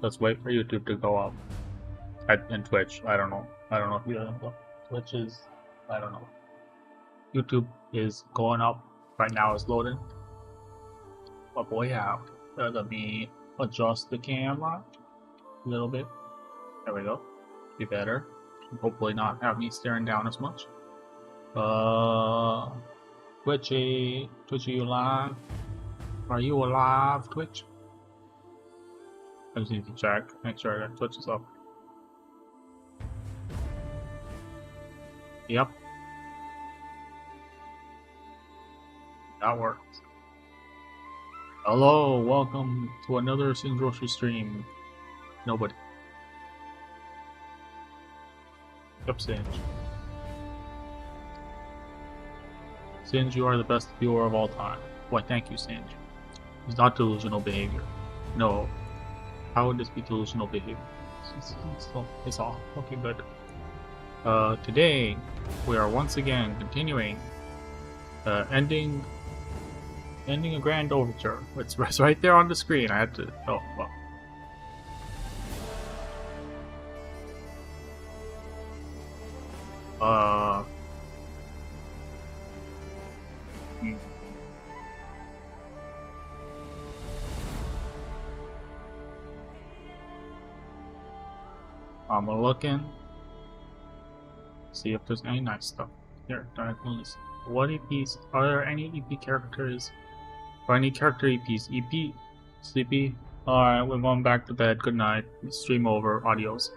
Let's wait for YouTube to go up. And Twitch, I don't know. I don't know if you know. Twitch is, I don't know. YouTube is going up right now. It's loading. What boy have? Let me adjust the camera a little bit. There we go. Be better. Hopefully not have me staring down as much. Twitchy, you live? Are you alive, Twitch? I just need to check, make sure that Twitch is up. Yep. That works. Hello, welcome to another Singe grocery stream. Nobody. Yep, Singe. Singe, you are the best viewer of all time. Why, thank you, Singe. It's not delusional behavior. No. How would this be delusional behavior? It's all. Okay, good. Today, we are once again continuing, ending a grand overture. It's right there on the screen. I had to. Oh, well. I'm looking. See if there's any nice stuff. Here, diagonals. What EPs? Are there any EP characters? Or any character EPs? EP? Sleepy? Alright, we're going back to bed. Good night. Stream over. Adios.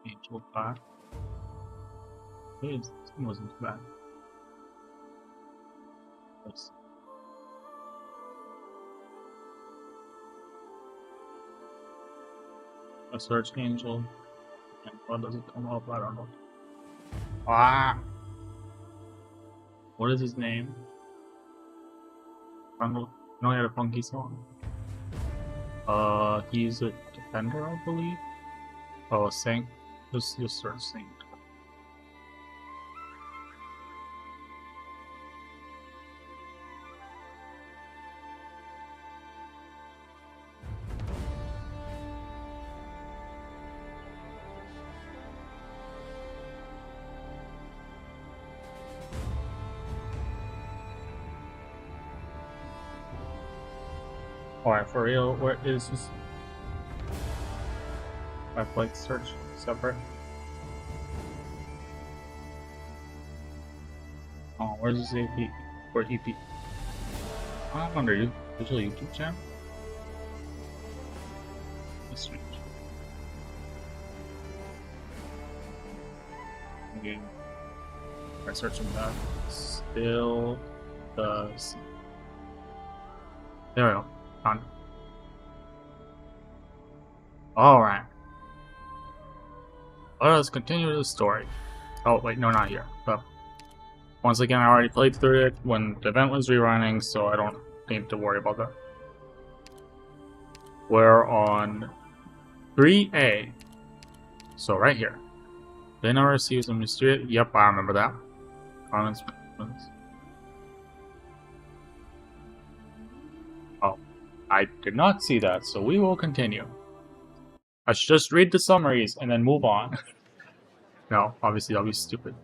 Angel back. It wasn't too bad. Let's see. A search angel. And what does it come up? I don't know. Ah! What is his name? I know he had a funky song. He's a defender, I believe. Oh, Singe. Just search Singe. Alright, for real, where is this? I like search separate. Oh, where's this AP? Or EP? I'm under you. Digital YouTube channel? That's strange. Okay. I search him that. Still does. There we go. Found it. Alright. Let us continue the story. Oh, wait, no, not here. But once again, I already played through it when the event was rerunning, so I don't need to worry about that. We're on 3A. So, right here. Then I received some mysterious. Yep, I remember that. Comments. Oh, I did not see that, so we will continue. I should just read the summaries and then move on. No, obviously that'll be stupid.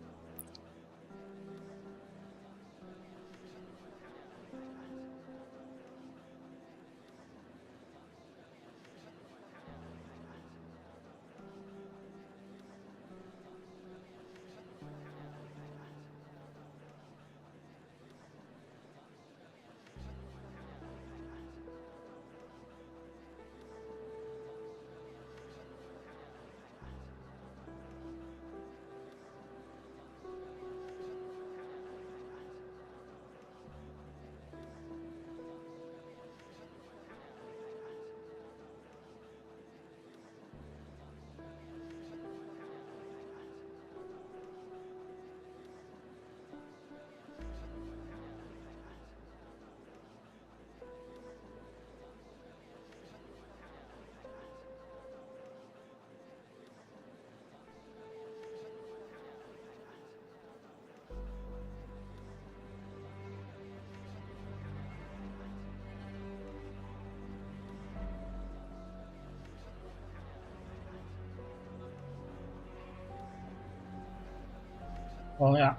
Oh yeah.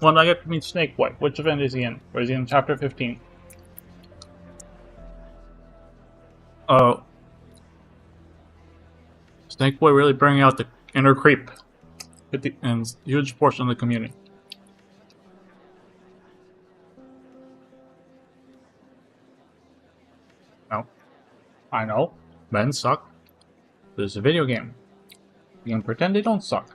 When I get to meet Snake Boy, which event is he in? Or is he in chapter 15? Oh, Snake Boy really bringing out the inner creep and huge portion of the community. No, I know, men suck. But it's a video game. You can pretend they don't suck.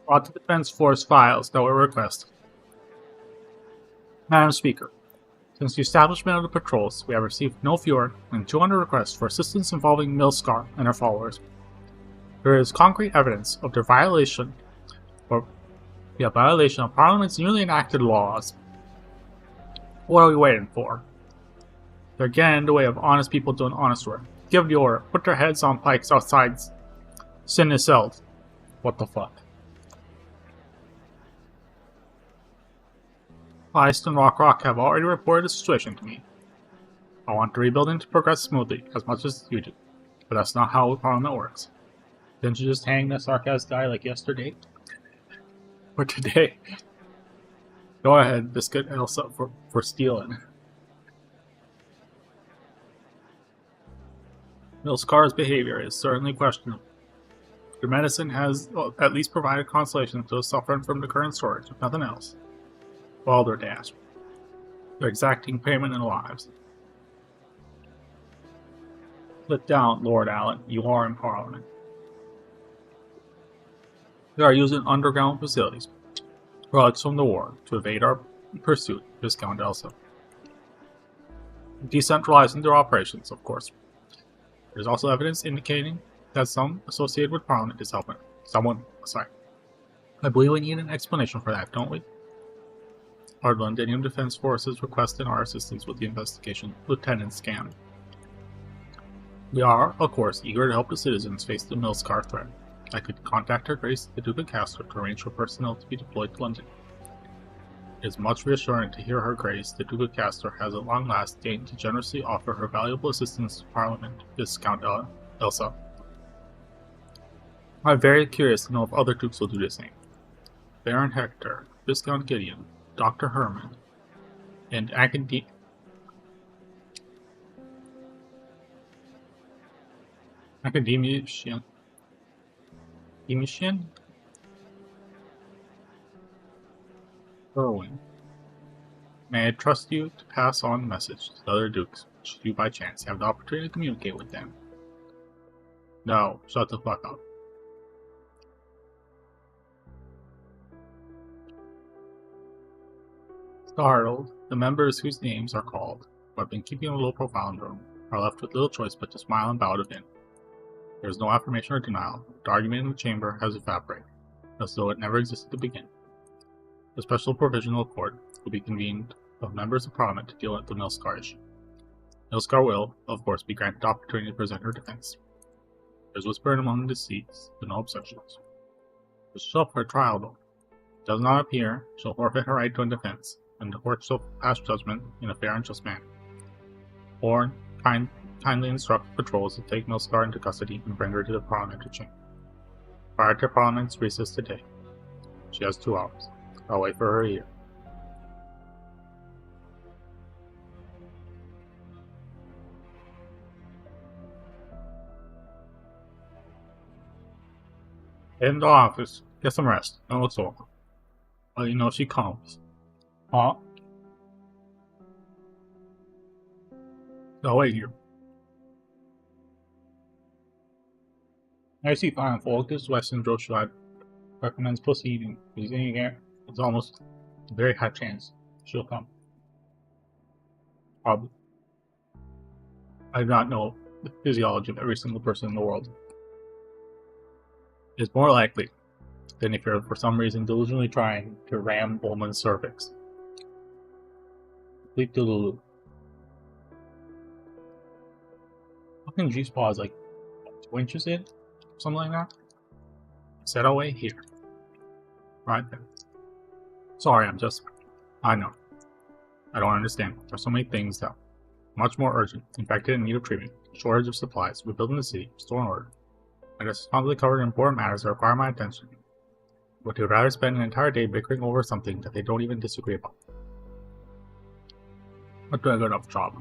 Brought to the Defense Force files that were requested. Madam Speaker, since the establishment of the patrols, we have received no fewer than 200 requests for assistance involving Milscar and her followers. There is concrete evidence of their violation of Parliament's newly enacted laws. What are we waiting for? They're getting in the way of honest people doing honest work. Give the order. Put their heads on pikes outside Singe cells. What the fuck? Heist and Rock have already reported the situation to me. I want the rebuilding to progress smoothly, as much as you do. But that's not how Parliament works. Didn't you just hang the sarcasm guy like yesterday? Or today? Go ahead, Biscuit Elsa for stealing. Milscar's behavior is certainly questionable. Your medicine has at least provided consolation to those suffering from the current shortage, if nothing else. Balderdash. They're exacting payment in lives. Sit down, Lord Allen. You are in Parliament. They are using underground facilities, relics from the war, to evade our pursuit, Viscount Elsa. Decentralizing their operations, of course. There's also evidence indicating that some associated with Parliament is helping someone. I believe we need an explanation for that, don't we? Our Londonian Defense Forces requested our assistance with the investigation, Lieutenant Scam. We are, of course, eager to help the citizens face the Milscar threat. I could contact Her Grace, the Duke of Castor, to arrange for personnel to be deployed to London. It is much reassuring to hear Her Grace, the Duke of Castor, has at long last deigned to generously offer her valuable assistance to Parliament, Viscount Elsa. I am very curious to know if other dukes will do the same. Baron Hector, Viscount Gideon, Dr. Herman, and Academician Irwin. May I trust you to pass on the message to the other dukes, should you by chance have the opportunity to communicate with them? No, shut the fuck up. Startled, the members whose names are called, who have been keeping a low profile in the room, are left with little choice but to smile and bow to Vin. There is no affirmation or denial. The argument in the chamber has evaporated, as though it never existed to begin. A special provisional court will be convened of members of Parliament to deal with the Milscar issue. Milscar will, of course, be granted the opportunity to present her defense. There is whispering among the seats, but no objections. She shall up for trial, though. It does not appear she'll forfeit her right to a defense, and the court shall pass judgment in a fair and just manner. Or kindly instruct patrols to take Milscar into custody and bring her to the parliamentary chamber. Prior to Parliament's recess today. She has 2 hours. I'll wait for her here. In the office. Get some rest. No, it's all. Well, you know she comes. Huh? I'll wait here. I see fine folk. This is Weston Joshua recommends proceeding. Using again, it's almost a very high chance she'll come. Probably. I do not know the physiology of every single person in the world. It's more likely than if you're for some reason delusionally trying to ram a woman's cervix. Complete delulu. Fucking G-spot is like 2 inches in? Something like that? Set away here. Right there. Sorry, I know. I don't understand. There's so many things that are much more urgent, infected in need of treatment, shortage of supplies, rebuilding the city, store and order. I just probably covered important matters that require my attention. But they would rather spend an entire day bickering over something that they don't even disagree about. Not doing a good enough job.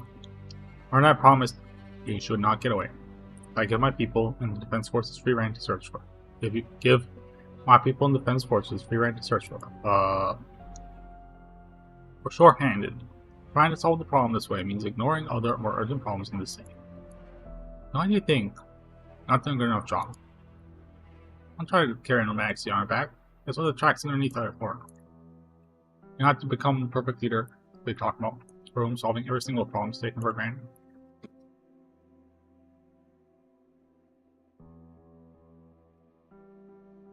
Or I promised you should not get away. I give my people in the defense forces free reign to search for. If you give my people in the defense forces free reign to search for them. We're short-handed. Trying to solve the problem this way means ignoring other more urgent problems in the city. Why do you think? Not doing a good enough job. Don't try to carry no maxi on our back. That's what the tracks underneath are for. You have to become the perfect leader they talk about. Problem solving every single problem taken for granted.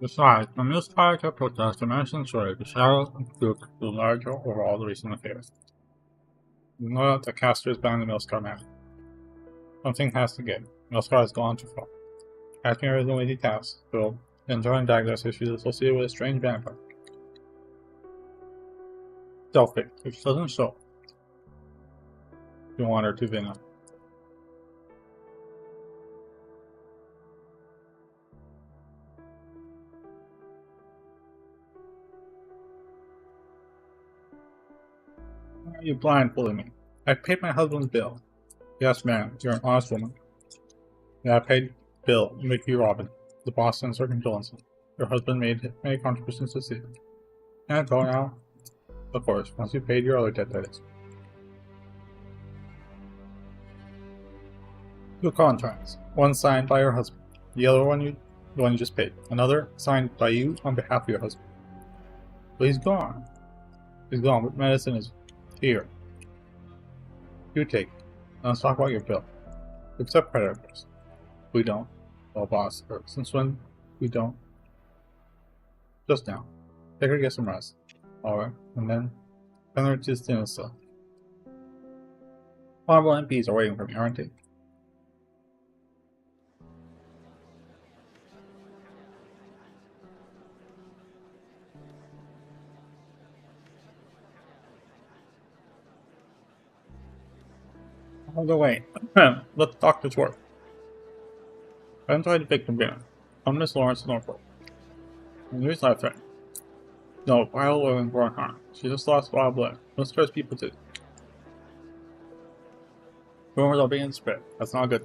Besides, when this character protests, the mention shortage, the shadow Duke grew larger over all the recent affairs. You know that the caster is bound to Milscar now. Something has to give. Milscar has gone too far. Casting is an easy task, so enjoying diagnosis issues associated with a strange vampire. Selfie, if she doesn't show, you want her to venom. Why are you blindfolding me? I paid my husband's bill. Yes, ma'am, you're an honest woman. Yeah, I paid Bill, Mickey Robin, the boss and Sir Johnson. Your husband made many contributions to the city. Can I go now? Of course, once you paid your other debt, that is. 2 contracts. One signed by your husband. The other one the one you just paid. Another signed by you on behalf of your husband. But he's gone. He's gone, but medicine is here. You take it. Now let's talk about your bill. We accept creditors. We don't. Well, boss, or since when we don't? Just now. Take her to get some rest. Alright, and then send her to the cell. Honorable MPs are waiting for me, aren't they? Hold away. Let the doctors work. I enjoyed the victim dinner. I'm Miss Lawrence Norfolk. And here's my friend. No, vital living for harm. She just lost wild blood. Most first people did. Rumors are being spread. That's not good.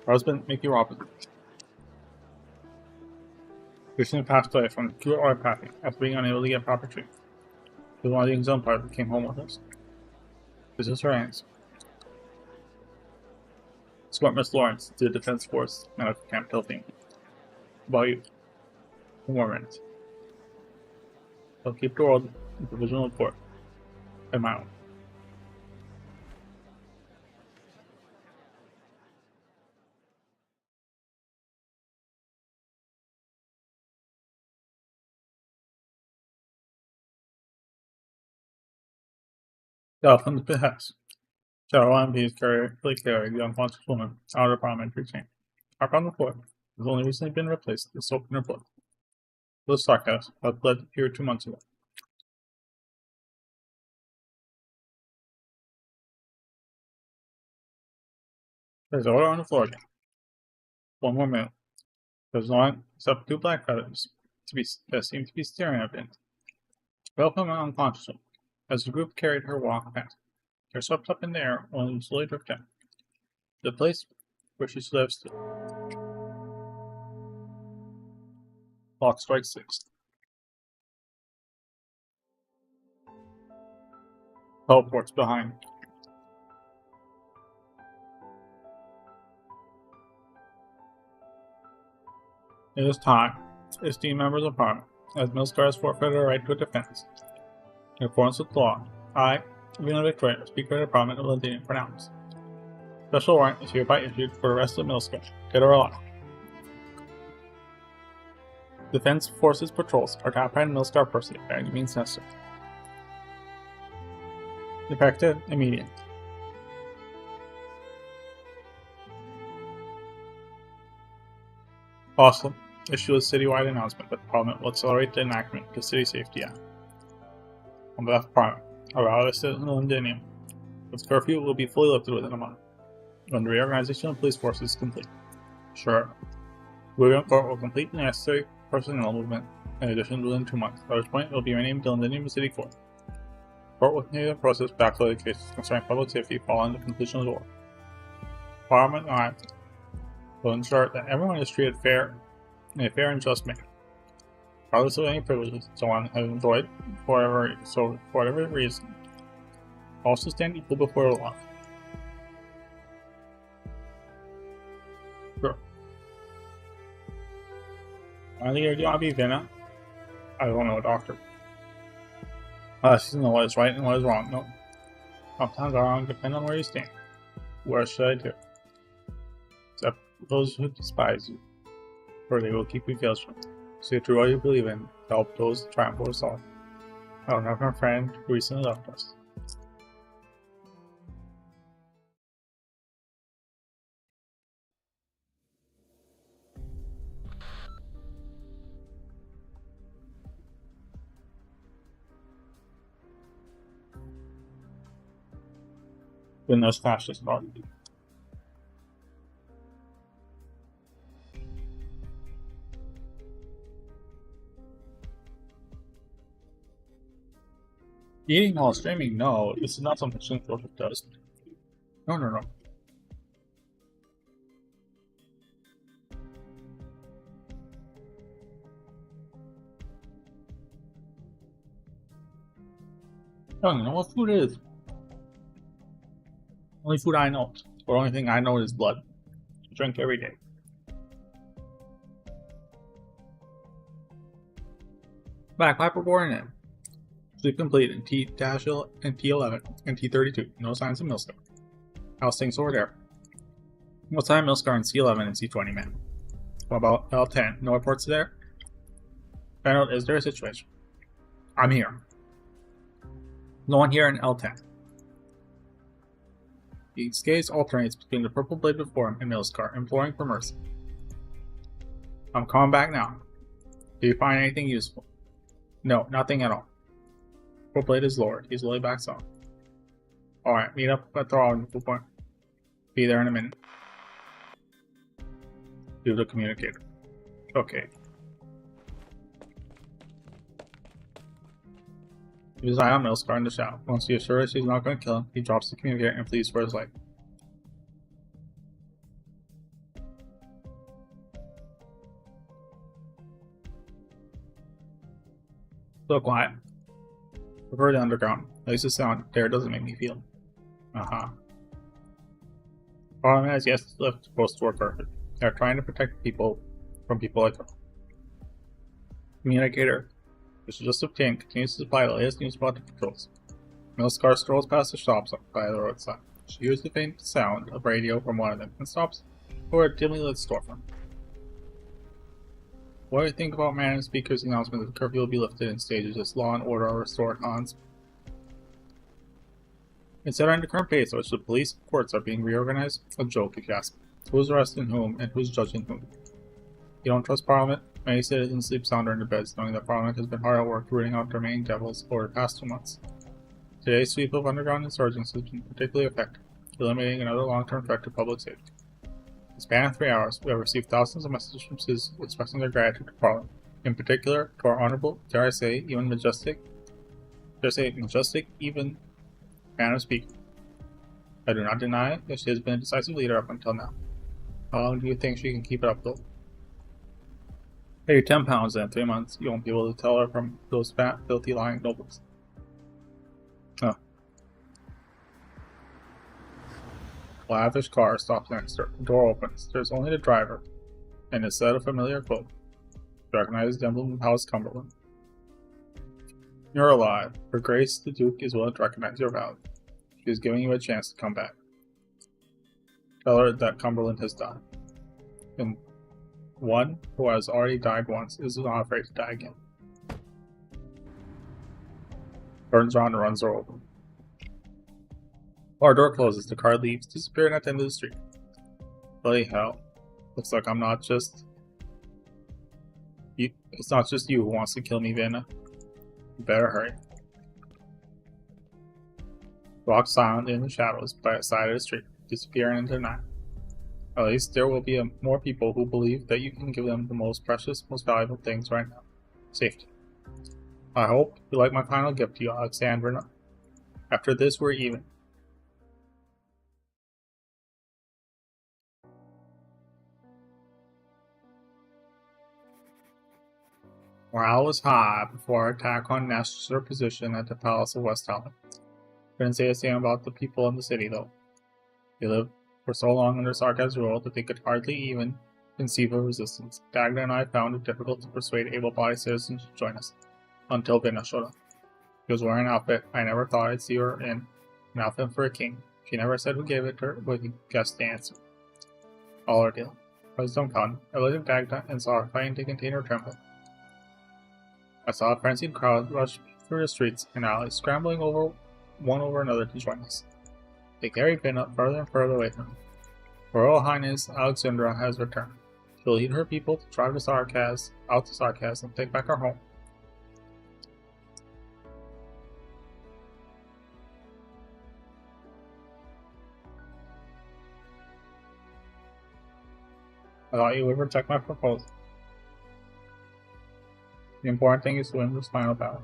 Her husband, Mickey Robin. Recently passed away from acute oropathy after being unable to get proper treatment. She was one of the exemplars that came home with us. This is her answer. Smart Miss Lawrence to the Defense Force Medical Camp Tilting. About you. 2 more minutes. I'll keep the world in provisional report. I'm out. Dolphin's behest. Shadow MPs carry the unconscious woman out of the parliamentary chamber. Mark on the floor has only recently been replaced with soap in her blood. This sarcasm has bled here 2 months ago. There's order on the floor again. 1 more minute. There's no one except 2 black feathers that seem to be staring at it. Welcome and unconscious woman. As the group carried her walk past, they're swept up in the air while you slowly drift down. The place where she lives stood. Clock strikes 6. Teleports behind. It is time. Esteemed members of Parliament, as Milscar has forfeited her right to defense. In accordance with law, I, Being Victoria, Speaker of the Parliament of London pronounced. Special warrant is hereby issued for the arrest of Milsker, dead or alive. Defense Forces patrols are to apprehend Milsker personally by any means necessary. Effective immediate. Also, issue a citywide announcement that the Parliament will accelerate the enactment of the City Safety Act. On behalf of the Parliament, allow the citizen of Londinium. Its curfew will be fully lifted within a month, when the reorganization of police forces is complete. Sure, William Court will complete the necessary personnel movement in addition within 2 months, at which point it will be renamed the Londinium City Court. Court will continue the process backloaded cases concerning public safety following the completion of the war. Parliament Act will ensure that everyone is treated in a fair and just manner, regardless of any privileges someone has enjoyed for whatever reason. Also stand equal before the law. Sure. I think you're gonna be Vienna. I don't know, doctor. She doesn't know what is right and what is wrong. No. Sometimes are wrong depend on where you stand. What should I do? Except those who despise you, for they will keep you veils from. Stay true what you believe in, to help those triumph over sorrow. I don't have my friend who recently left us. When those fascists are. Eating while streaming? No, this is not something Singe does. No. I don't even know what food is. Only food I know. The only thing I know is blood. I drink every day. Bagpiper born in. Sleep complete in T-11 and T-32. No signs of Milsker. How's things over there? What time Milsker in C-11 and C-20, man? What about L-10? No reports there? General, is there a situation? I'm here. No one here in L-10. His gaze alternates between the purple blade before him and Milsker, imploring for mercy. I'm coming back now. Do you find anything useful? No, nothing at all. Purple blade is lowered. He slowly backs off. Alright, meet up at the rendezvous point. Be there in a minute. Do the communicator. Okay. Keep his eye on Milsker in the shadow. Once he assures he's not going to kill him, he drops the communicator and flees for his life. So quiet. Prefer the underground. At least the sound there doesn't make me feel. Parliament has yet to lift post-war perfect. They are trying to protect people from people like her. Communicator, which is just obtained, continues to supply the latest news about the patrols. Milsker strolls past the shops by the roadside. She hears the faint sound of radio from one of them and stops for a dimly lit storefront. What do you think about Madam Speaker's announcement that the curfew will be lifted in stages as law and order are restored on? Considering the current pace at which the police and courts are being reorganized, a joke if you ask. Who's arresting whom and who's judging whom? You don't trust Parliament? Many citizens sleep sounder in their beds knowing that Parliament has been hard at work rooting out the remaining devils over the past 2 months. Today's sweep of underground insurgents has been particularly effective, eliminating another long-term threat to public safety. In the span of 3 hours, we have received thousands of messages from citizens expressing their gratitude to Parliament, in particular to our honorable, dare I say, majestic, even Madam Speaker. I do not deny that she has been a decisive leader up until now. How long do you think she can keep it up, though? Pay you £10 and in 3 months, you won't be able to tell her from those fat, filthy, lying nobles. Oh. Lavish car stops next to her. The door opens. There's only the driver, and a set of familiar clothes. She recognizes the emblem of House Cumberland. You're alive. Her Grace the Duke is willing to recognize your value. She's giving you a chance to come back. Tell her that Cumberland has died. And one who has already died once is not afraid to die again. Turns around and runs her over. Our door closes, the car leaves, disappearing at the end of the street. Bloody hell. Looks like I'm not just... It's not just you who wants to kill me, Vanna. You better hurry. Walk silently in the shadows by the side of the street, disappearing into the night. At least there will be more people who believe that you can give them the most precious, most valuable things right now. Safety. I hope you like my final gift to you, Alexandra. After this, we're even. Morale was high before our attack on Nash's position at the Palace of Westholland. Couldn't say the same about the people in the city, though. They lived for so long under Sarkaz's rule that they could hardly even conceive of resistance. Dagna and I found it difficult to persuade able-bodied citizens to join us, until Vinna showed up. She was wearing an outfit I never thought I'd see her in, an outfit for a king. She never said who gave it to her, but we guessed the answer. All ordeal. I was dumbfounded. I looked at Dagna and saw her fighting to contain her trembling. I saw a frenzied crowd rush through the streets and alleys, scrambling one over another to join us. They carried Vinna further and further away from me. Her Royal Highness Alexandra has returned. She'll lead her people to drive the Sarkaz out to Sarkaz and take back our home. I thought you would reject my proposal. The important thing is to win this final battle.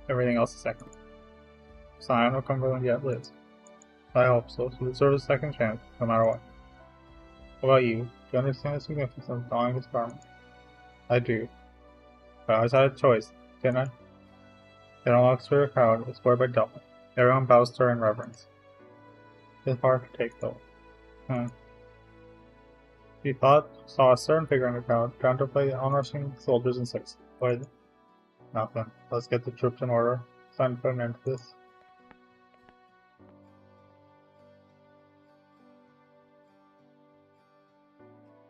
Everything else is second. Sion or Cumberland yet lives. I hope so. She deserves a second chance, no matter what. What about you? Do you understand the significance of donning this garment? I do. But I always had a choice, didn't I? It unlocks for the crowd, is scored by Delta. Everyone bows to her in reverence. It's hard to take, though. He saw a certain figure in the crowd, trying to play the onrushing soldiers in six. What is it? Nothing. Let's get the troops in order. It's time to put an end to this.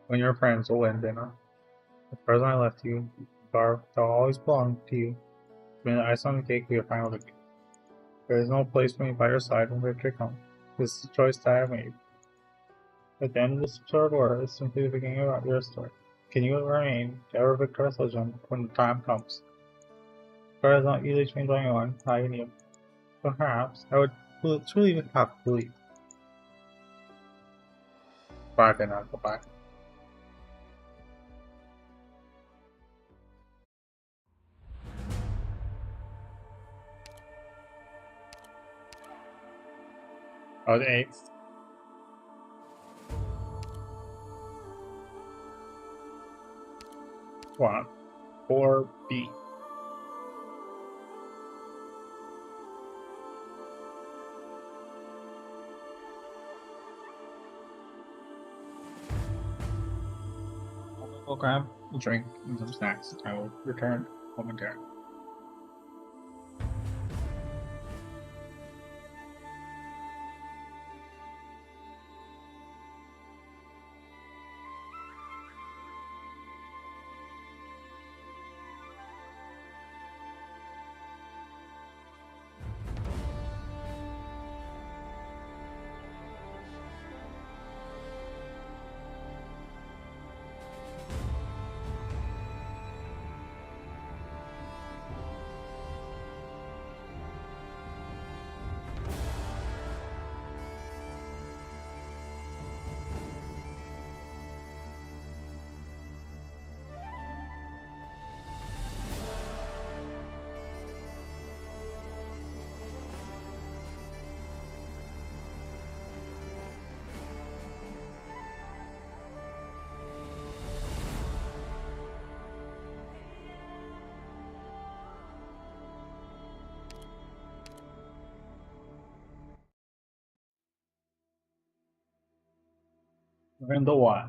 When your friends will win dinner. The present I left you, Garv, they'll always belong to you. When the ice on the cake, we have final victory. There is no place for me by your side when victory comes. This is the choice that I have made. At the end of this absurd war is simply the beginning of your story. Can you remain the ever victorious legend when the time comes? Story is not easily changed by anyone, not even you. Perhaps I would truly have to believe. But I cannot go back. I was 8th. One. 4B. I'll grab a drink and some snacks. I will return momentarily. And the what?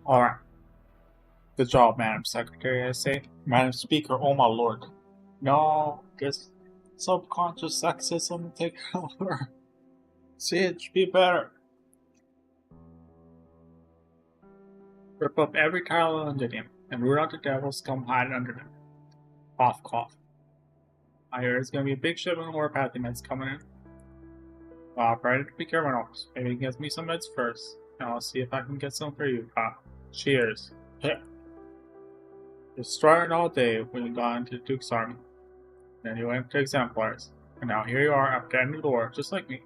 Alright. Good job, Madam Secretary, I say. Madam Speaker, oh my lord. No, this subconscious sexism take over. Singe, be better. Rip up every tile under him, and root out the devils come hiding under them. Cough, cough. I hear there's gonna be a big shipment of homeopathy meds coming in. Well, I'll try to be criminals. Maybe he gets me some meds first, and I'll see if I can get some for you. Cheers. Heh. You're strutting all day when you got into the Duke's army. Then you went to exemplars, and now here you are after ending the war, just like me.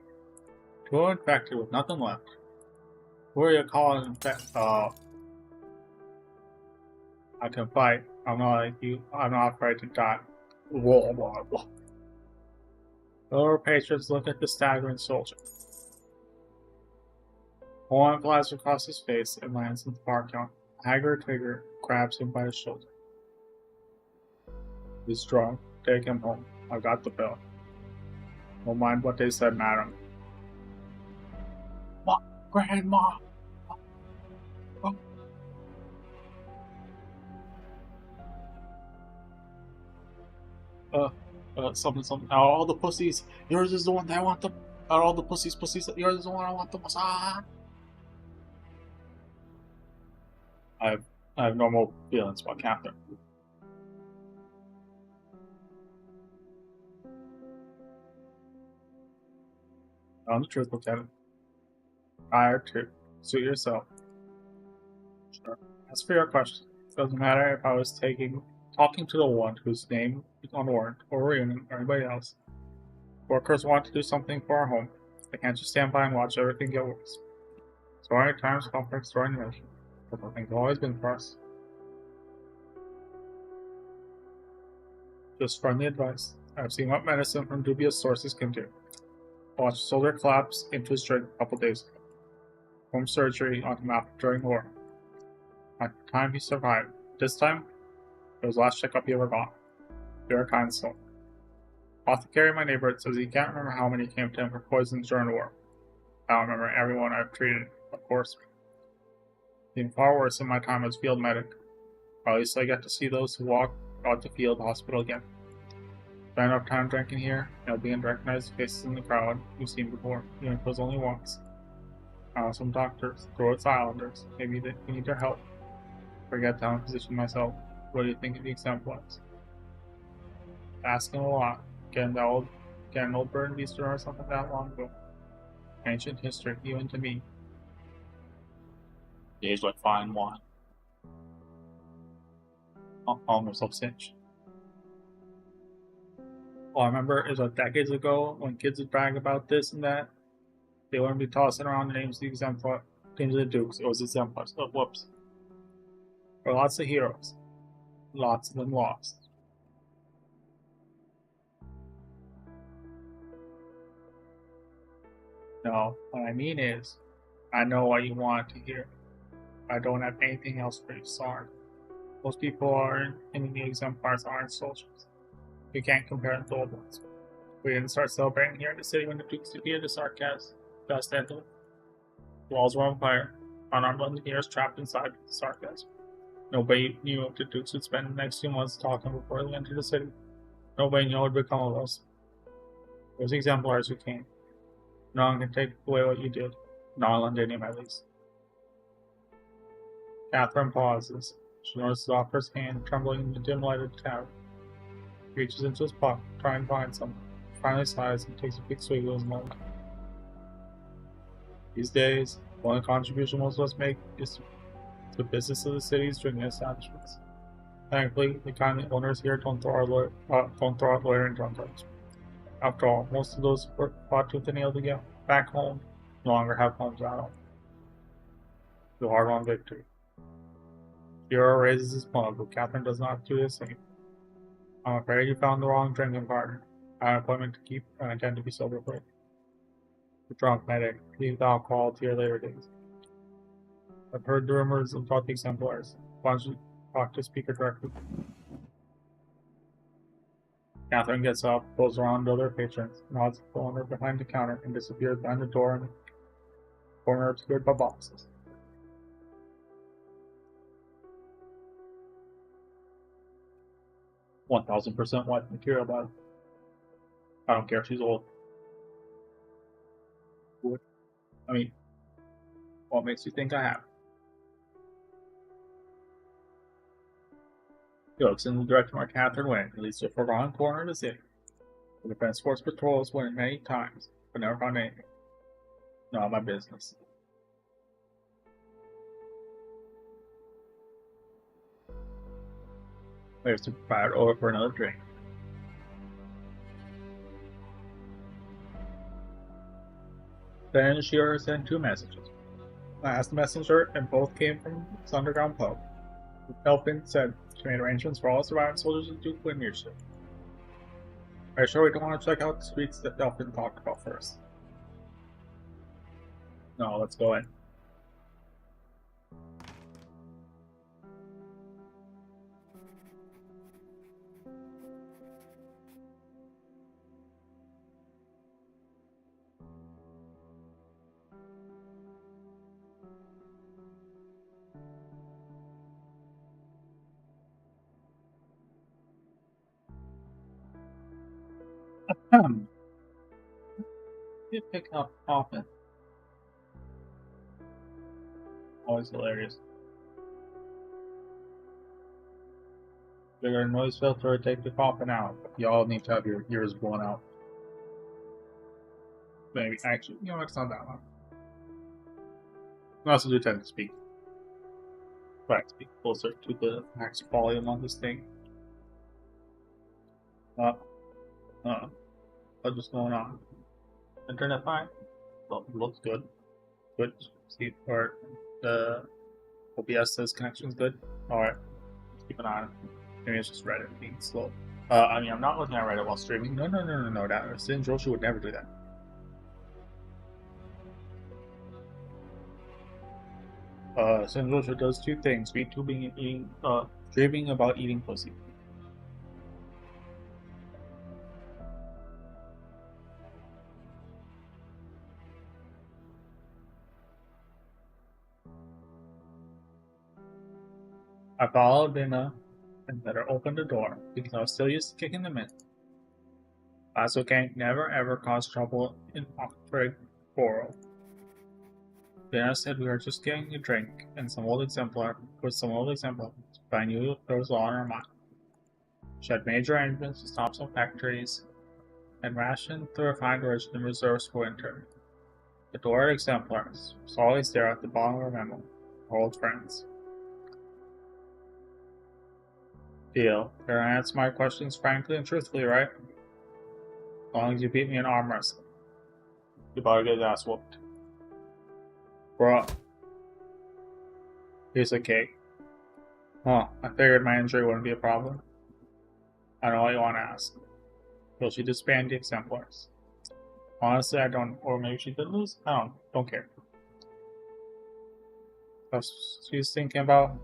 Two infected with nothing left. Who are you calling infected? I can fight. I'm not like you. I'm not afraid to die. Whoa, whoa, whoa. Lower patrons look at the staggering soldier. One flies across his face and lands in the park yard. A haggard figure grabs him by the shoulder. He's drunk. Take him home. I got the bill. Don't mind what they said, madam. What? Grandma? Something. Out of all the pussies, yours is the one that I want them. Out of all the pussies, yours is the one I want the most. I have normal feelings about Catherine. Tell the truth, Lieutenant. Tired too. Suit yourself. Sure. As for your question, it doesn't matter if I was talking to the one whose name is on warrant, or reunion, or anybody else. Workers want to do something for our home. They can't just stand by and watch everything get worse. So many times conflicts during the mission, but nothing's always been for us. Just friendly advice. I've seen what medicine from dubious sources can do. I watched a soldier collapse into his drink a couple days ago. Home surgery on him after during the war. At the time he survived. This time, it was the last checkup he ever got. You're a kind soul. Apothecary in my neighborhood says he can't remember how many came to him for poisons during the war. I don't remember everyone I've treated, of course. It's been far worse in my time as field medic. Or at least I get to see those who walk out the field hospital again. Spend enough time drinking here, and I'll begin to recognize faces in the crowd you've seen before, even if it was only once. I know some doctors, Rhodes Islanders, maybe they need their help. Forget down position myself. What do you think of the exemplars? Asking a lot. Getting an old burden beast or something that long ago. Ancient history, even to me. Days like fine wine. Almost of Singe. All I remember is decades ago when kids would brag about this and that. They wouldn't be tossing around the names of the exemplar, names of the dukes. It was exemplars. Oh, whoops. There were lots of heroes. Lots of them lost. No, what I mean is, I know what you want to hear. I don't have anything else for you, sorry. Most people are in the exemplars aren't soldiers. We can't compare them to old ones. We didn't start celebrating here in the city when the Dukes defeated the sarcasm. Best anthem. Walls were on fire. Unarmed engineers trapped inside the sarcasm. Nobody knew if the Dukes would spend the next 2 months talking before they entered the city. Nobody knew what would become of us. Those exemplars who came. No one can take away what you did. Not a Londonian, at least. Catherine pauses. She notices Offer's hand trembling in the dim light of the tavern. He reaches into his pocket, trying to find something. Finally sighs and takes a big swig of his mug. These days, the only contribution most of us make is to the business of the city's drinking establishments. Thankfully, the kindly owners here don't throw out loitering drunkards. After all, most of those who fought tooth and nail to get back home no longer have homes at all. The hard-won victory. Hero raises his mug, but Catherine does not do the same. I'm afraid you found the wrong drinking partner. I have an appointment to keep and I intend to be sober for it. The drunk medic. Leave the alcohol to your later days. I've heard the rumors about the exemplars. Why don't you talk to speaker directly? Catherine gets up, goes around to other patrons, nods at the owner behind the counter, and disappears behind the door in the corner obscured by boxes. 1000% white material, but I don't care if she's old. What? I mean, what makes you think I have? He looks in the direction where Catherine went. It leads to a forgotten corner of the city. The defense force patrols went many times, but never found anything. Not my business. There's the proprietor over for another drink. Then she sent 2 messages. I asked the messenger, and both came from his underground pub. Elfin said she made arrangements for all surviving soldiers of Duke Windership. Are you sure we don't want to check out the streets that Elfin talked about first? No, let's go in. You pick up often. Always hilarious. Figure a noise filter would take the coffin out, but you all need to have your ears blown out. Maybe, actually, you know, it's not that long. I also do tend to speak. Try to speak closer to the max volume on this thing. What's just going on? Internet fine? Well, looks good. Good. See where the OBS says connection's good. Alright. Let's keep an eye on it. Maybe it's just Reddit being slow. I mean, I'm not looking at Reddit while streaming. No. That Singe would never do that. Singe does 2 things: VTubing and eating, dreaming about eating pussy. I followed Dina and let her open the door because I was still used to kicking them in. That's okay, never ever cause trouble in Oxford Borough. Dina said we were just getting a drink and some old exemplar, but I knew there was law on her mind. She had made arrangements to stop some factories and ration the refined origin in reserves for winter. Adored exemplars was always there at the bottom of her memo. Our old friends. Deal. You're gonna answer my questions frankly and truthfully, right? As long as you beat me in arm wrestling. You better get his ass whooped. Bruh. Here's a cake. Huh, I figured my injury wouldn't be a problem. I know what you want to ask. Will she disband the exemplars? Honestly, I don't. Or maybe she did lose? I don't care. She's thinking about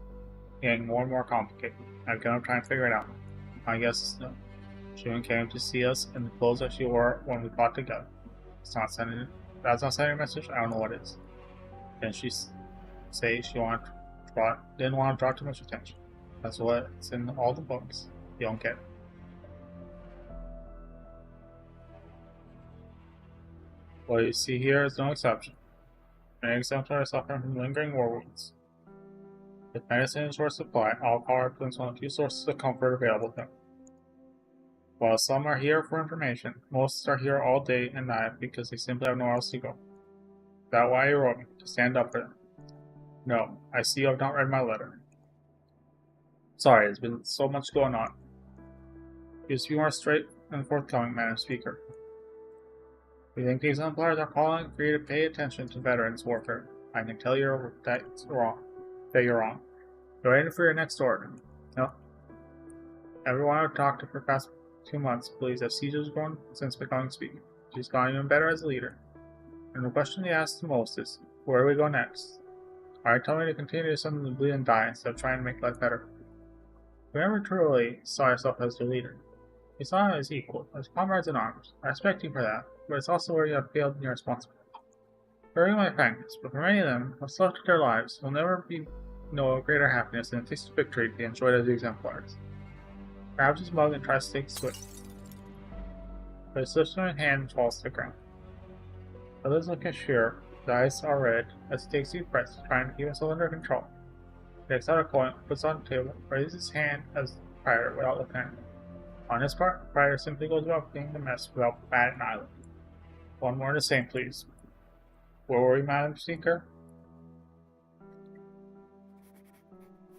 getting more and more complicated. I'm gonna try and figure it out. My guess is no. She even came to see us in the clothes that she wore when we fought together. That's not sending a message. I don't know what it is. Then she say she didn't want to draw too much attention. That's what's in all the books. You don't get it. What you see here is no exception. Many exemplars are suffering from lingering war wounds. If medicine is in short supply, alcohol represents one of the few sources of comfort available to them. While some are here for information, most are here all day and night because they simply have nowhere else to go. Is that why you wrote me? To stand up for them? No, I see you have not read my letter. Sorry, there's been so much going on. Just be more straight and forthcoming, Madam Speaker. We think the exemplars are calling for you to pay attention to veterans warfare. I can tell you that you're wrong. You're waiting for your next order. No. Everyone I've talked to for the past 2 months believes that Siege has grown since becoming Speaker. She's gotten even better as a leader. And the question they ask the most is, where do we go next? Are you telling me to continue to send them to bleed and die instead of trying to make life better? You never truly saw yourself as their leader. You saw him as equal, as comrades in arms. I respect you for that, but it's also where you have failed in your responsibility. Bearing my thanks, but for many of them who have selected their lives will never know greater happiness than a taste of victory to be enjoyed as exemplars. grabs his mug and tries to take a swig. But his sister in hand falls to the ground. Others look at Shearer. His eyes are red as he takes deep breaths, trying to keep himself under control. He takes out a coin, puts it on the table, raises his hand as Pryor without looking at him. On his part, Pryor simply goes about cleaning the mess without batting an eyelid. One more the same, please. Where were we, Madam Singe?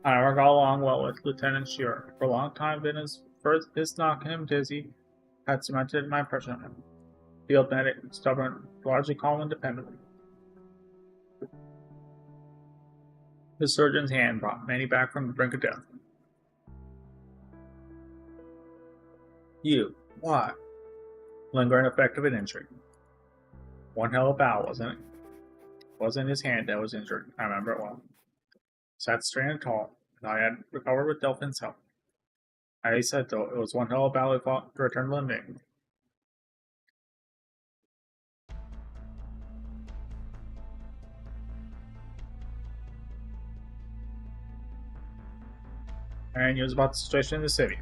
I never got along well with Lieutenant Shearer. For a long time, been his knocking him dizzy had cemented my impression of him. Field medic, stubborn, largely calm and dependable. The surgeon's hand brought Manny back from the brink of death. You, what? Lingering effect of an injury. One hell of a bow, wasn't it? It wasn't his hand that was injured, I remember it well. Sat straight and tall, and I had recovered with Delphin's help. As he said, though, it was one hell of a battle we fought to return to living. And news about the situation in the city.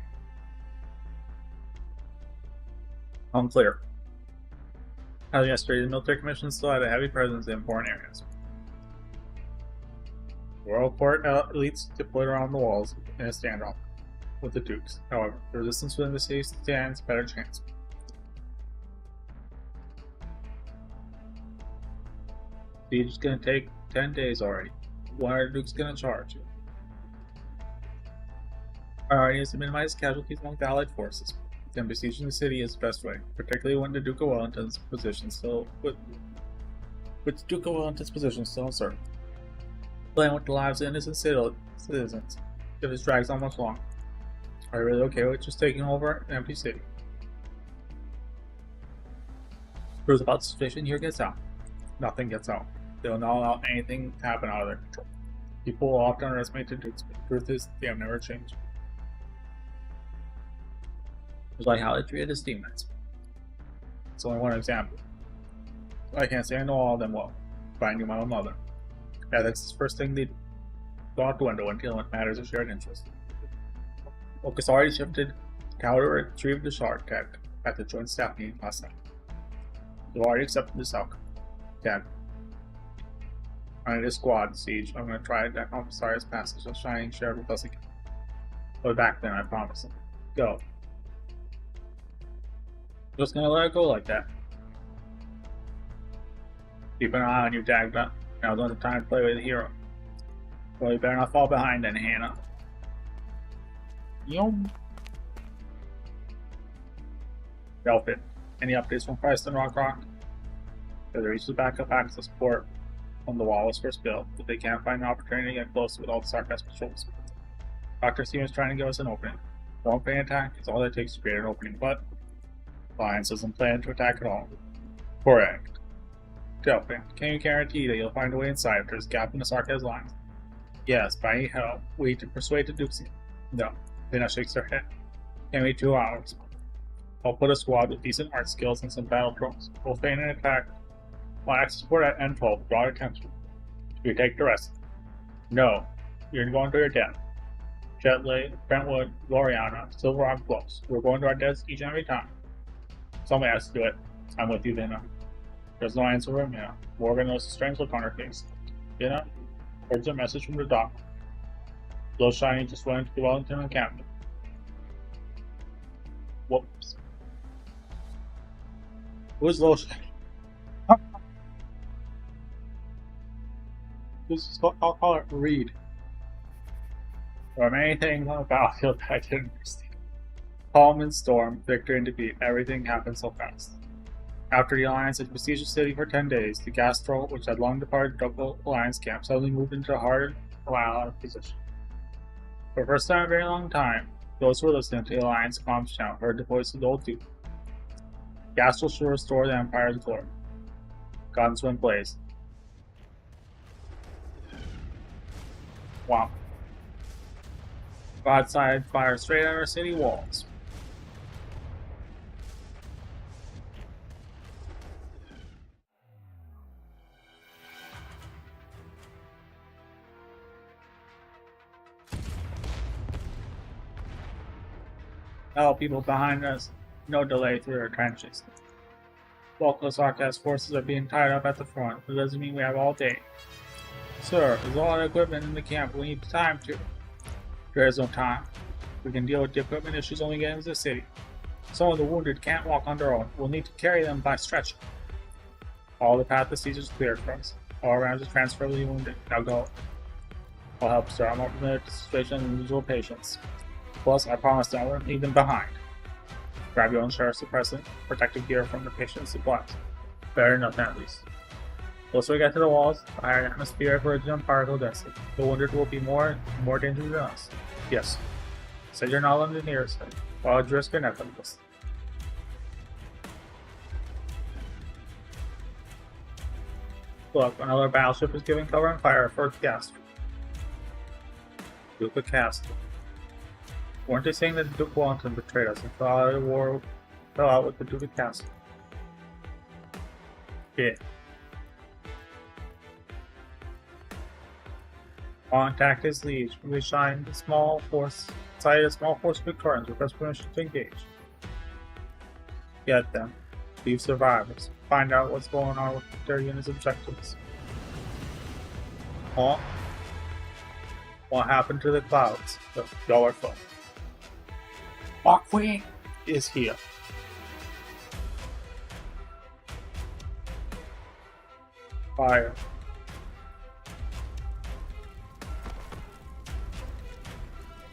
Unclear. As of yesterday, the military commission still had a heavy presence in foreign areas. The royal court elites deployed around the walls in a standoff with the dukes. However, the resistance within the city stands a better chance. Siege is going to take 10 days already. When are the dukes going to charge? Our idea is to minimize casualties among the allied forces. Then besieging the city is the best way, particularly when the Duke of Wellington's position still uncertain. Playing with the lives of innocent citizens if this drags on much longer. Are you really okay with just taking over an empty city? News about the situation here gets out. Nothing gets out. They will not allow anything to happen out of their control. People will often underestimate the Dukes, but the truth is they have never changed. It's like how they treated his teammates. It's only one example. I can't say I know all of them well, but I knew my own mother. Ethics is the first thing they'd go out the window when dealing with matters of shared interest. Focus already shifted to how to retrieve the shard tech at the joint staff meeting last night. They've already accepted this outcome. Dad. I need a squad, Siege. I'm going to try to compensate his passage of Shining shared with us again. I'll be back then, I promise. Go. Just gonna let it go like that. Keep an eye on your Dagbot. Now's not the time to play with the hero. Well, you better not fall behind then, Hannah. Yum. Delphin. Any updates from Preston Rock? They reached the backup access port on the wall was first built, but they can't find an opportunity to get close with all the sarcastic patrols. Dr. Steven's trying to give us an opening. One fan attack is all that takes to create an opening, but Alliance doesn't plan to attack at all. Correct. Delphin, can you guarantee that you'll find a way inside if there's a gap in the Sarkaz lines? Yes, but I need help. We need to persuade the Dukes. No. Lena shakes her head. Give me 2 hours. I'll put a squad with decent art skills and some battle drones. We'll feign an attack. I'll access port at N12 to draw attention. You take the rest. No. You're going to your death. Jetley, Brentwood, Gloriana, Silver Rock close. We're going to our deaths each and every time. Somebody has to do it. I'm with you, Lena. There's no answer from Mina. Morgan knows the strange look on her face. Lena, here's a message from the doctor. Low Shiny just went into the Wellington encampment. Whoops. Who's Low Shiny? I'll call it Reed. There are many things on the battlefield that I didn't understand. Calm and storm, victory and defeat, everything happened so fast. After the Alliance had besieged the city for 10 days, the gas troll, which had long departed the Double Alliance camp, suddenly moved into a hard Allied position. For the first time in a very long time, those who were listening to the Alliance comms channel heard the voice of the old Duke. Gas troll should restore the Empire's glory. Guns went blaze. Wow. Broadside fire straight at our city walls. All people behind us, no delay through our trenches. Local Sarkaz forces are being tied up at the front. It doesn't mean we have all day. Sir, there's a lot of equipment in the camp. We need time to. There is no time. We can deal with the equipment issues when we get into the city. Some of the wounded can't walk on their own. We'll need to carry them by stretcher. All the path to siege is cleared for us. All around is transfer the wounded. Now go. I'll help, sir. I'm more familiar with the situation than usual patients. Plus, I promise I won't leave them behind. Grab your own sheriff's suppressant, protective gear from the patient's supplies. Better enough, at least. Closer we get to the walls, the higher atmosphere of original particle density. The wounded will be more dangerous than us. Yes. Said you're not on the nearest side. While I'd risk your neck on this. Look, another battleship is giving cover and fire for gas. Duke of Castle. Weren't they saying that the Duke Wellington betrayed us and fell out with the Duke of Castle? Yeah. Contact his liege. We sighted a small force of Victorians with us permission to engage. Get them. Leave survivors. Find out what's going on with their unit's objectives. Huh? What happened to the clouds? Y'all are fun. Markwing is here. Fire.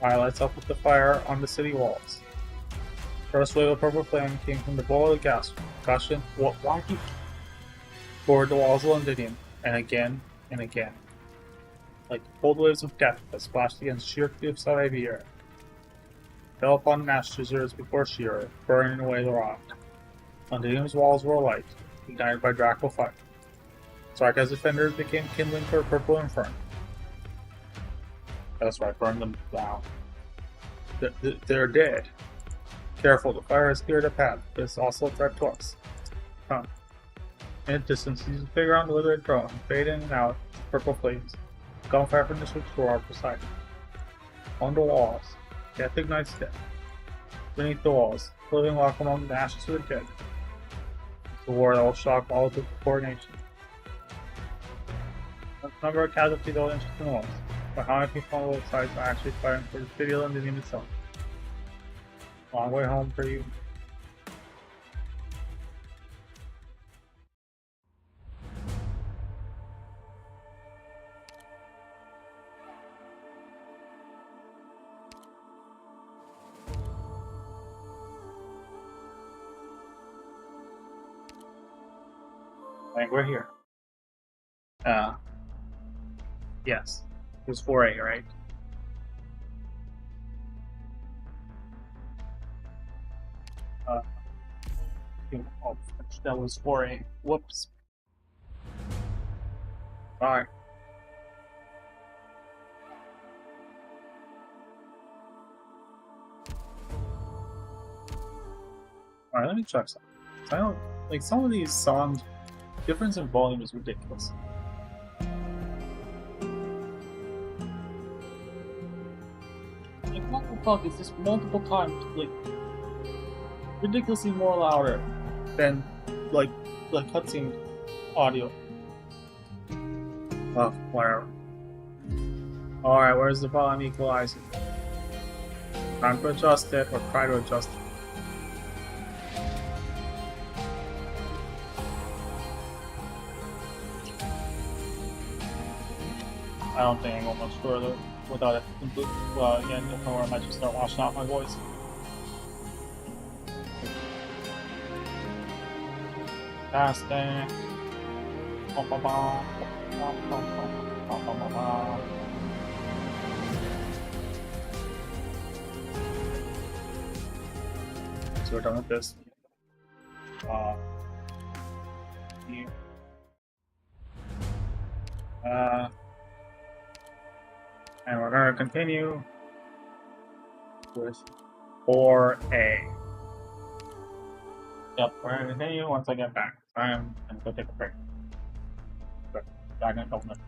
Fire lights up with the fire on the city walls. First wave of purple flame came from the bowl of the gas. Caution, why keep toward the walls of Londinium, and again, like cold waves of death that splashed against sheer cliffs of Avier. Fell upon Masters before Shearer, burning away the rock. Londinium's walls were alight, ignited by Draco fire. Sarkaz defenders became kindling for a purple inferno. That's right, burn them down. They're dead. Careful, the fire has cleared a path, but it's also a threat to us. Come. In the distance, you see a figure on the withering throne, fade in and out with purple flames. Gunfire from the switch roar beside it. On the walls, death ignites death. Beneath the walls, living walk among the ashes of the dead. It's a war that will shock all of the poor nation. The number of casualties will interest in the walls, but how many people on both sides are actually fighting for the city of Londinium itself? Long way home for you. Like, we're here. Yes. It was 4A, right? Oh, that was 4A. Whoops. Alright. Alright, let me check something. I don't like some of these songs. Difference in volume is ridiculous. Like, what the fuck is this multiple times, like, ridiculously more louder than, like cutscene audio. Oh, whatever. Alright, where's the volume equalizer? Time to adjust it, or try to adjust it. I don't think I go much further without it complete. Well, again, or I might just start washing out my voice. Casting. So we're done with this. Here. And we're going to continue with 4A. Yep, we're going to continue once I get back. I'm going to go take a break. But back in a couple minutes.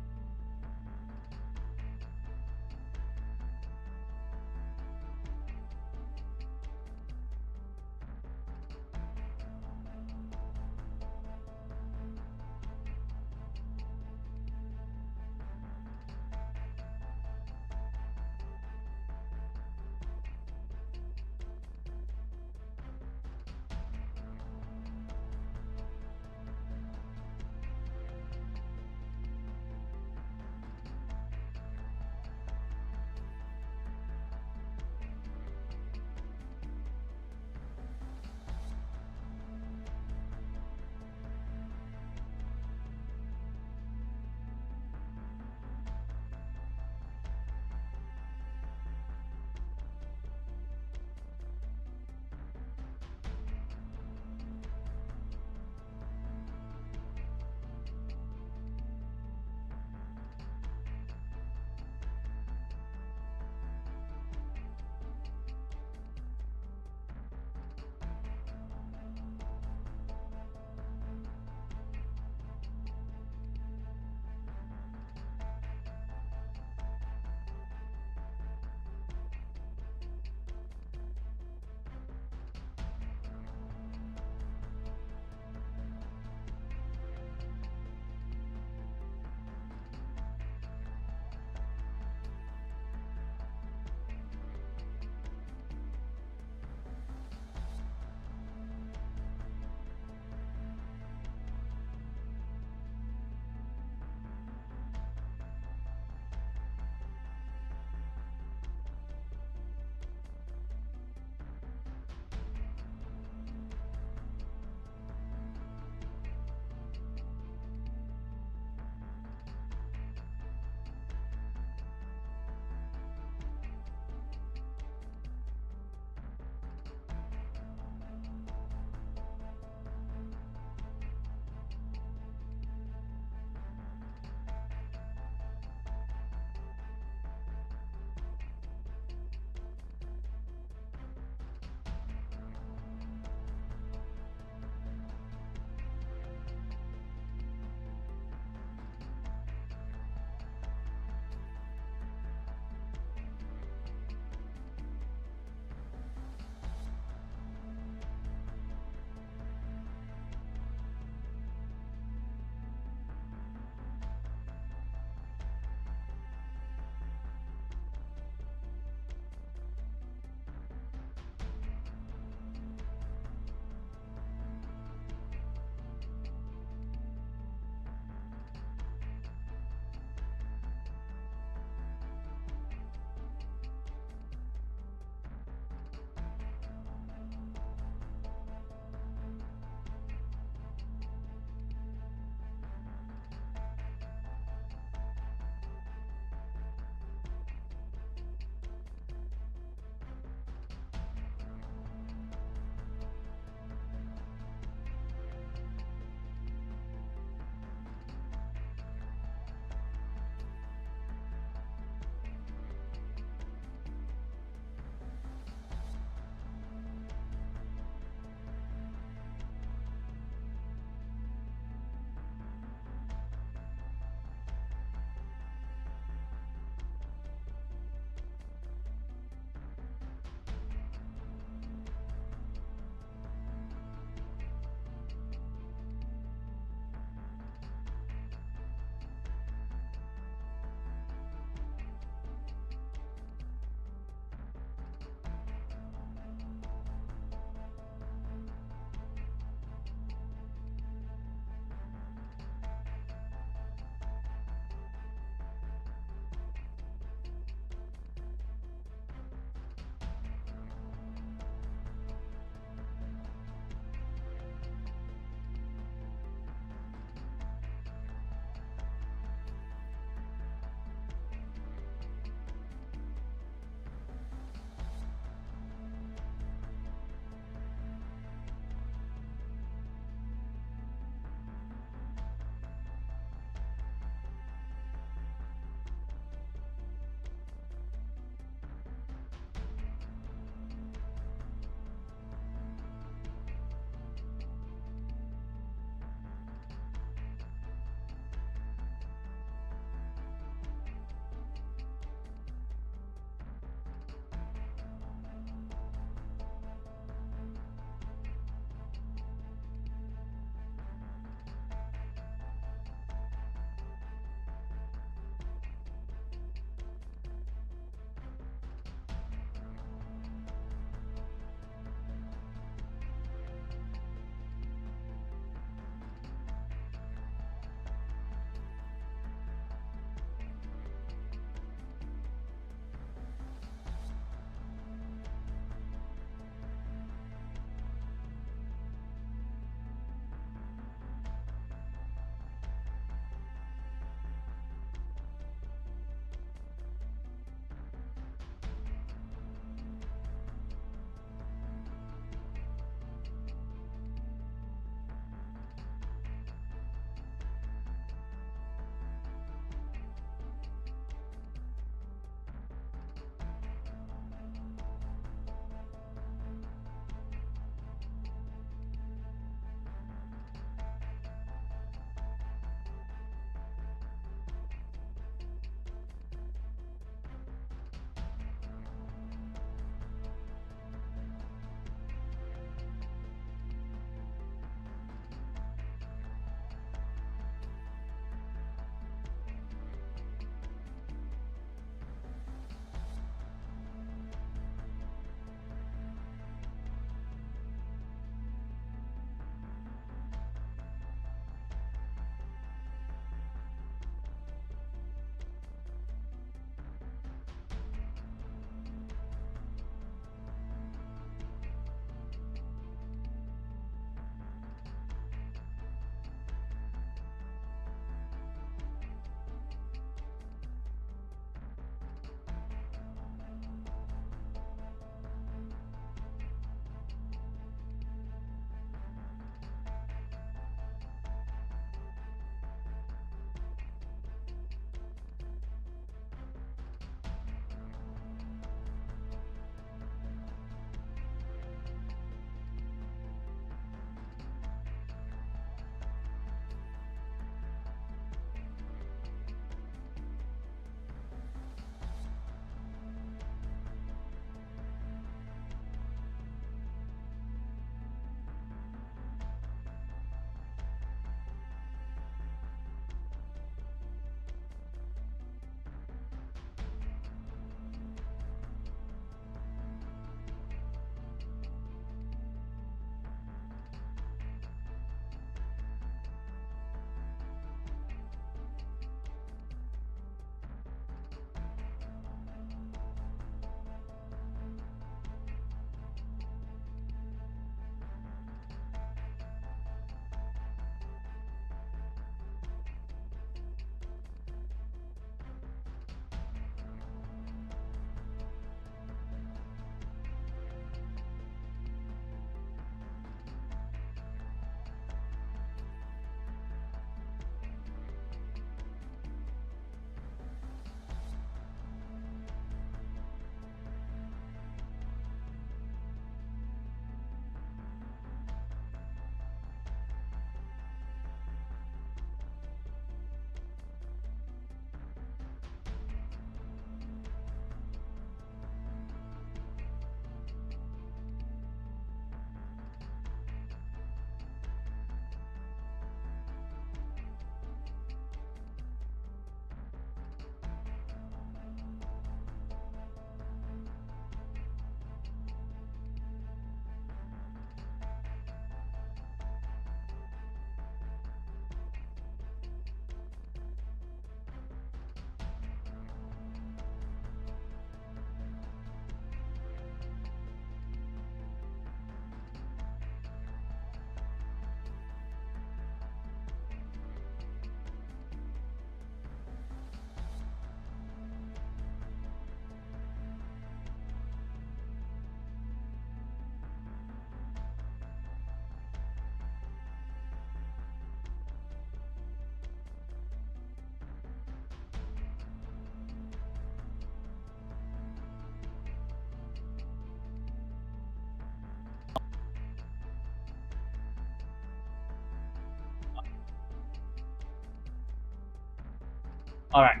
Alright,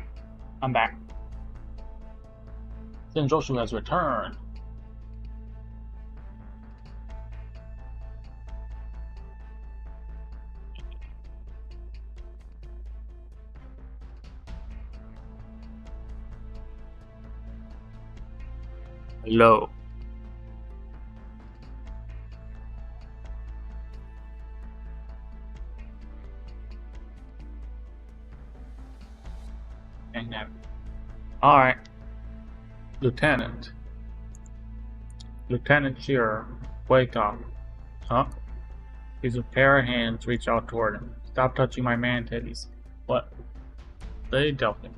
I'm back. Singe has returned. Hello. Alright. Lieutenant. Lieutenant Shearer, wake up. Huh? Use a pair of hands, reach out toward him. Stop touching my man titties. What? They dealt him.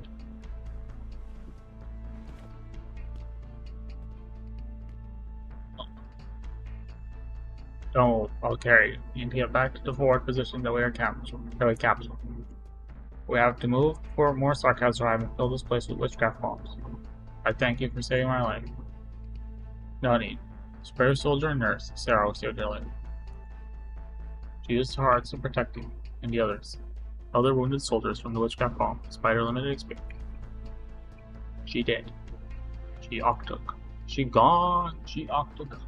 Don't move. I'll carry you. You need to get back to the forward position that we captured. We have to move before more sarcasm arrive and fill this place with witchcraft bombs. I thank you for saving my life. No need. Spare soldier and nurse, Sarah was here dealing. She used her hearts in protecting and the others. Other wounded soldiers from the witchcraft bomb, despite her limited experience. She did. She octook. She gone. She octook.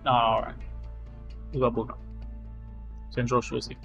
Alright. Buga. Central Shusi.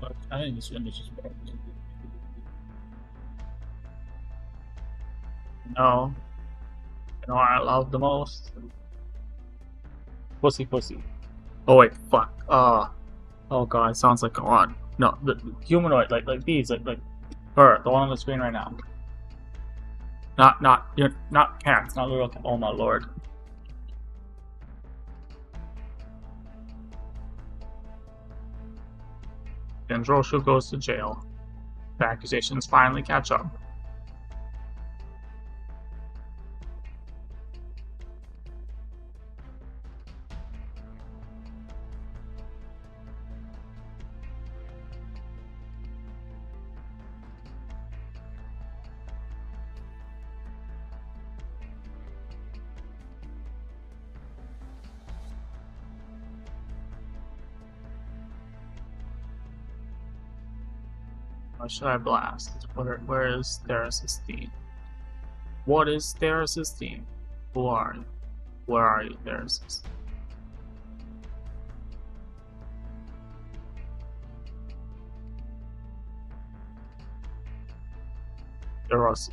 But I think this image is better. No. You know what I love the most? Pussy. Oh wait, fuck. Oh god, it sounds like a lot. No, the humanoid, like these, like her, the one on the screen right now. Not cats, not little cats. Oh my lord. Jindroshu goes to jail. The accusations finally catch up. What should I blast? Where is Theris' theme? What is Theris' theme? Who are you? Where are you, Theris? Therosi.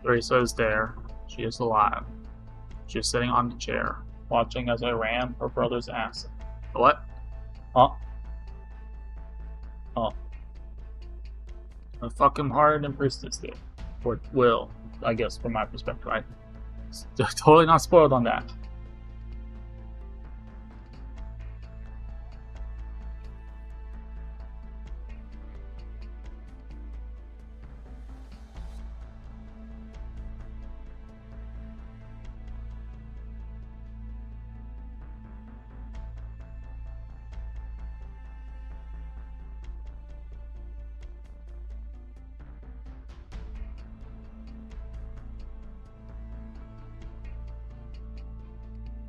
Teresa is there. She is alive. She is sitting on the chair, watching as I ram her brother's ass. What? Huh? Oh. I fuck him harder than Priestess did. Or will, I guess, from my perspective. I'm totally not spoiled on that.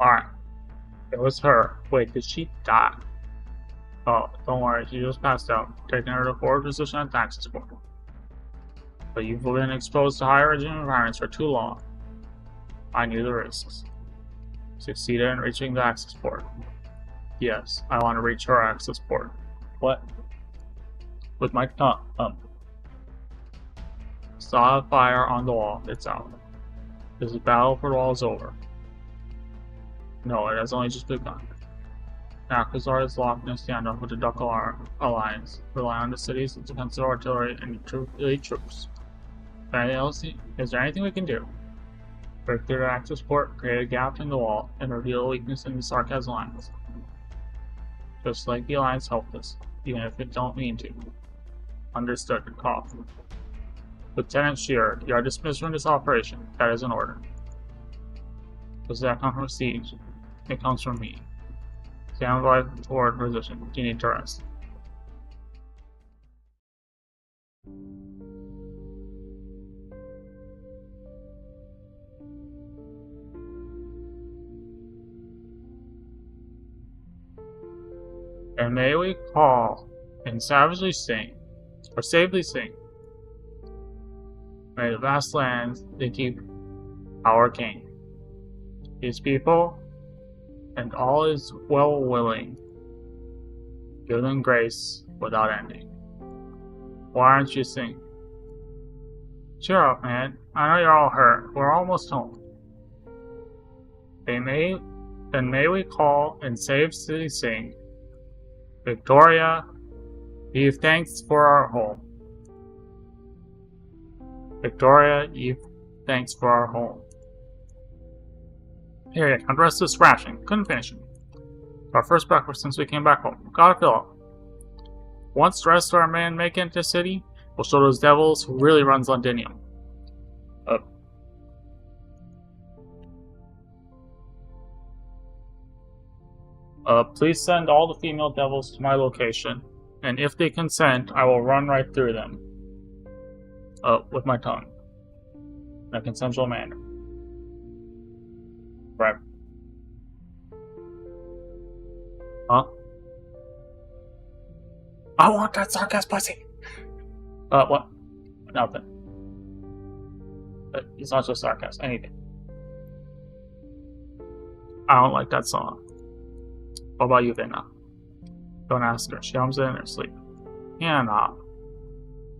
Alright. It was her. Wait, did she die? Oh, don't worry, she just passed out. Taking her to forward position at access point. But you've been exposed to high radiation environments for too long. I knew the risks. Succeeded in reaching the access port. Yes, I want to reach her access port. What? With my tongue. Saw a fire on the wall. It's out. This battle for the wall is over. No, it has only just begun. Alcazar is locked in a standoff with the Duck Alliance, relying on the city's defensive artillery and elite troops. Is there anything we can do? Break through the access port, create a gap in the wall, and reveal a weakness in the Sarkaz Alliance. Just like the Alliance helped us, even if it don't mean to. Understood. Cough. Lieutenant Shearer, you are dismissed from this operation. That is an order. Does that come from Singe? It comes from me. Stand by forward position. You need to rest. And may we call and savagely sing, or safely sing. May the vast lands they keep our king. His people and all is well willing. Give them grace without ending. Why aren't you singing? Cheer up, man. I know you're all hurt. We're almost home. Then may we call and safely sing. Victoria, give thanks for our home. Victoria, give thanks for our home. Here, the rest of this ration. Couldn't finish it. Our first breakfast since we came back home. Gotta fill up. Once the rest of our men make it into the city, we'll show those devils who really runs Londinium. Please send all the female devils to my location, and if they consent, I will run right through them. With my tongue. In a consensual manner. Right. Huh? I want that Sarkaz pussy! What? Nothing. It's not just Sarkaz, anything. I don't like that song. What about you, Vina? Don't ask her. She hums it in her sleep. Yeah, nah.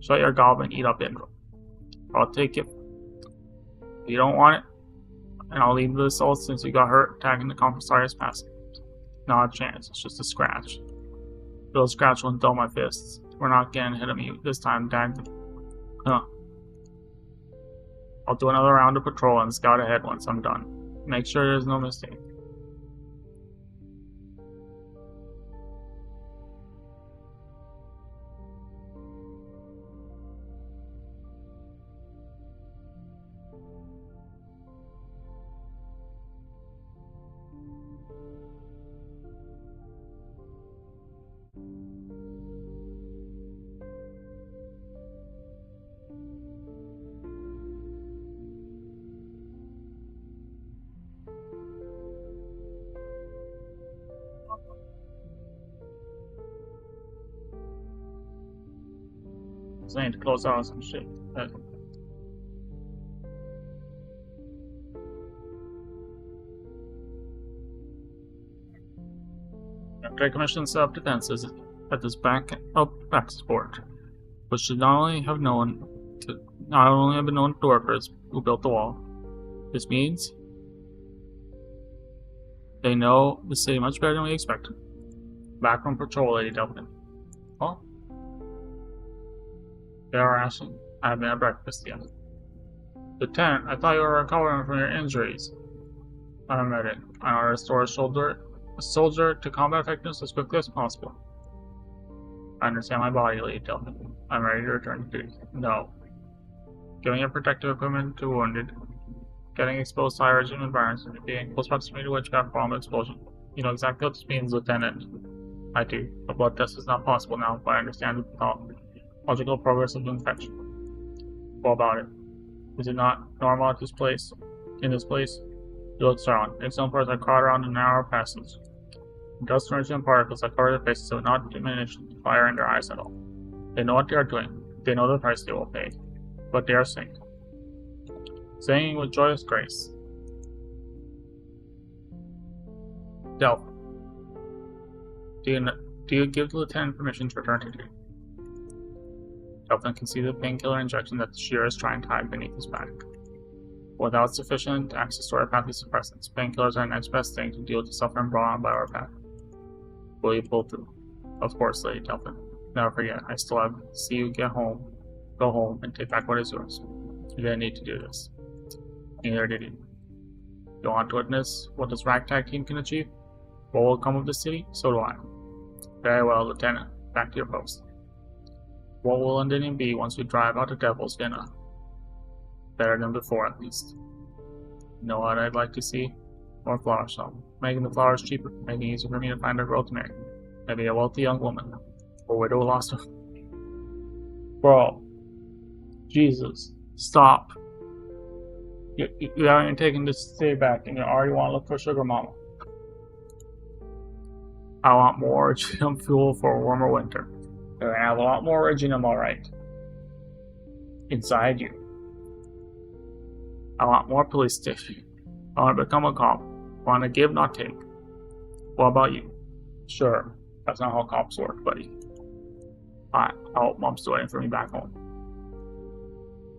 Shut your gob and eat up Indra. I'll take it. If you don't want it, and I'll leave the assault since you got hurt attacking the Compensarius passive. Not a chance. It's just a scratch. Little scratch won't dull my fists. We're not getting hit of me this time, Dag. Huh. I'll do another round of patrol and scout ahead once I'm done. Make sure there's no mistake. I need to close out some shit. Trade Commission set up defenses at this back port, which should not only have been known to workers who built the wall. This means they know the city much better than we expected. Backroom patrol, Lady Delphin. Oh. They are asking. I haven't had breakfast yet. Lieutenant, I thought you were recovering from your injuries. I'm ready. I want to restore a soldier to combat effectiveness as quickly as possible. I understand my body, Lady Delphin. I'm ready to return to duty. No. Giving your protective equipment to wounded. Getting exposed to high radiation environments and being close proximity to witchcraft bomb explosion. You know exactly what this means, Lieutenant. I do. A blood test is not possible now, but I understand the logical progress of the infection. What about it? Is it not normal at this place? In this place? You look surrounded. External parts are caught around a narrow passage. Dust and particles that cover their faces have not diminished the fire in their eyes at all. They know what they are doing. They know the price they will pay. But they are singing. Singing with joyous grace. Delph, do you give the lieutenant permission to return to duty? Delphin can see the painkiller injection that the shearer is trying to hide beneath his back. Without sufficient access to our pathway suppressants, painkillers are the next best thing to deal with the suffering brought on by our path. Will you pull through? Of course, Lady Delphin. Never forget, I still have to see you go home, and take back what is yours. You didn't need to do this. Neither did you. You want to witness what this ragtag team can achieve? What will come of the city? So do I. Very well, Lieutenant. Back to your post. What will Londonium be once we drive out the Devil's Dinner? Better than before, at least. You know what I'd like to see? More flower shop. Making the flowers cheaper, making it easier for me to find a girl to marry. Maybe a wealthy young woman. Or widow lost her. Bro. Jesus. Stop. You haven't even taken this day back and you already want to look for sugar mama. I want more Originum fuel for a warmer winter. You're gonna have a lot more Originum, alright. Inside you. I want more police station. I want to become a cop. I want to give, not take. What about you? Sure, that's not how cops work, buddy. I hope Mom's waiting for me back home.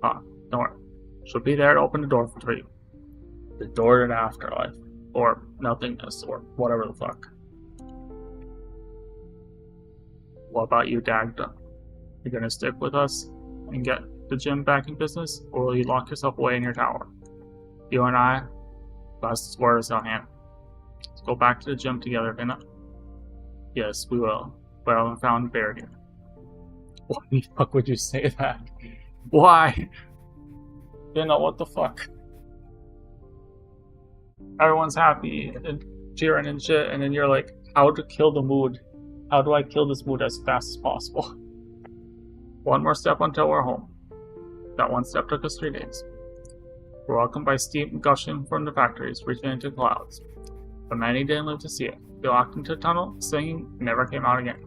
Don't worry. She'll be there to open the door for you. The door to the afterlife. Or nothingness, or whatever the fuck. What about you, Dagda? You gonna stick with us and get the gym back in business, or will you lock yourself away in your tower? You and I, last words on hand. Let's go back to the gym together, Vinna. Yes, we will. But I haven't found buried here. Why the fuck would you say that? Why? Vinna, what the fuck? Everyone's happy and cheering and shit, and then you're like, how to kill the mood? How do I kill this mood as fast as possible? One more step until we're home. That one step took us 3 days. We're welcomed by steam gushing from the factories, reaching into clouds. But many didn't live to see it. They walked into the tunnel, singing, and never came out again.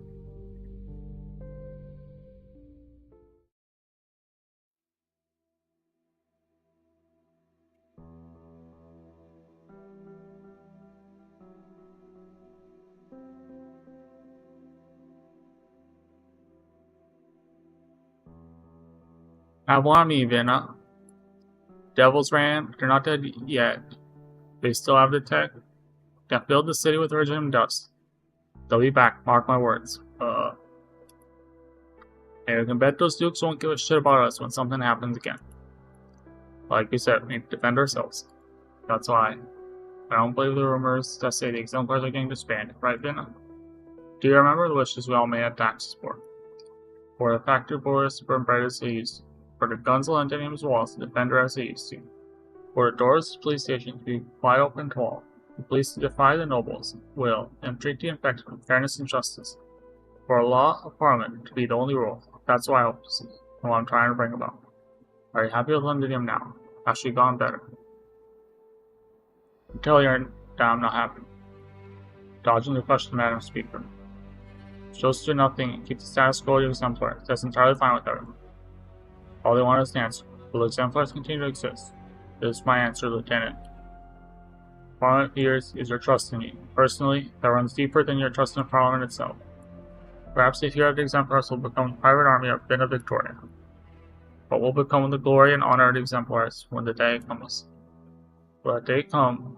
Have one on me, Vinna. Devils ran, they're not dead yet. They still have the tech. Can build the city with Originum dust. They'll be back, mark my words. And we can bet those dukes won't give a shit about us when something happens again. Like we said, we need to defend ourselves. That's why. I don't believe the rumors that say the exemplars are getting disbanded, right, Vinna? Do you remember the wishes we all made at taxes for? For the factory boys to burn bright as they used to. For the guns along Londonium's walls to defend her as they used to. For the doors to the police station to be wide open to all. The police to defy the nobles, will, and treat the infected with fairness and justice. For a law of Parliament to be the only rule. That's what I hope to see, and what I'm trying to bring about. Are you happy with Londonium now? Has she gone better? Until you're that I'm not happy. Dodging the question, Madam Speaker. Shows do nothing and keep the status quo of exemplars. That's entirely fine with everyone. All they want is the answer. Will exemplars continue to exist? This is my answer, Lieutenant. Parliament fears is your trust in me. Personally, that runs deeper than your trust in Parliament itself. Perhaps the fear of the exemplars will become the private army of Vinna Victoria. What will become the glory and honor of the exemplars when the day comes? Will that day come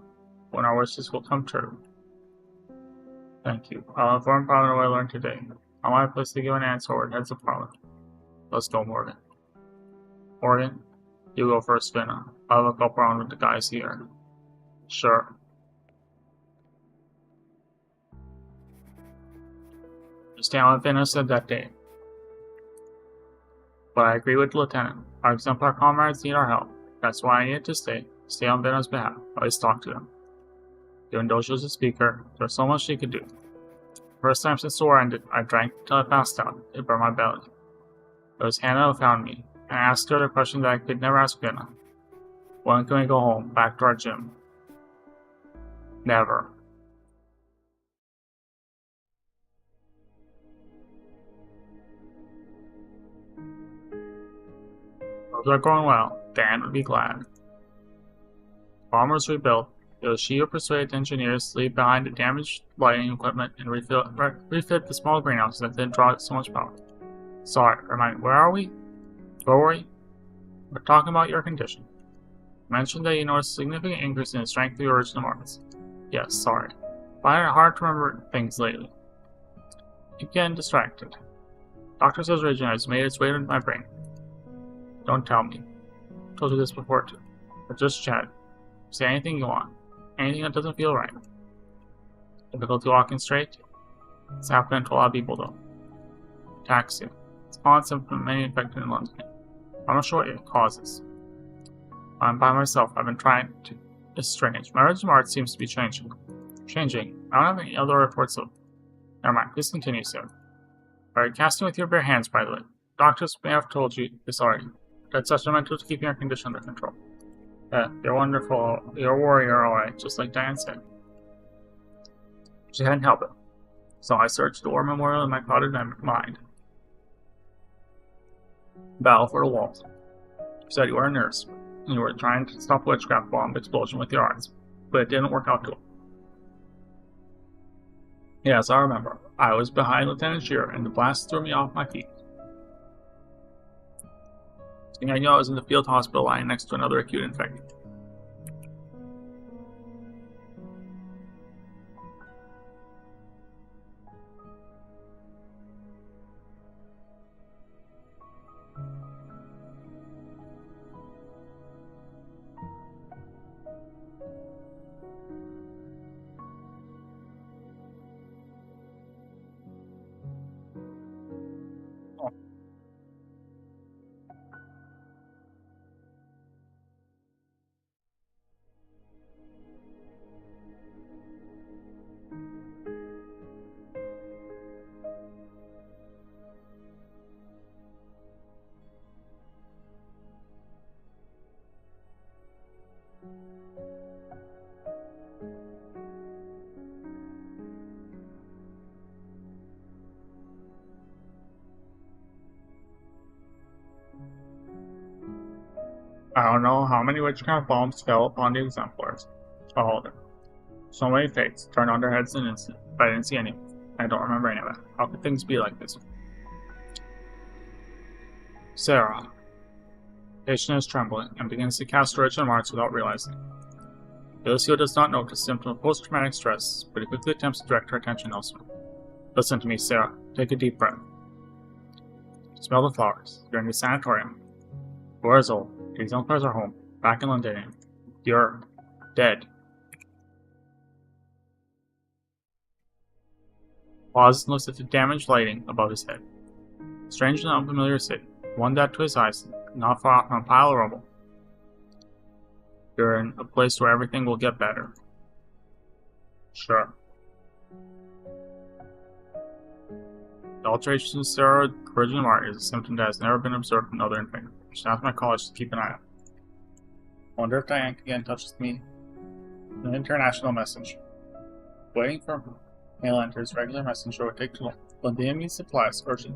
when our wishes will come true? Thank you. I'll inform Parliament what I learned today. I want a place to give an answer or heads of Parliament. Let's go, Morgan. Morgan, you go first, Vinna. I'll look up around with the guys here. Sure. Understand what Vinna said that day. But I agree with the Lieutenant. Our exemplar comrades need our help. That's why I needed to stay on Vinna's behalf. At least talk to them. Even though she was a speaker, there's so much she could do. First time since the war ended, I drank till I passed out. It burned my belly. It was Hannah who found me, and I asked her the question that I could never ask Vinna. When can we go home, back to our gym? Never. Those are going well. Dan would be glad. Farmers rebuilt. Yoshio persuaded engineers to leave behind the damaged lighting equipment and refit the small greenhouse that didn't draw so much power. Sorry, remind me, where are we? Where were we? We're talking about your condition. You mentioned that you noticed a significant increase in the strength of your original marks. Yes, sorry. Find it hard to remember things lately. Keep getting distracted. Doctor says region has made its way into my brain. Don't tell me. I told you this before too. But just chat. Say anything you want. Anything that doesn't feel right. Difficulty walking straight? It's happening to a lot of people though. Ataxia. It's a common symptom many infected in London. I'm not sure what it causes. I'm by myself. I've been trying to. It's strange. My original art seems to be changing. I don't have any other reports of. Never mind. Please continue, sir. Alright, casting with your bare hands, by the way. Doctors may have told you this already. That's detrimental to keeping your condition under control. You're wonderful. You're a warrior, alright, just like Diane said. She hadn't helped it. So I searched the war memorial in my clouded mind. Battle for the walls. You said you were a nurse, and you were trying to stop a witchcraft bomb explosion with your arms, but it didn't work out too well. Yes, I remember. I was behind Lieutenant Shearer, and the blast threw me off my feet. I knew I was in the field hospital lying next to another acute infected. I don't know how many witchcraft bombs fell upon the exemplars. All of them. So many fates turned on their heads in an instant, but I didn't see any. I don't remember any of it. How could things be like this? Sarah. Patient is trembling and begins to cast original marks without realizing. Lucio does not notice symptoms of post-traumatic stress, but he quickly attempts to direct her attention elsewhere. Listen to me, Sarah. Take a deep breath. Smell the flowers. You're in the sanatorium. 4 years old. The exemplars are home. Back in London. You're dead. Pauses and looks at the damaged lighting above his head. Strange and unfamiliar city. One that to his eyes, not far from a pile of rubble. You're in a place where everything will get better. Sure. The alteration in Sarah original art is a symptom that has never been observed in other infected. I should ask my college to keep an eye out. Wonder if Diane can get in touch with me. An international message. Waiting for mail enters, regular messenger would take too long. London needs supplies, urgent.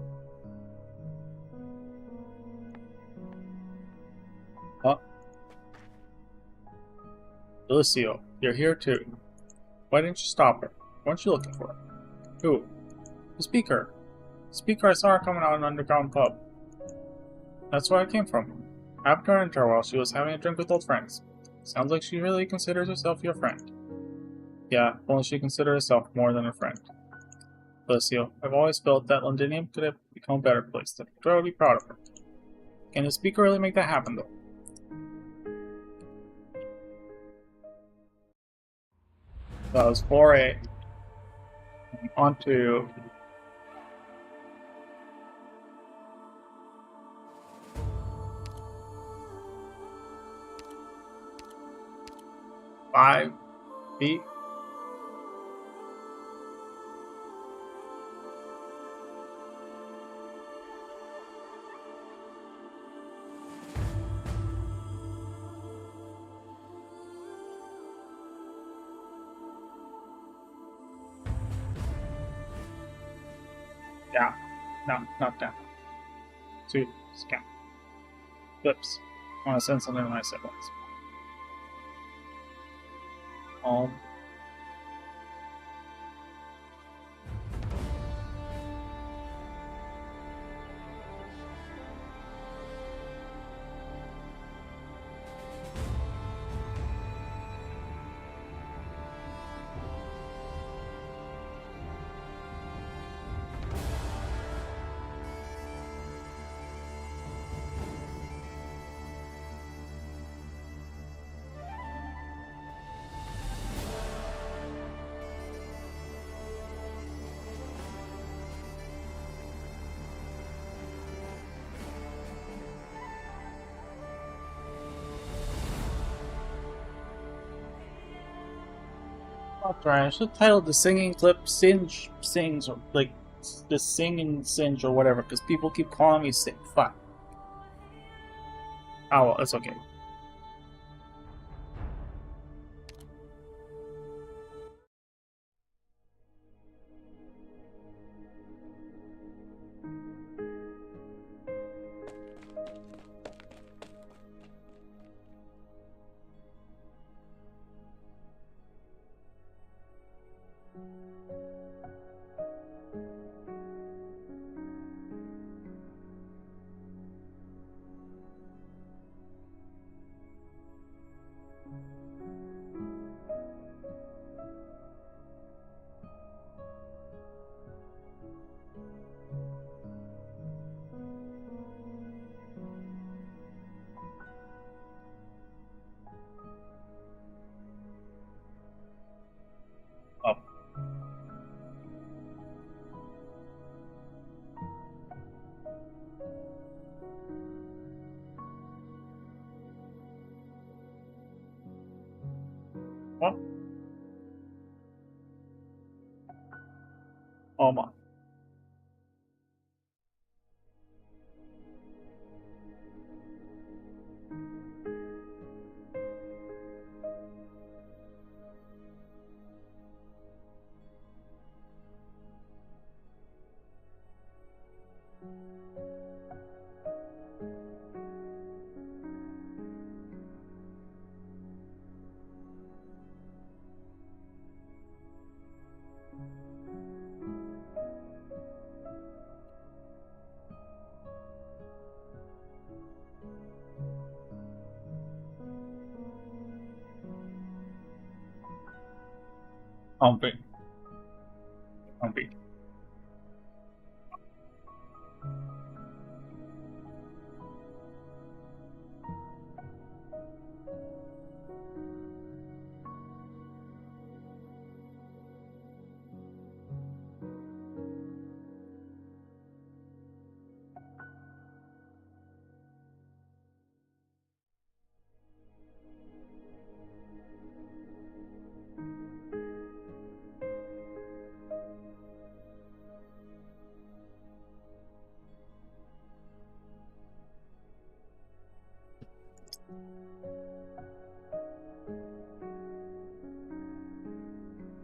Huh? Lucio, you're here too. Why didn't you stop her? What weren't you looking for? Who? The speaker. The speaker, I saw her coming out of an underground pub. That's where I came from. I happened to run into her while she was having a drink with old friends. Sounds like she really considers herself your friend. Yeah, only she considers herself more than a friend. Lucio, I've always felt that Londinium could have become a better place. That Victoria would be proud of her. Can the speaker really make that happen, though? That was 4A. On to... Five feet. Yeah, no, not that. 2, scan. Flips. I want to send something to my siblings. Um, Alright, I should title the singing clip Singe Sings, or like the Sing and Singe or whatever, because people keep calling me Sing. Fuck. Oh well, it's okay. Oh. What? Oh my. Humpy. Humpy.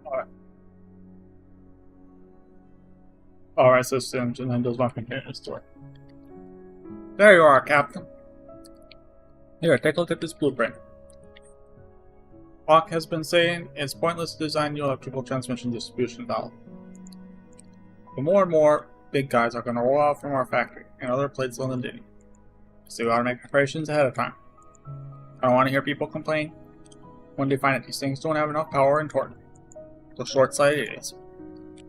Alright. Alright, so Sims, and then does my companion story. There you are, Captain. Here, take a look at this blueprint. Hawk has been saying it's pointless to design new electrical transmission distribution valve. But more and more big guys are going to roll out from our factory and other places on the Diddy. So we gotta make preparations ahead of time. I don't want to hear people complain when they find that these things don't have enough power and torque. So short-sighted idiots.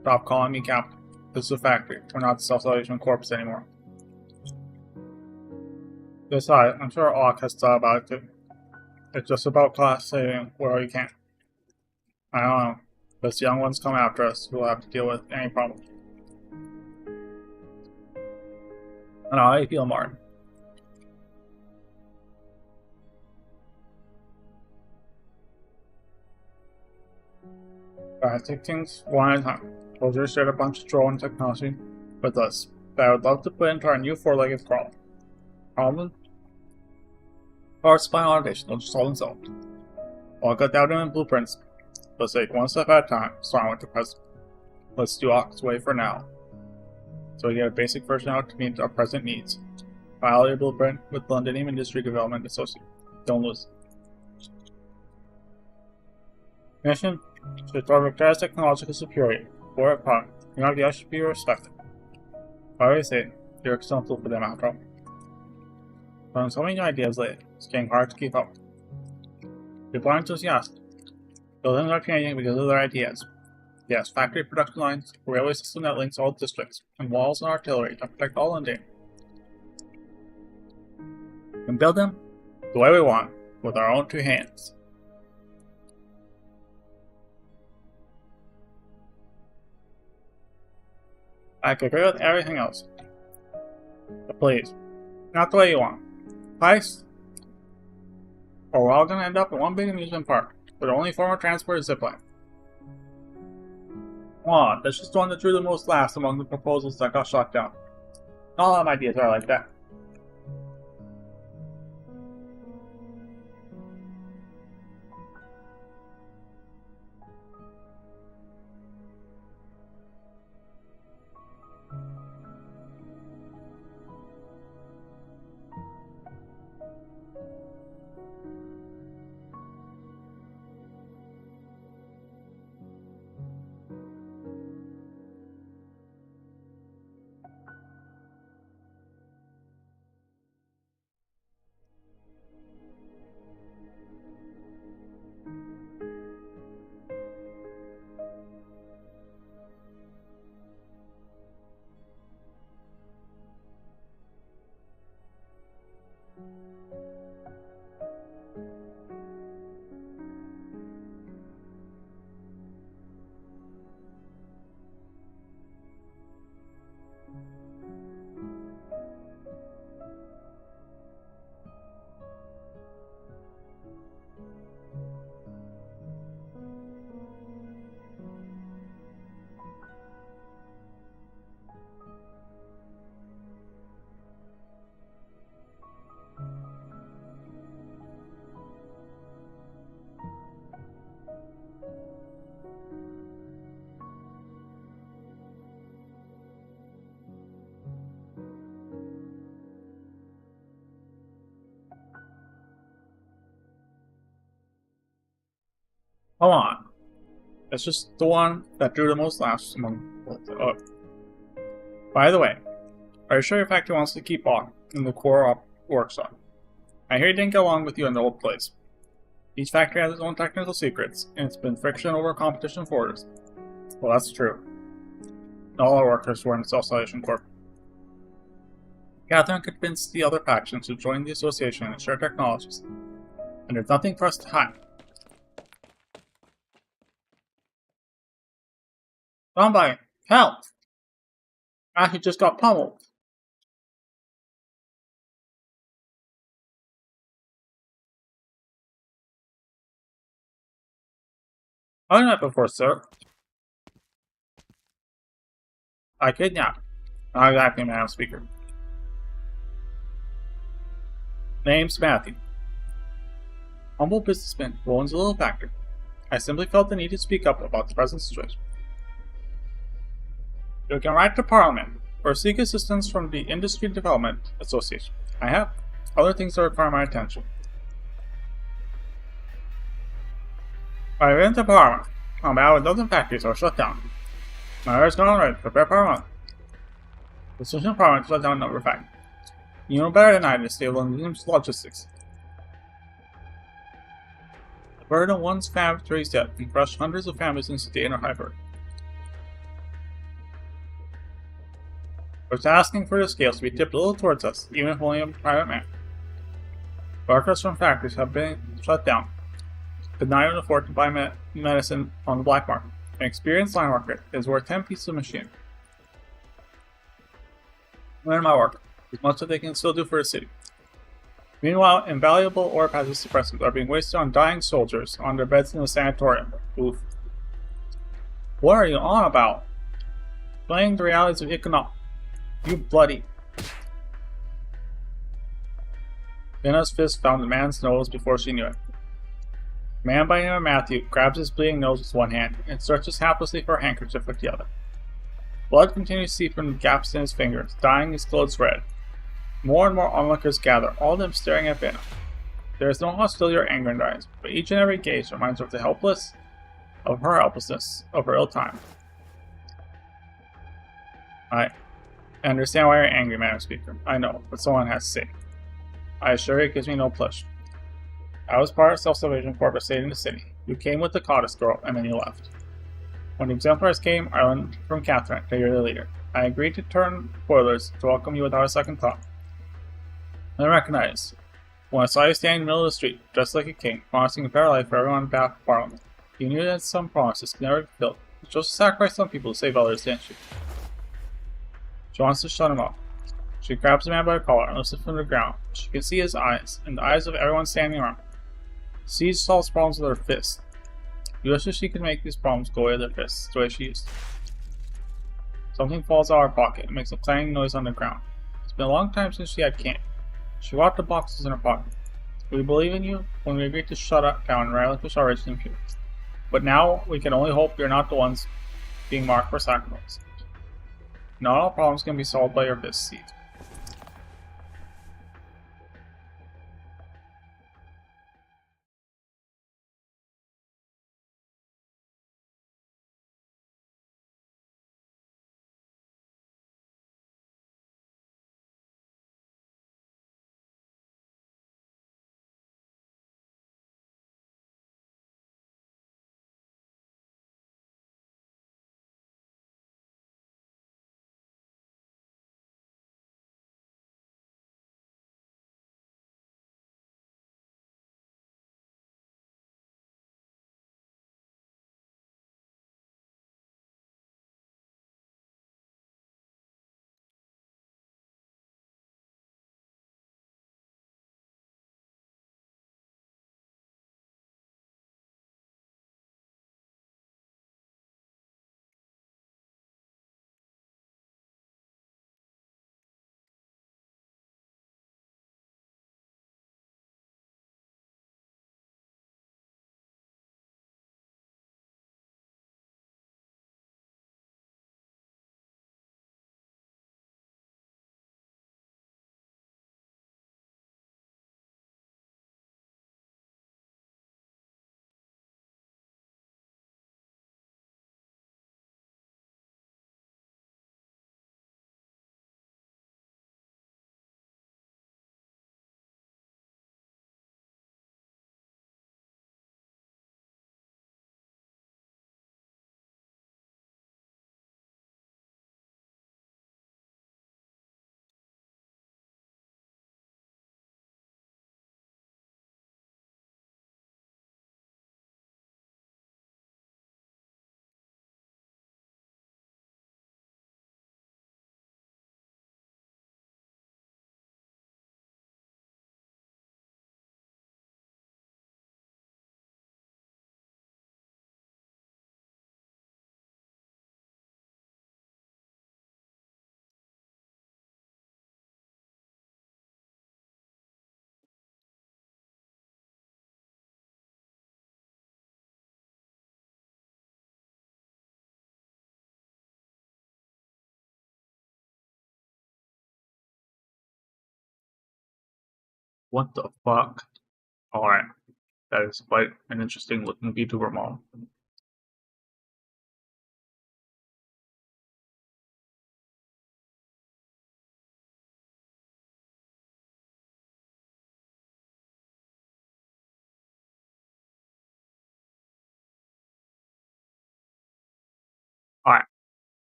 Stop calling me Captain. This is a factory. We're not the Self-Salvation Corps anymore. Besides, I'm sure Hawk has thought about it too. It's just about class saving where you can. I don't know. As young ones come after us, we'll have to deal with any problem. I know how you feel, Martin. Alright, take things one at a time. We'll just share a bunch of drone technology with us that I would love to put into our new four-legged crawler. Problem? Power supply and automation will just solve themselves. I'll cut down in blueprints. Let's take one step at a time, starting with the present. Let's do Ock's way for now, so we get a basic version out to meet our present needs. File your blueprint with Londonium Industry Development Associate. Don't lose. Mission: to restore Victoria's technological superiority. For a product. Your ideas should be respected. I always say, you're example for them after all. But so many ideas lately, it's getting hard to keep up. People are enthusiastic. Buildings are changing because of their ideas. Yes, factory production lines, a railway system that links all districts, and walls and artillery to protect all India. We can build them the way we want, with our own two hands. I could agree with everything else. But please, not the way you want. Price? Or we're all gonna end up in one big amusement park, where the only form of transport is zipline. Come on, that's just the one that drew the most laughs among the proposals that got shot down. Not all of my ideas are like that. Come on. It's just the one that drew the most laughs among both. By the way, are you sure your factory wants to keep on in the core workshop? I hear he didn't get along with you in the old place. Each factory has its own technical secrets, and it's been friction over competition for orders. Well, that's true. All our workers were in the Self-Salvation Corp. Catherine convinced the other factions to join the association and share technologies, and there's nothing for us to hide. Somebody, help! He just got pummeled. I done that before, sir. I kidnapped. Not exactly, man, I'm speaker. Name's Matthew. Humble businessman who owns a little factory. I simply felt the need to speak up about the present situation. You can write to Parliament or seek assistance from the Industry Development Association. I have other things that require my attention. I went to Parliament. About a dozen factories are shut down. My orders gone right. Prepare Parliament. The decision of Parliament shut down a number of factories. You know better than I to stable in logistics. The burden of one's factory's debt can crush hundreds of families in state or hyper. We're asking for the scales to be tipped a little towards us, even if only a private man. Workers from factories have been shut down, could not even afford to buy medicine on the black market. An experienced line worker is worth 10 pieces of machine. Learn my work, as much as they can still do for the city. Meanwhile, invaluable ore passive suppressants are being wasted on dying soldiers on their beds in the sanatorium. Oof. What are you on about? Playing the realities of economics. You bloody. Vienna's fist found the man's nose before she knew it. A man by the name of Matthew grabs his bleeding nose with one hand and searches helplessly for a handkerchief with the other. Blood continues to seep from the gaps in his fingers, dyeing his clothes red. More and more onlookers gather, all of them staring at Vienna. There is no hostility or anger in their eyes, but each and every gaze reminds her of the helpless, of her helplessness, of her ill time. I understand why you're angry, Madam Speaker. I know, but someone has to say. I assure you it gives me no pleasure. I was part of Self-Salvation Corps saving the city. You came with the Cottis girl, and then you left. When the Exemplars came, I learned from Catherine that you're the leader. I agreed to turn spoilers to welcome you without a second thought. I recognize, when I saw you standing in the middle of the street, dressed like a king, promising a better life for everyone in behalf of Parliament, you knew that some promises could never be fulfilled. You chose to sacrifice some people to save others, didn't you? She wants to shut him up. She grabs the man by the collar and lifts him from the ground. She can see his eyes, and the eyes of everyone standing around. She solves problems with her fists. You wish that she could make these problems go away with her fists, the way she used to. Something falls out of her pocket and makes a clanging noise on the ground. It's been a long time since she had camp. She walked the boxes in her pocket. We believe in you when we agreed to shut up down and relinquish our original view. But now we can only hope you're not the ones being marked for sacrifice. Not all problems can be solved by your fists, Steve. What the fuck? Alright, that is quite an interesting looking VTuber model.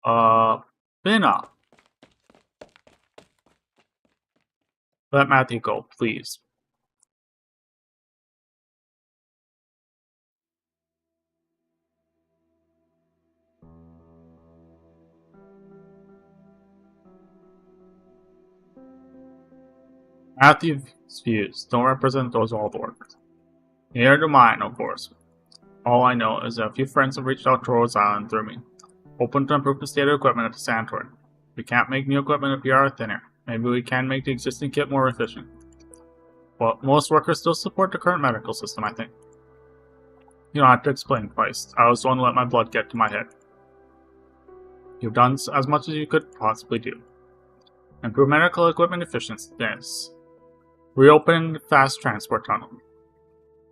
Alright. Bina. Let Matthew go, please. Matthew's views don't represent those of all the workers. Neither do mine, of course. All I know is that a few friends have reached out to Rose Island through me, hoping to improve the state of equipment at the sanatorium. We can't make new equipment appear out thinner. Maybe we can make the existing kit more efficient. But most workers still support the current medical system, I think. You don't have to explain, Christ. I was the one to let my blood get to my head. You've done as much as you could possibly do. Improve medical equipment efficiency. Reopen the fast transport tunnel.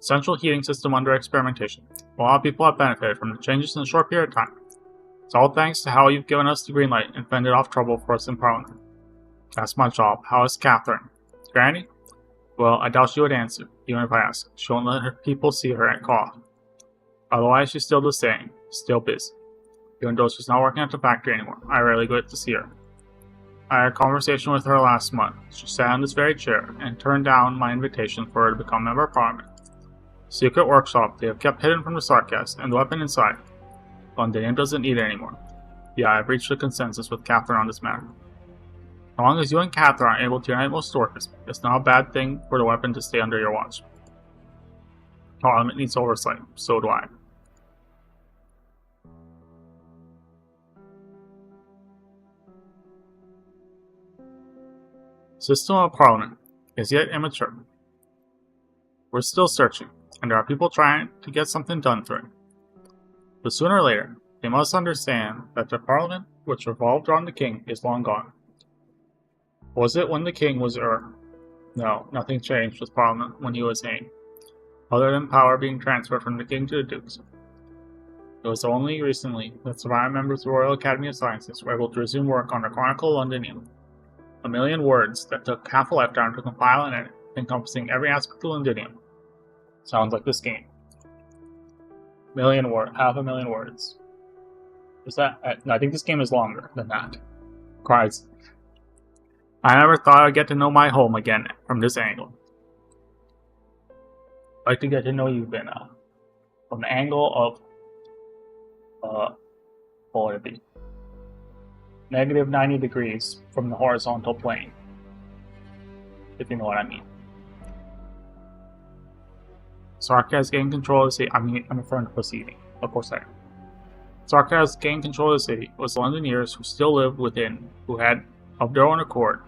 Central heating system under experimentation. A lot of people have benefited from the changes in a short period of time. It's all thanks to how you've given us the green light and fended off trouble for us in Parliament. That's my job. How is Catherine? Granny? Well, I doubt she would answer, even if I asked. She won't let her people see her and call. Otherwise, she's still the same, still busy. Even though she's not working at the factory anymore, I rarely get to see her. I had a conversation with her last month. She sat in this very chair and turned down my invitation for her to become member of Parliament. Secret workshop they have kept hidden from the Sarkast and the weapon inside. Londinium doesn't need it anymore. Yeah, I've reached a consensus with Catherine on this matter. As long as you and Catherine are able to unite most workers, it's not a bad thing for the weapon to stay under your watch. Parliament needs oversight, so do I. System of Parliament is yet immature. We're still searching, and there are people trying to get something done through it. But sooner or later, they must understand that the Parliament, which revolved around the king, is long gone. Was it when the king was No, nothing changed with Parliament when he was King, other than power being transferred from the king to the dukes. It was only recently that surviving members of the Royal Academy of Sciences were able to resume work on the Chronicle Londinium. 1,000,000 words that took half a lifetime to compile and edit, encompassing every aspect of Londinium. Sounds like this game. Half a million words. Is that? I think this game is longer than that. Christ. I never thought I'd get to know my home again from this angle. I'd like to get to know you, Vina, from the angle of, what would it be? Negative 90 degrees from the horizontal plane. If you know what I mean. Sarkaz gained control of the city. I'm referring to proceeding. Of course I am. Sarkaz gained control of the city. It was the Londoners who still lived within, who had, of their own accord,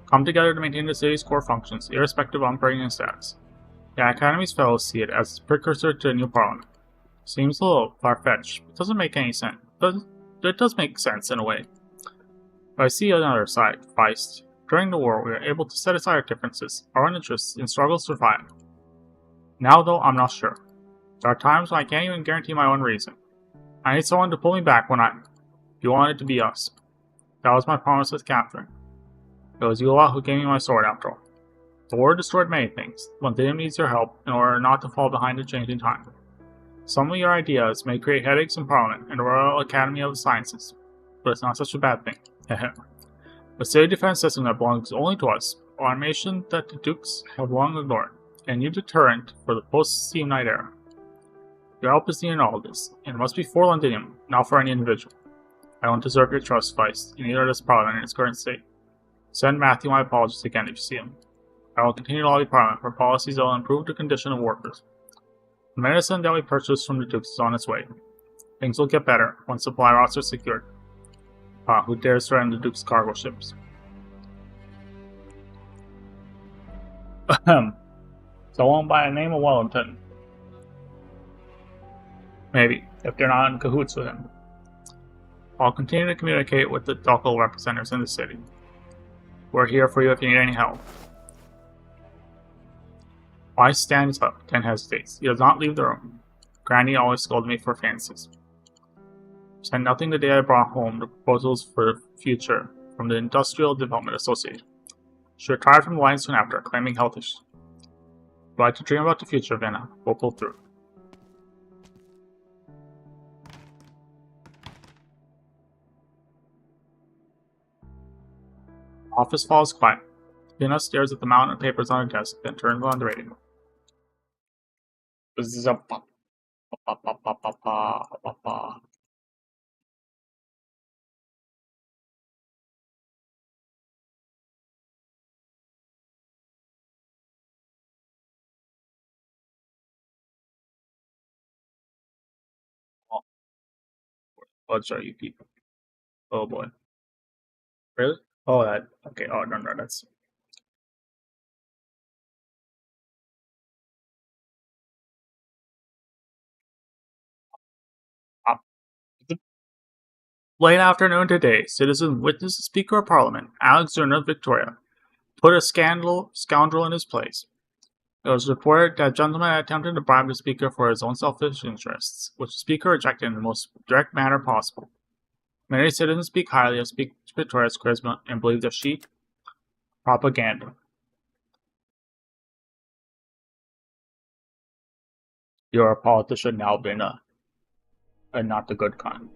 come together to maintain the city's core functions, irrespective of operating status. The Academy's fellows see it as the precursor to a new parliament. Seems a little far-fetched, but doesn't make any sense. It does make sense in a way. But I see another side, Feist. During the war, we were able to set aside our differences, our own interests, and struggle to survive. Now, though, I'm not sure. There are times when I can't even guarantee my own reason. I need someone to pull me back when you want it to be us. That was my promise with Catherine. It was Eula who gave me my sword, after all. The war destroyed many things. Londinium needs your help in order not to fall behind the changing time. Some of your ideas may create headaches in Parliament and the Royal Academy of Sciences, but it's not such a bad thing. A city defense system that belongs only to us, automation that the Dukes have long ignored, and a new deterrent for the post-Steam Night era. Your help is needed in all of this, and it must be for Londinium, not for any individual. I don't deserve your trust, Feist, and neither does Parliament in its current state. Send Matthew my apologies again if you see him. I will continue to lobby Parliament for policies that will improve the condition of workers. The medicine that we purchased from the Dukes is on its way. Things will get better once supply routes are secured. Who dares threaten the Duke's cargo ships? Someone by the name of Wellington. Maybe, if they're not in cahoots with him. I'll continue to communicate with the local representatives in the city. We're here for you if you need any help. Why stands up, then hesitates. He does not leave the room. Granny always scolded me for fancies. Said nothing the day I brought home the proposals for the future from the Industrial Development Association. She retired from the line soon after, claiming health issues. If you like to dream about the future, Vina, we'll pull through. Office falls quiet. Vina stares at the mountain of papers on her desk, then turns on the radio. What are you people? Oh boy. Really? Oh, that. Okay. Oh, no, that's. Late afternoon today, citizens witnessed the Speaker of Parliament, Alexander Victoria, put a scoundrel in his place. It was reported that a gentleman had attempted to bribe the speaker for his own selfish interests, which the speaker rejected in the most direct manner possible. Many citizens speak highly of Speaker Victoria's charisma and believe that she propaganda. You're a politician now, Bina, and not the good kind.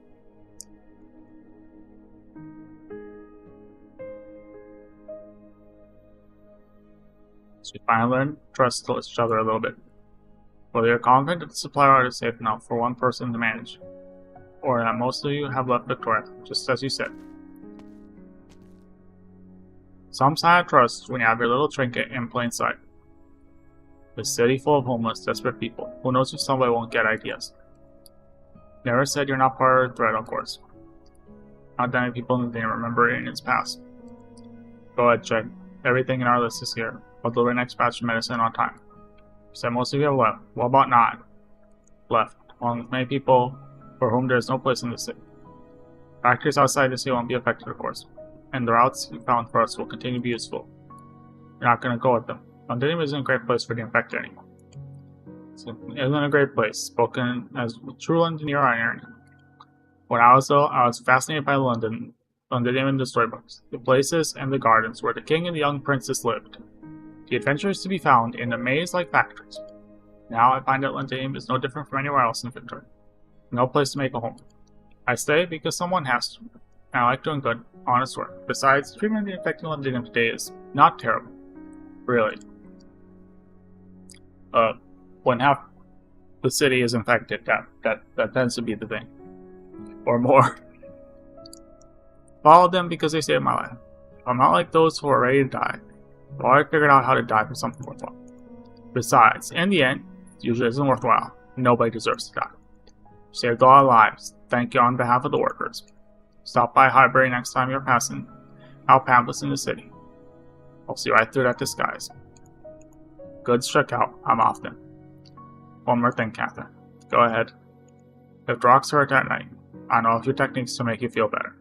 So we finally learn to trust each other a little bit. Whether you're confident that the supply route is safe enough for one person to manage, or that most of you have left Victoria, just as you said. Some sign of trust when you have your little trinket in plain sight. A city full of homeless, desperate people. Who knows if somebody won't get ideas? Never said you're not part of the threat, of course. Not that many people didn't remember it in its past. Go ahead, check. Everything in our list is here. I'll deliver next batch of medicine on time. You said most of you have left. What about 9? Left, along with many people for whom there is no place in the city. Factories outside the city won't be affected, of course, and the routes you found for us will continue to be useful. You're not going to go with them. London isn't a great place for the infected anymore. It isn't a great place, spoken as a true Londoner irony. When I was ill, I was fascinated by Londonium in the storybooks, the places and the gardens where the king and the young princess lived. The adventures to be found in the maze-like factories. Now I find that Londonium is no different from anywhere else in Victoria. No place to make a home. I stay because someone has to, and I like doing good, honest work. Besides, the treatment of the infected Londonium today is not terrible. Really. When half the city is infected, that tends to be the thing. Or more. Follow them because they saved my life. I'm not like those who are ready to die. I've already figured out how to die for something worthwhile. Besides, in the end, it usually isn't worthwhile. Nobody deserves to die. You saved a lot of lives. Thank you on behalf of the workers. Stop by Highbury next time you're passing out pamphlets in the city. I'll see right through that disguise. Goods struck out. I'm off then. One more thing, Catherine. Go ahead. If drugs hurt at night, I know a few techniques to make you feel better.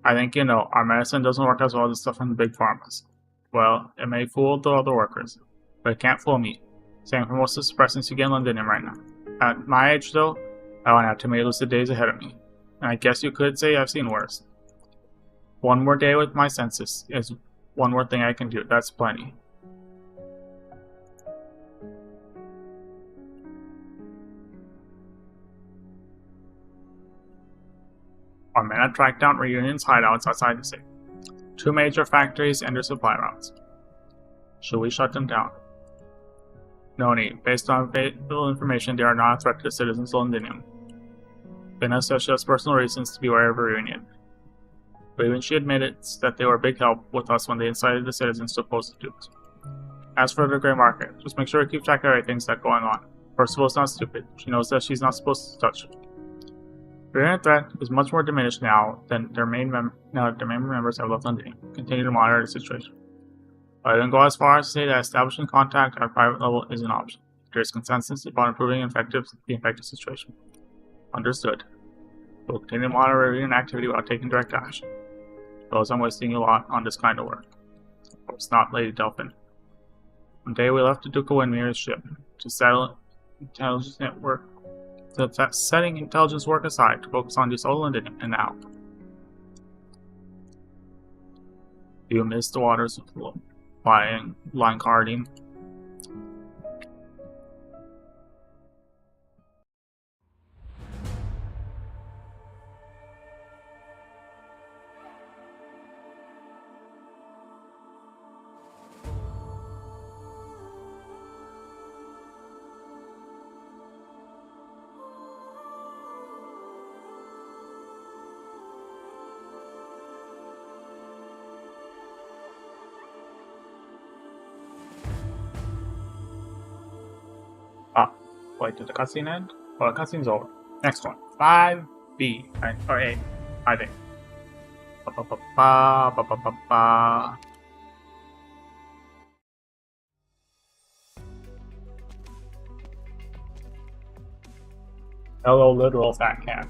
I think you know, our medicine doesn't work as well as the stuff from the big pharmas. Well, it may fool the other workers, but it can't fool me. Same for most of the suppressants you get in London right now. At my age, though, I won't have too many lucid days ahead of me, and I guess you could say I've seen worse. One more day with my senses is one more thing I can do. That's plenty. Our men have tracked down Reunion's hideouts outside the city. 2 major factories and their supply routes. Should we shut them down? No need. Based on available information, they are not a threat to the citizens of Londonium. Bina says she has personal reasons to be wary of Reunion. But even she admitted that they were a big help with us when they incited the citizens to oppose the Dukes. As for the Grey Market, just make sure to keep track of everything that's going on. Percival's not stupid. She knows that she's not supposed to touch it. The Reunion threat is much more diminished now than their main members have left London. Continue to monitor the situation. I didn't go as far as to say that establishing contact at a private level is an option. There is consensus about improving the infected situation. Understood. We'll continue to monitor Reunion activity without taking direct action. Suppose I'm wasting you a lot on this kind of work. Of course not, Lady Delphin. One day we left the Duke of Windmere's ship to settle intelligence network. Setting intelligence work aside to focus on this old London and now. Do you miss the waters of line carding? Wait, did the cutscene end? Well, the cutscene's over. Next one. 5B. Or 8. I think. Hello, literal fat cat.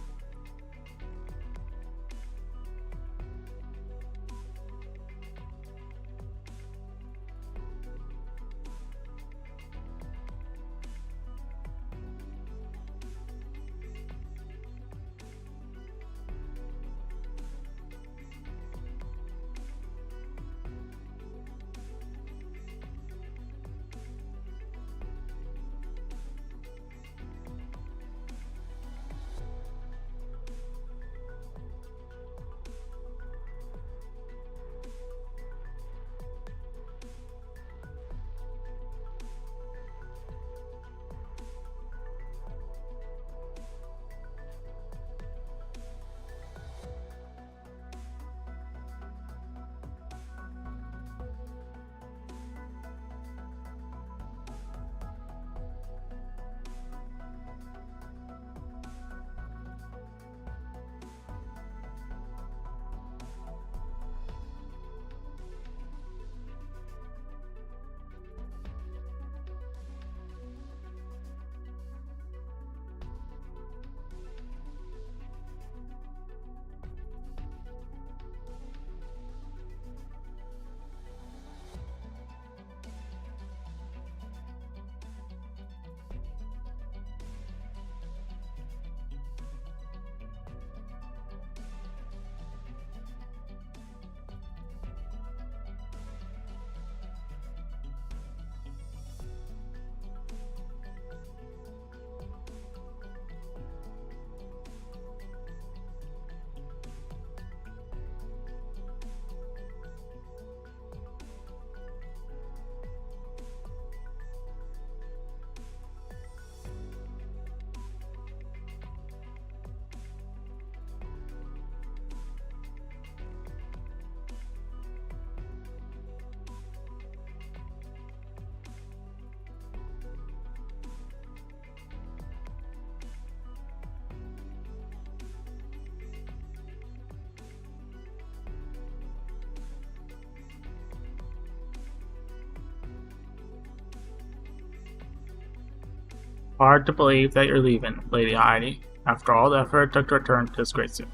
Hard to believe that you're leaving, Lady Heidi, after all the effort it took to return to this great city.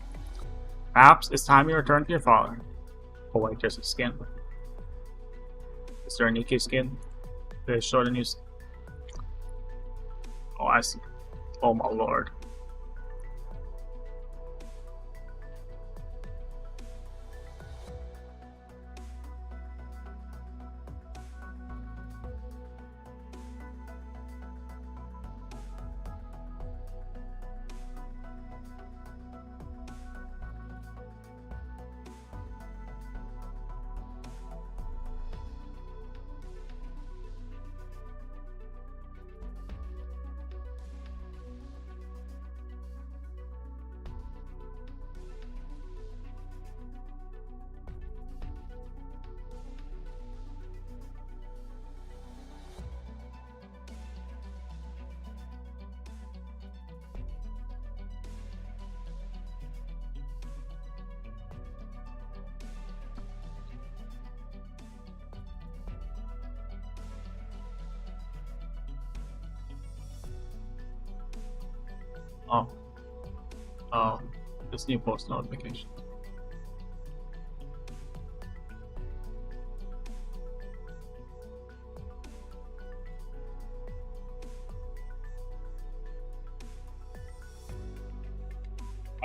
Perhaps it's time you return to your father. Oh wait, there's a skin. Is there a Nikkei skin? Did they show the new skin? Oh, I see. Oh my lord. Oh. Oh. This new post notification.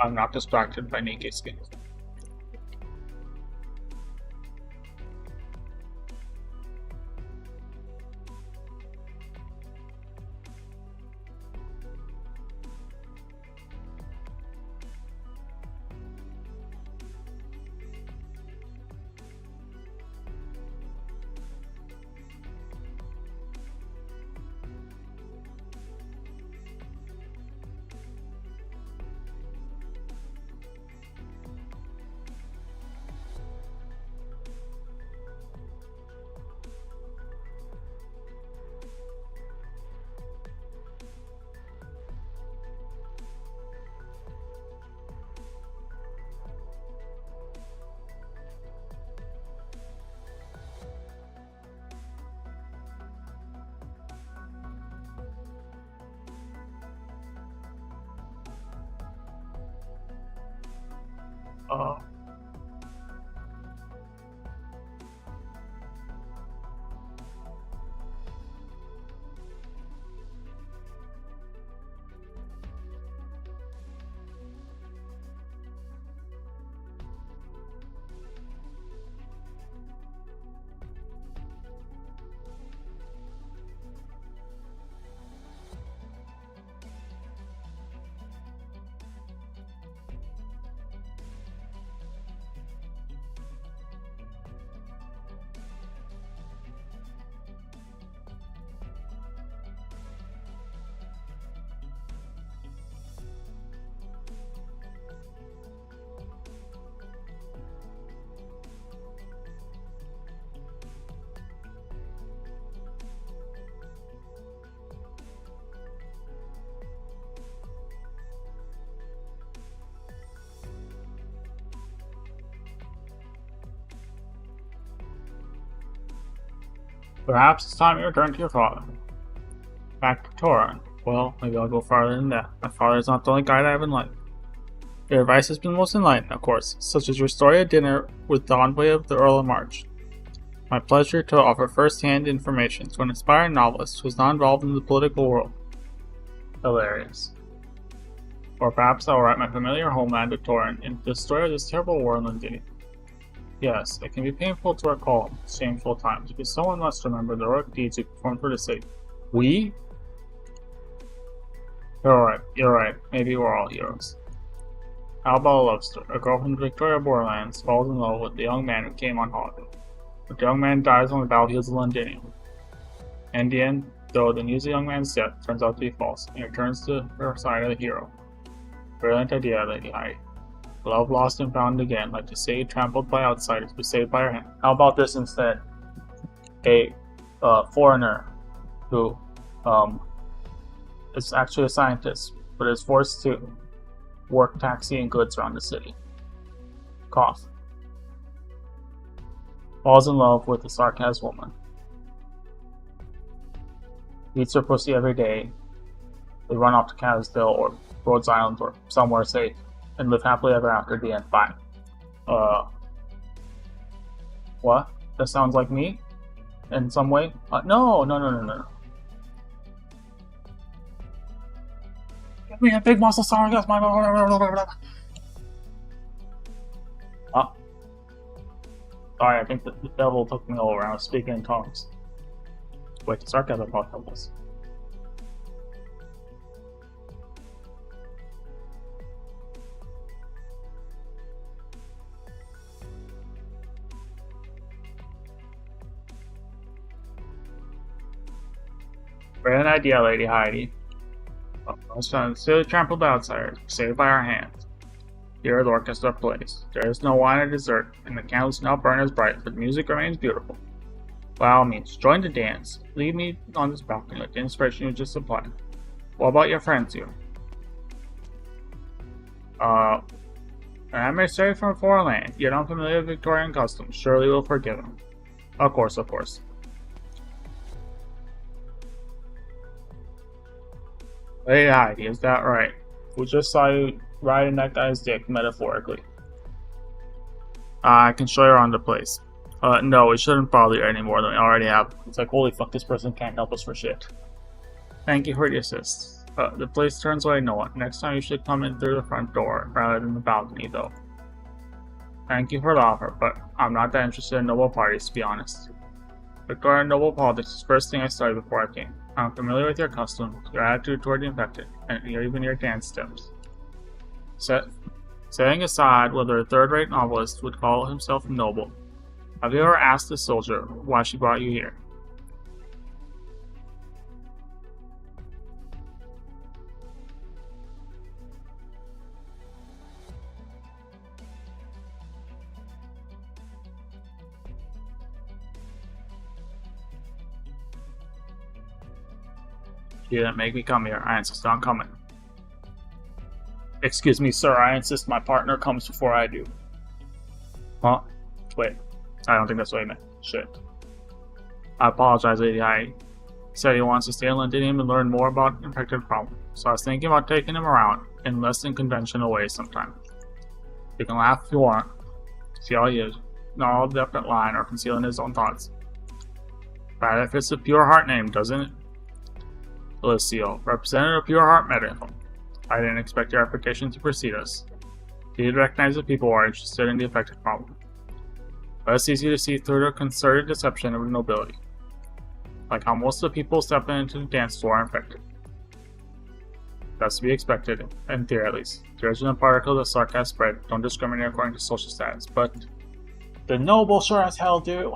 I'm not distracted by Nikkei skins. Uh, Perhaps it's time you return to your father. Back to Torin. Well, maybe I'll go farther than that. My father is not the only guide I have in life. Your advice has been most enlightening, of course, such as your story at dinner with the envoy of the Earl of March. My pleasure to offer first-hand information to an aspiring novelist who is not involved in the political world. Hilarious. Or perhaps I will write my familiar homeland of Torin into the story of this terrible war in Londini. Yes, it can be painful to recall shameful times, because someone must remember the heroic deeds we performed for the sake. We? You're right. Maybe we're all heroes. How about a love story? A girl from the Victoria borderlands falls in love with the young man who came on holiday. But the young man dies on the battlefields of Londinium. In the end, though, the news of the young man's death turns out to be false, and returns to her side of the hero. Brilliant idea, Lady Heidi. Love lost and found again, like the sage trampled by outsiders, but saved by her hand. How about this instead? A foreigner who is actually a scientist, but is forced to work taxiing goods around the city. Cough. Falls in love with a sarcastic woman. Eats her pussy every day, We run off to Canada's or Rhodes Island or somewhere safe and live happily ever after the end. Fine. What? That sounds like me? In some way? No. Give me a big muscle sarcasm. Sorry, I think the devil took me over. I was speaking in tongues. Wait, the sarcasm part of this. Brilliant idea, Lady Heidi. Silly trampled outsiders, saved by our hands. Here the orchestra plays. There is no wine or dessert, and the candles now burn as bright, but the music remains beautiful. By all means, join the dance. Leave me on this balcony with the inspiration you just supplied. What about your friends here? I may say from a foreign land, yet unfamiliar with Victorian customs. Surely we'll forgive him. Of course. Hey Heidi, is that right? We just saw you riding that guy's dick, metaphorically. I can show you around the place. No, we shouldn't bother you any more than we already have. It's like, holy fuck, this person can't help us for shit. Thank you for the assist. The place turns away no one. Next time you should come in through the front door, rather than the balcony, though. Thank you for the offer, but I'm not that interested in noble parties, to be honest. Victorian noble politics is the first thing I studied before I came. I'm familiar with your customs, your attitude toward the infected, and even your dance steps. Setting aside whether a third-rate novelist would call himself noble, have you ever asked this soldier why she brought you here? You didn't make me come here. I insist on coming. Excuse me, sir. I insist my partner comes before I do. Huh? Wait. I don't think that's what he meant. Shit. I apologize, Lady Heidi. He said he wants to stay in London and learn more about infected problems. So I was thinking about taking him around in less than conventional ways sometime. You can laugh if you want. See how he is. Not all depth at line or concealing his own thoughts. But if it's a pure heart name, doesn't it? Lucio, Representative Pure Heart Medical. I didn't expect your application to precede us. Did you recognize the people who are interested in the affected problem? But it's easy to see through the concerted deception of the nobility. Like how most of the people stepping into the dance floor are infected. That's to be expected, in theory at least. The original particles of sarcasm spread don't discriminate according to social status, but the noble sure as hell do.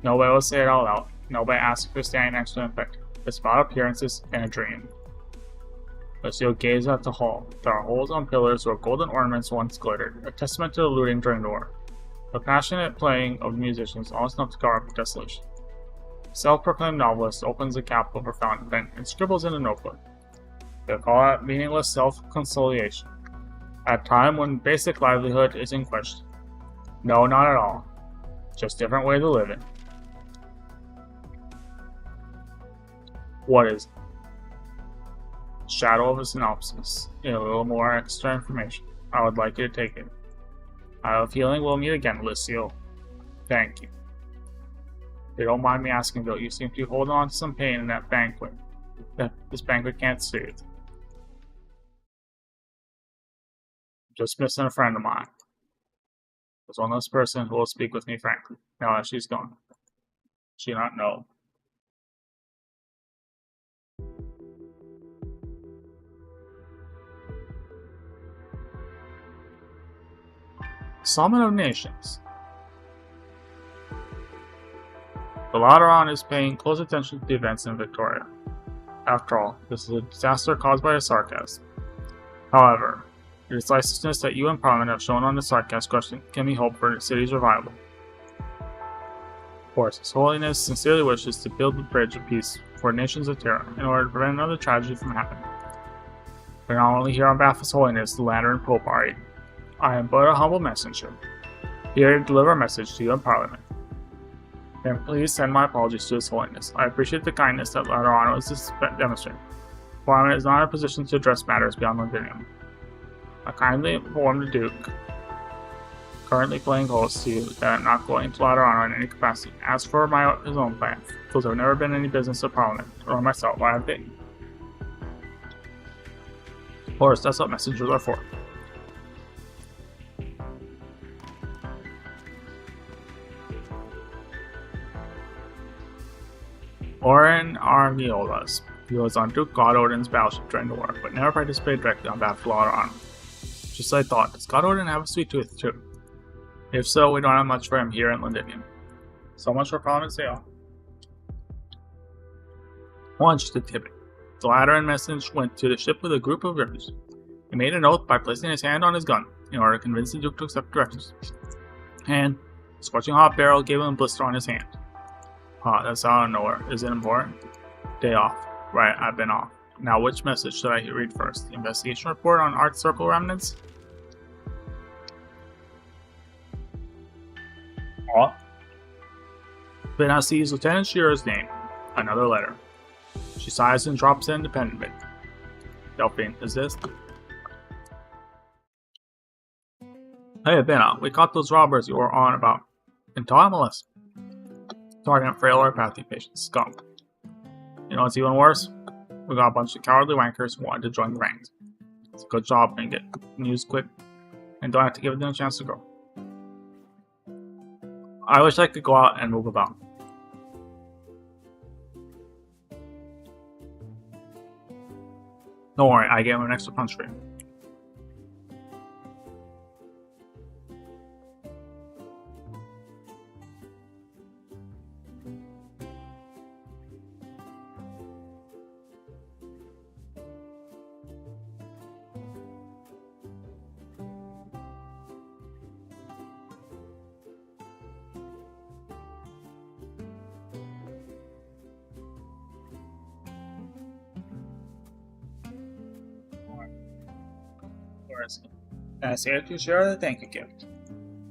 Nobody will say it all out. Nobody asks if you're standing next to an infected. It's about appearances and a dream. Lucio gazed at the hall. There are holes on pillars where golden ornaments once glittered, a testament to the looting during the war. The passionate playing of musicians almost enough to cover up the desolation. Self-proclaimed novelist opens a cap of her fountain pen and scribbles in a notebook. They call that meaningless self-consolation. At a time when basic livelihood is in question. No, not at all. Just different way to live in. What is it? Shadow of a synopsis. A little more extra information. I would like you to take it. I have a feeling we'll meet again, Lucio. Thank you. If you don't mind me asking, though, you seem to be holding on to some pain in that banquet. That this banquet can't soothe. Just missing a friend of mine. There's one less person who will speak with me frankly, now that she's gone. She not know. Summit of Nations. The Lateran is paying close attention to the events in Victoria. After all, this is a disaster caused by a sarcasm. However, the decisiveness that you and Parliament have shown on the sarcasm question can be hoped for the city's revival. Of course, His Holiness sincerely wishes to build the bridge of peace for nations of Terra in order to prevent another tragedy from happening. We're not only here on behalf of His Holiness, the Lantern Pope Ari. I am but a humble messenger, here to deliver a message to you in Parliament. Then please send my apologies to His Holiness. I appreciate the kindness that Laterano is demonstrating. Parliament is not in a position to address matters beyond Londinium. I kindly inform the Duke, currently playing host to you, that I'm not going to Laterano in any capacity. As for his own plans, those have never been any business of Parliament, or myself. I have been. Of course, that's what messengers are for. Oren Arniolas. He was on Duke God Odin's battleship during the war, but never participated directly on behalf of Laterano. Just as I thought, does God Odin have a sweet tooth too? If so, we don't have much for him here in Londinium. So much for Parliament sale. Once to Tibbet. The Lateran message went to the ship with a group of rippers. He made an oath by placing his hand on his gun in order to convince the Duke to accept directions. And a scorching hot barrel gave him a blister on his hand. That's out of nowhere. Is it important? Day off. Right, I've been off. Now, which message should I read first? The investigation report on Art Circle remnants? Then I see Lieutenant Shearer's name. Another letter. She sighs and drops it independently. Delphine, is this? Hey, Benna, we caught those robbers you were on about. And taught him a lesson. Sergeant Frail or Pathy patient skunk. You know what's even worse? We got a bunch of cowardly wankers who wanted to join the ranks. It's a good job and get news quick, and don't have to give them a chance to go. I wish I could go out and move about. Don't worry, I gave him an extra punch for you. And I say to share the thank you gift.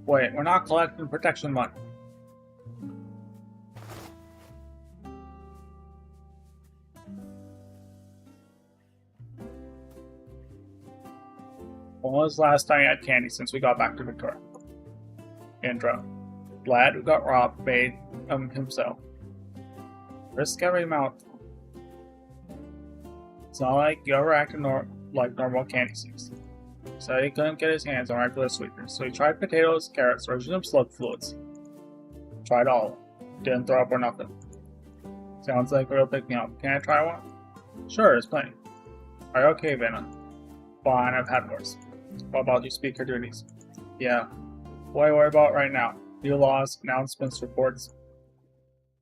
Wait, we're not collecting protection money. When was the last time you had candy since we got back to Victoria? Intro. Lad who got robbed made himself. Risk every mouth. It's not like you ever acted like normal candy sticks. So he couldn't get his hands on regular sweeteners, so he tried potatoes, carrots, or some slug fluids. Tried all of them. Didn't throw up or nothing. Sounds like a real pick-me-up. Can I try one? Sure, there's plenty. Are you okay, Venom? Fine, I've had worse. What about your speaker duties? Yeah. What do you worry about right now? New laws, announcements, reports.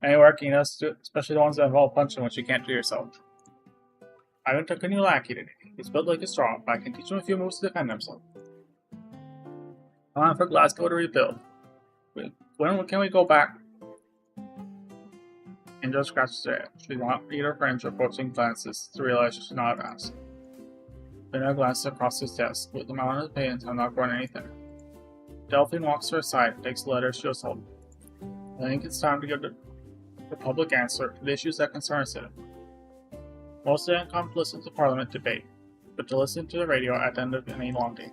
Any work you know, especially the ones that involve punching which you can't do yourself. I even took a new lackey today. He's built like a straw, but I can teach him a few moves to defend himself. Time for Glasgow to rebuild. When can we go back? Angel scratches her head. She did not read her friend's reproaching glances to realize she should not have asked. Then I glanced across his desk. With the amount of his pants, I'm not going anything. Delphine walks to her side and takes the letter she was holding. I think it's time to give the public answer to the issues that concern us. Most of them come to listen to Parliament debate, but to listen to the radio at the end of any long day.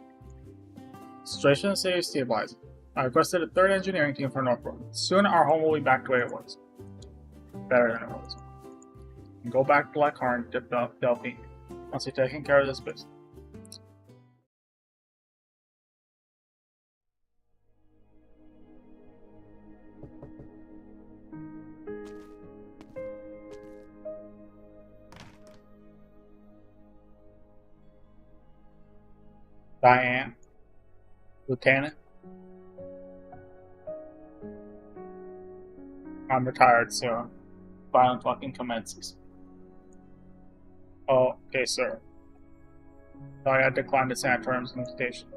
The situation in the city is stabilizing. I requested a third engineering team for Northbrook. Soon our home will be back the way it was. Better than it was. And go back to Blackhearn to Delphine once you've taken care of this business. Diane, Lieutenant. I'm retired, so violent talking commences. Oh, okay, sir. Sorry I declined the sanatorium's invitation.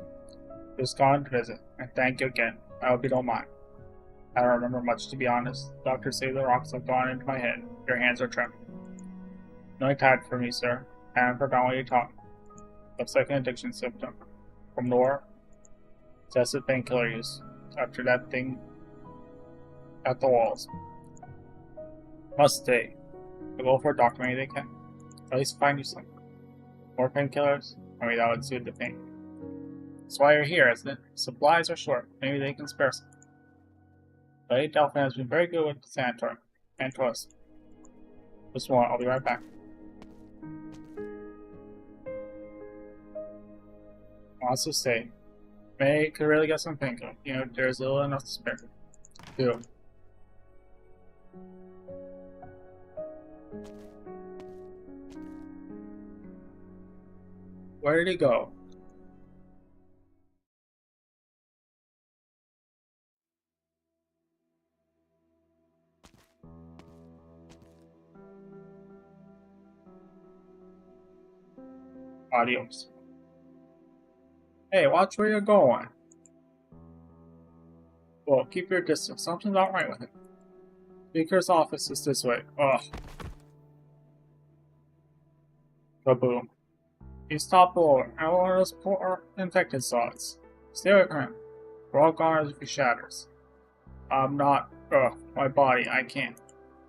Just gone to visit, and thank you again. I hope you don't mind. I don't remember much, to be honest. Doctors say the rocks have gone into my head. Your hands are trembling. No tired for me, sir. I haven't forgotten what you taught me. Looks like an addiction symptom. From Nora, excessive painkiller use. After that thing at the walls. Must stay. I'll go for a doctor maybe they can. At least find you some. More painkillers? Maybe that would soothe the pain. That's why you're here, isn't it? Supplies are short. Maybe they can spare some. Lady Delphin has been very good with the sanatorium. And to us. Just one, I'll be right back. Wants to stay. May could really get some painkiller. You know, there's little enough to spare. Do. Where did he go? Adios. Hey, watch where you're going. Well, keep your distance. Something's not right with it. Speaker's office is this way. Ugh. Kaboom. He's top over, and one of those poor infected sods. Stay away from him. We're all gone as if he shatters. I'm not. Ugh, my body, I can't.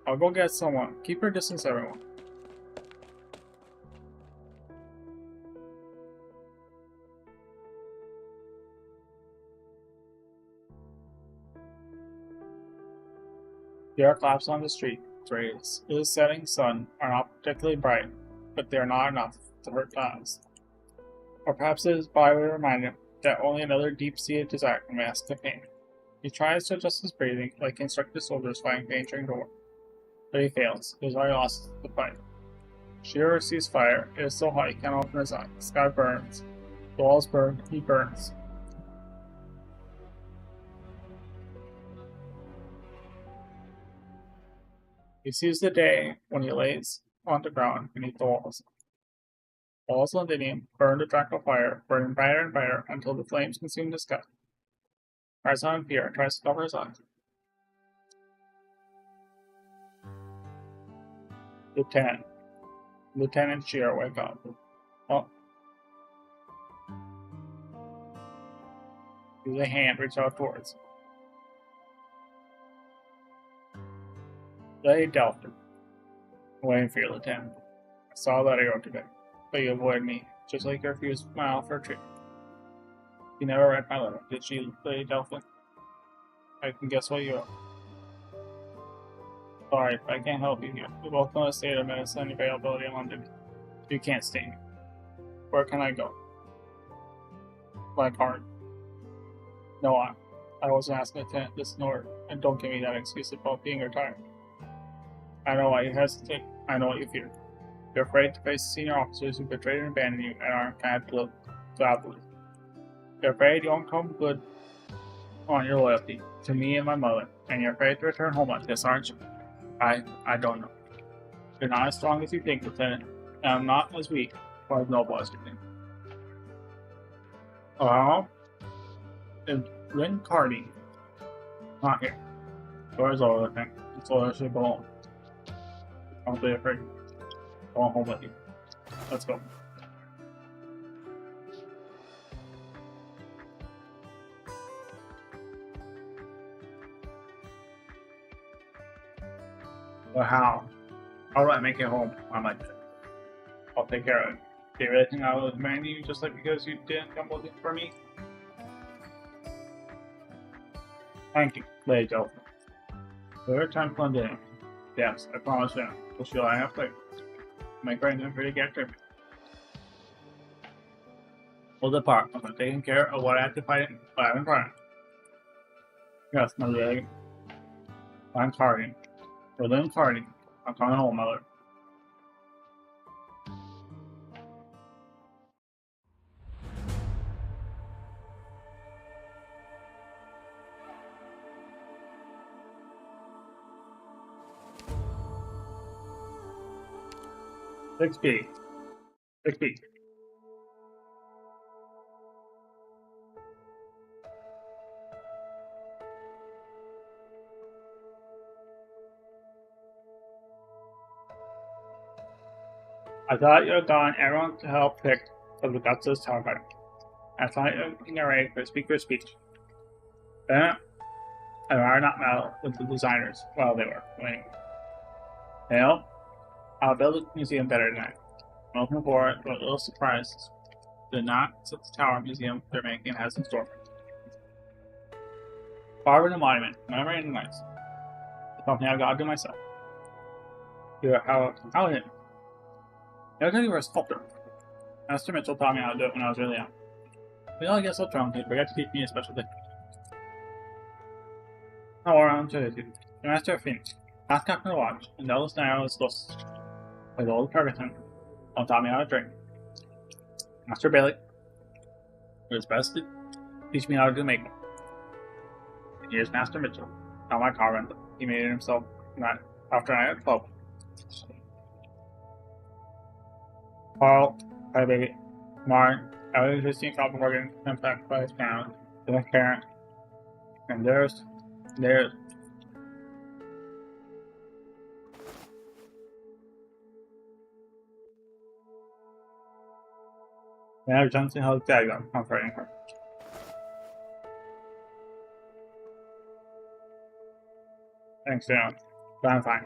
I'll go get someone. Keep your distance, everyone. The arc laps on the street. Rays. The setting sun are not particularly bright, but they are not enough to hurt eyes. Or perhaps it is by way to remind him that only another deep-seated desire can mask the pain. He tries to adjust his breathing like instructed soldiers fighting pain during the war. But he fails. He has already lost the fight. Shiro sees fire. It is so hot he can't open his eyes. The sky burns. The walls burn. He burns. He sees the day when he lays on the ground beneath the walls. Walls of Londinium burn the track of fire, burning brighter and brighter until the flames consume the sky. Tarzan in fear tries to cover his eyes. Lieutenant Shiro, wake up. Oh. Use a hand, reach out towards him. Lady Delphin. I'm waiting for you, Lieutenant. I saw a letter you wrote today, but you avoided me, just like you refused my offer of treatment. You never read my letter, did she, Lady Delphin? I can guess what you wrote. Sorry, but I can't help you here. We both know the state of medicine availability in London. You can't stay here. Where can I go? My card. No, I wasn't asking Lieutenant this nor, and don't give me that excuse about being retired. I know why you hesitate. I know what you fear. You're afraid to face the senior officers who betrayed and abandoned you and aren't kind to gladly. You're afraid you won't come good on your loyalty to me and my mother, and you're afraid to return home like this, aren't you? I don't know. You're not as strong as you think, Lieutenant, and I'm not as weak or as noble as you think. Is Lynn Cardi not here? Door's over, I think. It's all I should go home. Don't be afraid. Go home with you. Let's go. But how? How do I make it home on my trip? I'll take care of it. Do you really think I was marrying you just like because you didn't come looking for me? Thank you, Lady Delphin. Third time fun dinner. Yes, I promise you. We'll see what I have to make right now for you to get treatment. We'll depart. I'm taking care of what I have to fight in, but I'm trying. Yes, my lady. I'm Cardi. For Lynn Cardi. I'm coming home, mother. Six feet. I thought you had gotten everyone to help pick for the guts of this television. I thought you were getting ready for speaker's speech. Then I rather not meddle with the designers while they were waiting. You know, I'll build a museum better tonight. I'm looking forward to a little surprise. The not the Tower Museum they're making has in store. Carving a monument, commemorating the nights. Something I've got to do myself. How is it? I was you were a sculptor. Master Mitchell taught me how to do it when I was really young. We all get so drunk, he forgot to teach me a special thing. Now around to the Master of Phoenix. Last captain of the watch, and Dallas Nile is closest. With old Ferguson, don't taught me how to drink. Master Bailey, who is best to teach me how to do makeup. And here's Master Mitchell, not my car rental. He made it himself after I had 12. Carl, hi baby. Martin, I was just seeing Falcon getting impacted by his parents. Then Karen. And there's. Now Johnson held Dagon, comforting her. Thanks, John. But I'm fine.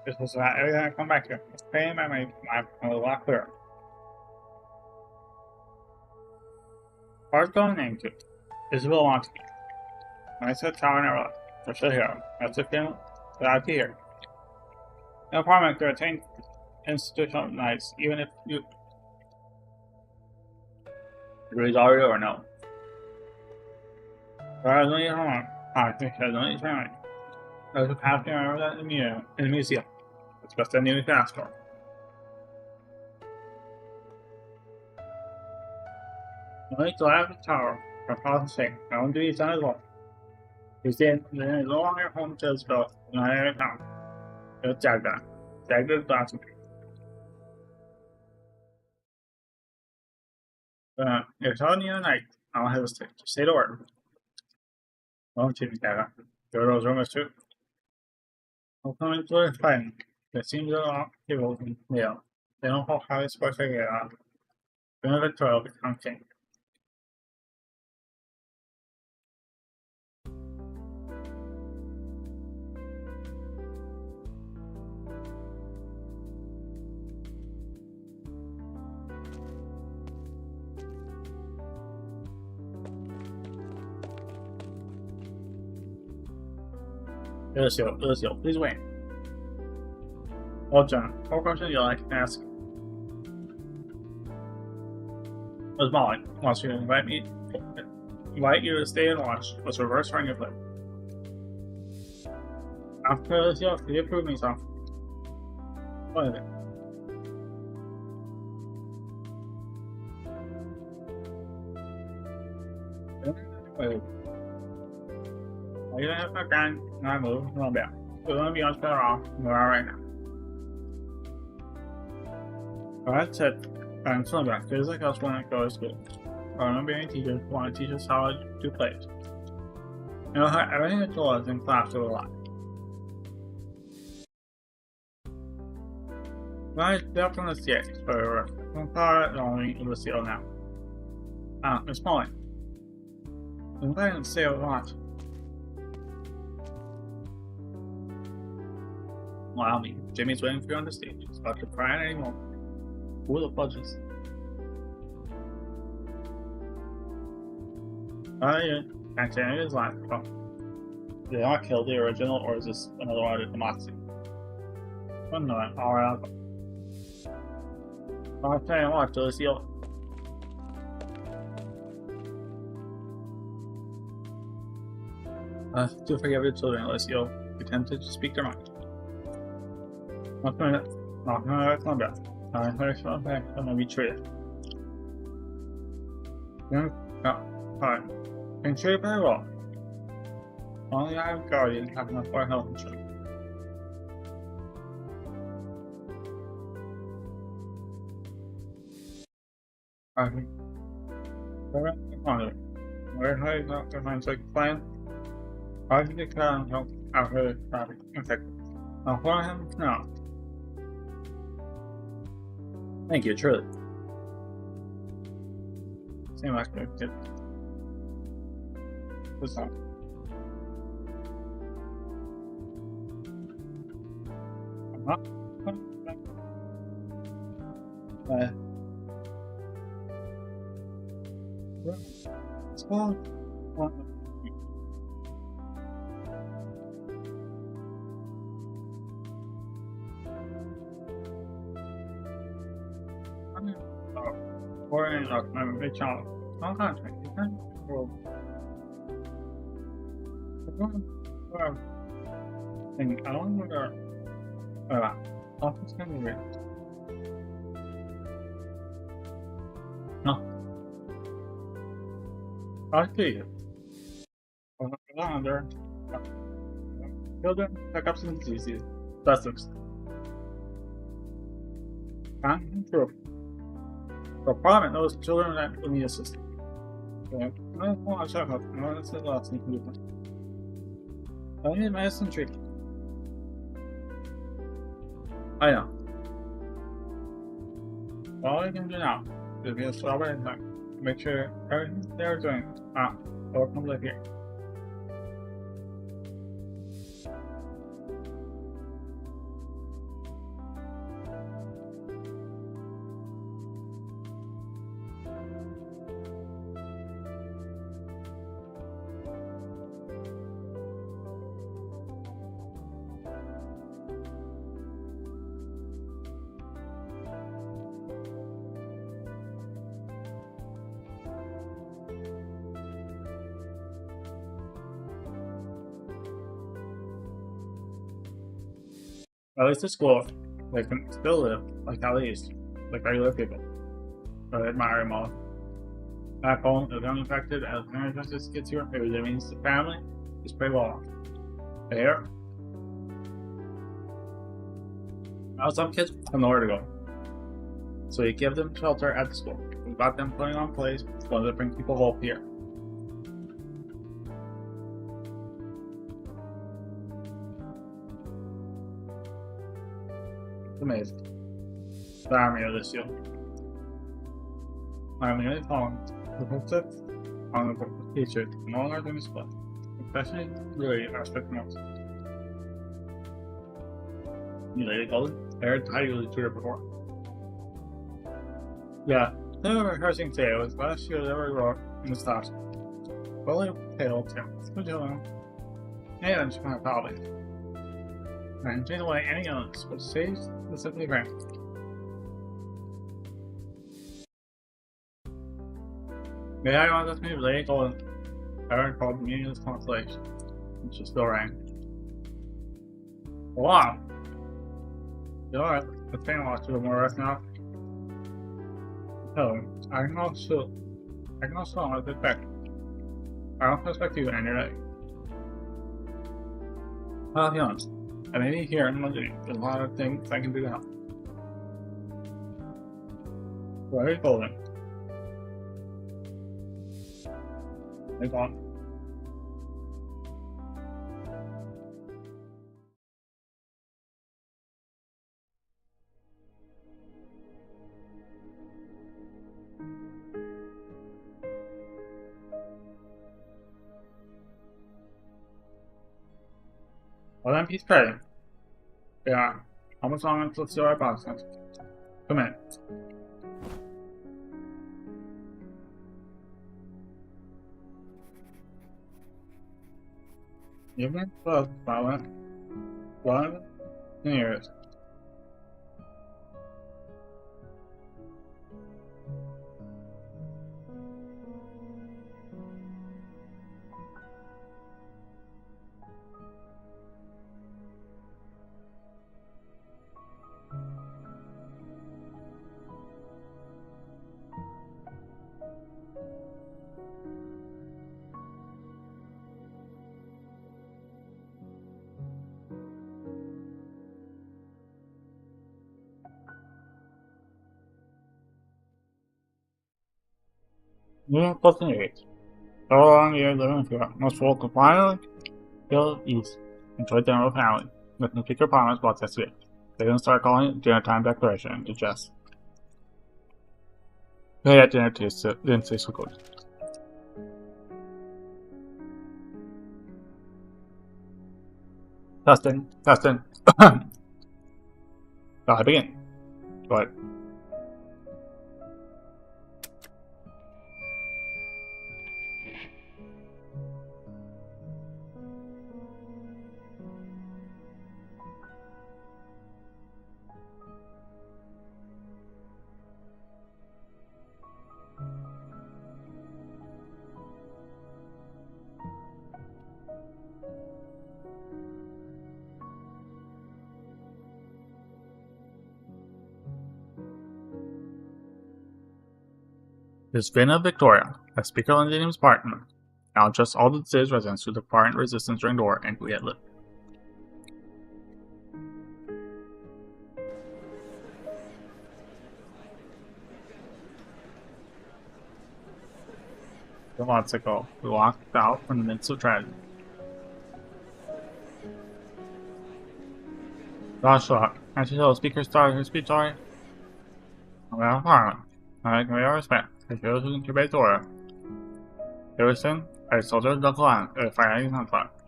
This was every time I come back here. It's pain my a lot clearer. Hard's going name too. Isabel wants me. When I said tower never left. We're still here. That's a feeling that I'd be here. No problem to attain institutional nights, even if you agrees already or no. But I don't even know. I think I don't even know. I was happy to remember that in the museum. It's best I knew we can ask for. Only till I have the tower, for Father's sake, I won't do his son as well. He's no longer home to Isabel, and I am town. It's Jagda. Jagda is blasphemy. If telling you tonight, I don't hesitate. Just say the word. Won't you, Jagda? Go to those rumors too. I'll come into a fighting. It seems a lot of people in Yale. They don't know how it's supposed to get out. Then Victoria will become king. Lucio, please wait. Oh, John, what question you like to ask? Miss Molly wants you to invite you to stay and watch. Let's reverse run your flip. After Lucio, could you prove me something? What is it? Wait. You don't have a gun, and I move, no better. We're gonna be much better off than we are right now. Alright, said, I'm still back. Feels like us when I go to school. I remember any teachers who want to teach us how to do plays. You know how everything that told us in class was a lie. I stepped on the stairs, so I'm sorry, only in the seal now. Miss Molly. I'm going to say a lot. Allow me. Jimmy's waiting for you on the stage. He's about to cry at any moment. Who are the budges? Yeah. Can't say any of his lines. Oh. Did they not kill the original, or is this another one of Democracy? Oh no, alright. I'll tell you what, Lucio. Do forgive your children, Lucio. Be tempted to speak their mind. Not gonna let them back. I'm going to come back. I'm going to be treated. Fine. Can treat very well. Only I have guardian have enough for health insurance. I think. Where have not to find such plan? I think the clown help after the traffic. I'll follow him now. Thank you, truly. Same aspect. This time. I'm a big child. I'm contract. You can roll. I don't know where. Office can be. No. I see it. Under. Children, backups and easy. Basics. And true. The problem those children that need assistance. Okay. I don't want to check out. I want to say last thing to do. I need medicine treatment. I know. All I can do now is be a strawberry and time. Make sure everything they're doing or come live here. At least at school, they can still live like at least like regular people. So I admire them all. Back home, if they're unaffected as marriage justice gets here, maybe that means the family is pretty well off. There. Now some kids have nowhere to go. So you give them shelter at the school. Without them putting on plays, so that bring people hope here. Amazing. The army of this year. I'm the only column. The concept on the book was featured in all our things but especially really aspect most. You lady golden? I heard Ty really tutor before. Yeah, they were rehearsing today. It was last year they ever wrote in the stars. Fully pale tales. Good job. And she kind of probably. And take away any illness, which saves the simply grand. May I want this maybe late golden? I heard called meaningless constellation, which is still rang. Wow! You alright, let's hang on to more rest now. So, I can also want to back. I don't expect you and you're ready. I'll be honest. I may be here in Monday. There's a lot of things I can do to help. Very golden. It's on. Well then, peace pray. Yeah. How much longer until it's your box? Come in. You've been close, Violent. 1 years. You're plus 8. So long you're living here. Most folk can finally feel at ease. Enjoy dinner with family. Let me pick your promise about this week. They're gonna start calling it dinner time declaration to Jess. They at dinner too, so didn't say so good. Testing. I begin. Go ahead. This Vin of Victoria, a speaker on the name's partner, now just all the city's residents to the foreign resistance during the war and we had lived. Months ago, we walked out from the midst of tragedy. Joshua, can't you tell the speaker started her speech already? We have a parliament. I can our respect. I feel to incubate Dora. Harrison, I soldier of the clan, a fighting contract.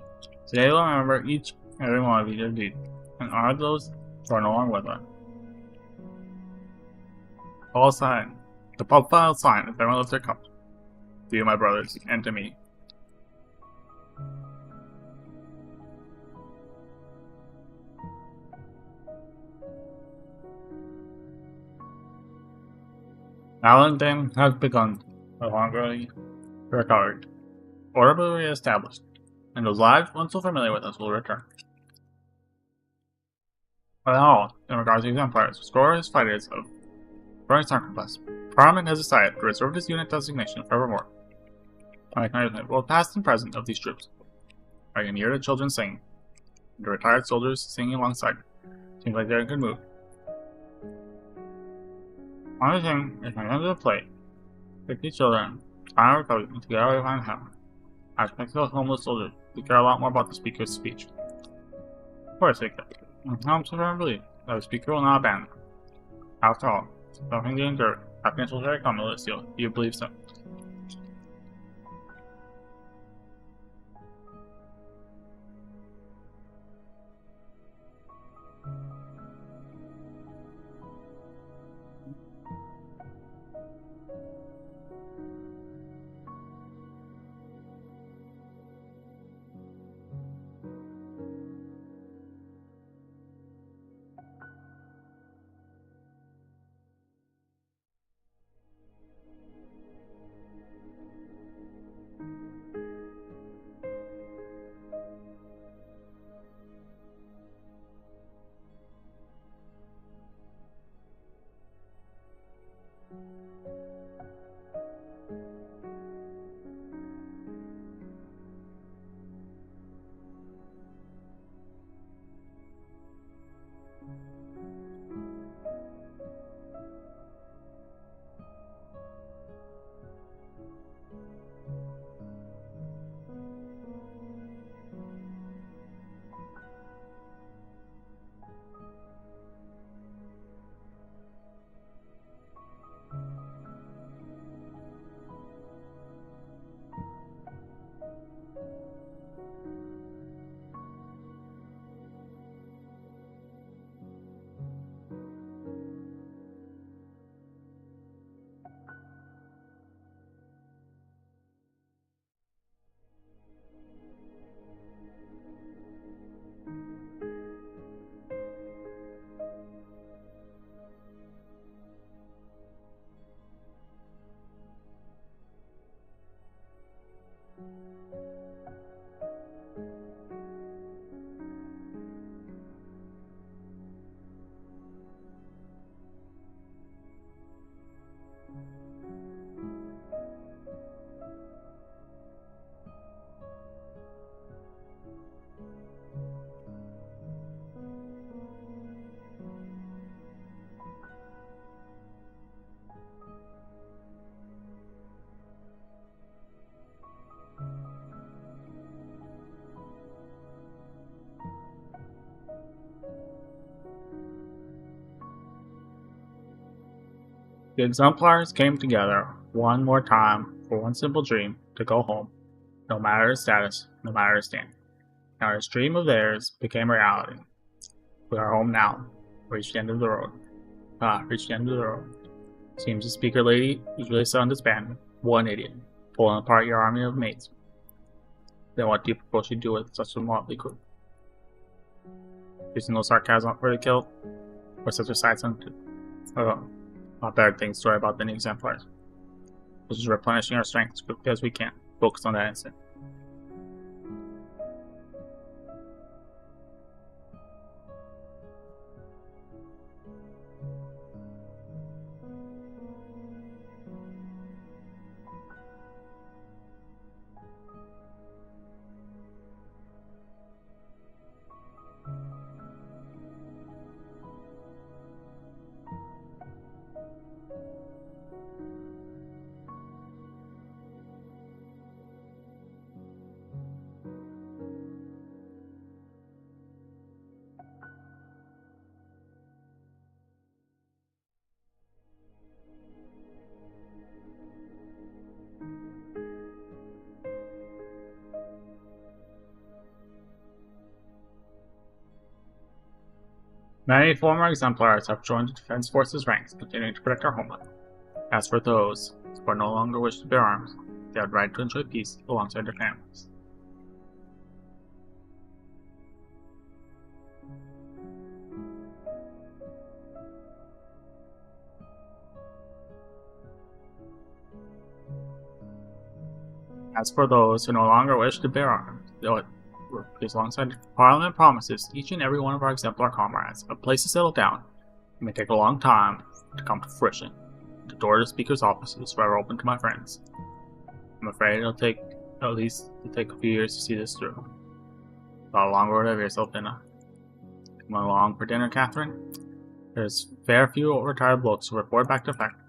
Today we'll remember each and every one of each of these, and honor those who are no longer with us. All sign. The profile sign if everyone lifts their cup. To you, my brothers, and to me. Valentine has begun, no longer recovered, order will be reestablished, and those lives once so familiar with us will return. But now, in regards to exemplars, restore his fighters of growing sacrifice, Parliament has decided to reserve this unit designation forevermore. I acknowledge both past and present of these troops. I can hear the children sing, and the retired soldiers singing alongside. Seems like they're in a good mood. Only thing is my end of the plate. Pick these children, try and recover them together we find heaven. I expect those homeless soldiers to care a lot more about the speaker's speech. Of course, I'm so firm believe that the speaker will not abandon them. After all, something to endure. Happiness will very come, Lucille. Do you believe so? The exemplars came together one more time for one simple dream to go home, no matter his status, no matter his standing. Now his dream of theirs became reality. We are home now. Reach the end of the road. Reach the end of the road. Seems the speaker lady usually sound disbanded. What an idiot. Pulling apart your army of mates. Then what do you propose you do with such a motley crew? Using no sarcasm for the kill? Or such a side sentence? Not better things to worry about than the exemplars. We're just replenishing our strength as quickly as we can. Focus on that instant. Many former exemplars have joined the Defense Forces ranks, continuing to protect our homeland. As for those who no longer wish to bear arms, they have the right to enjoy peace alongside their families. As for those who no longer wish to bear arms, they will please alongside Parliament promises each and every one of our exemplar comrades a place to settle down. It may take a long time to come to fruition. The door to the speaker's office is forever open to my friends. I'm afraid it'll take a few years to see this through. About a long road of yourself, dinner. Come along for dinner, Catherine. There's fair few retired blokes who report back to factory.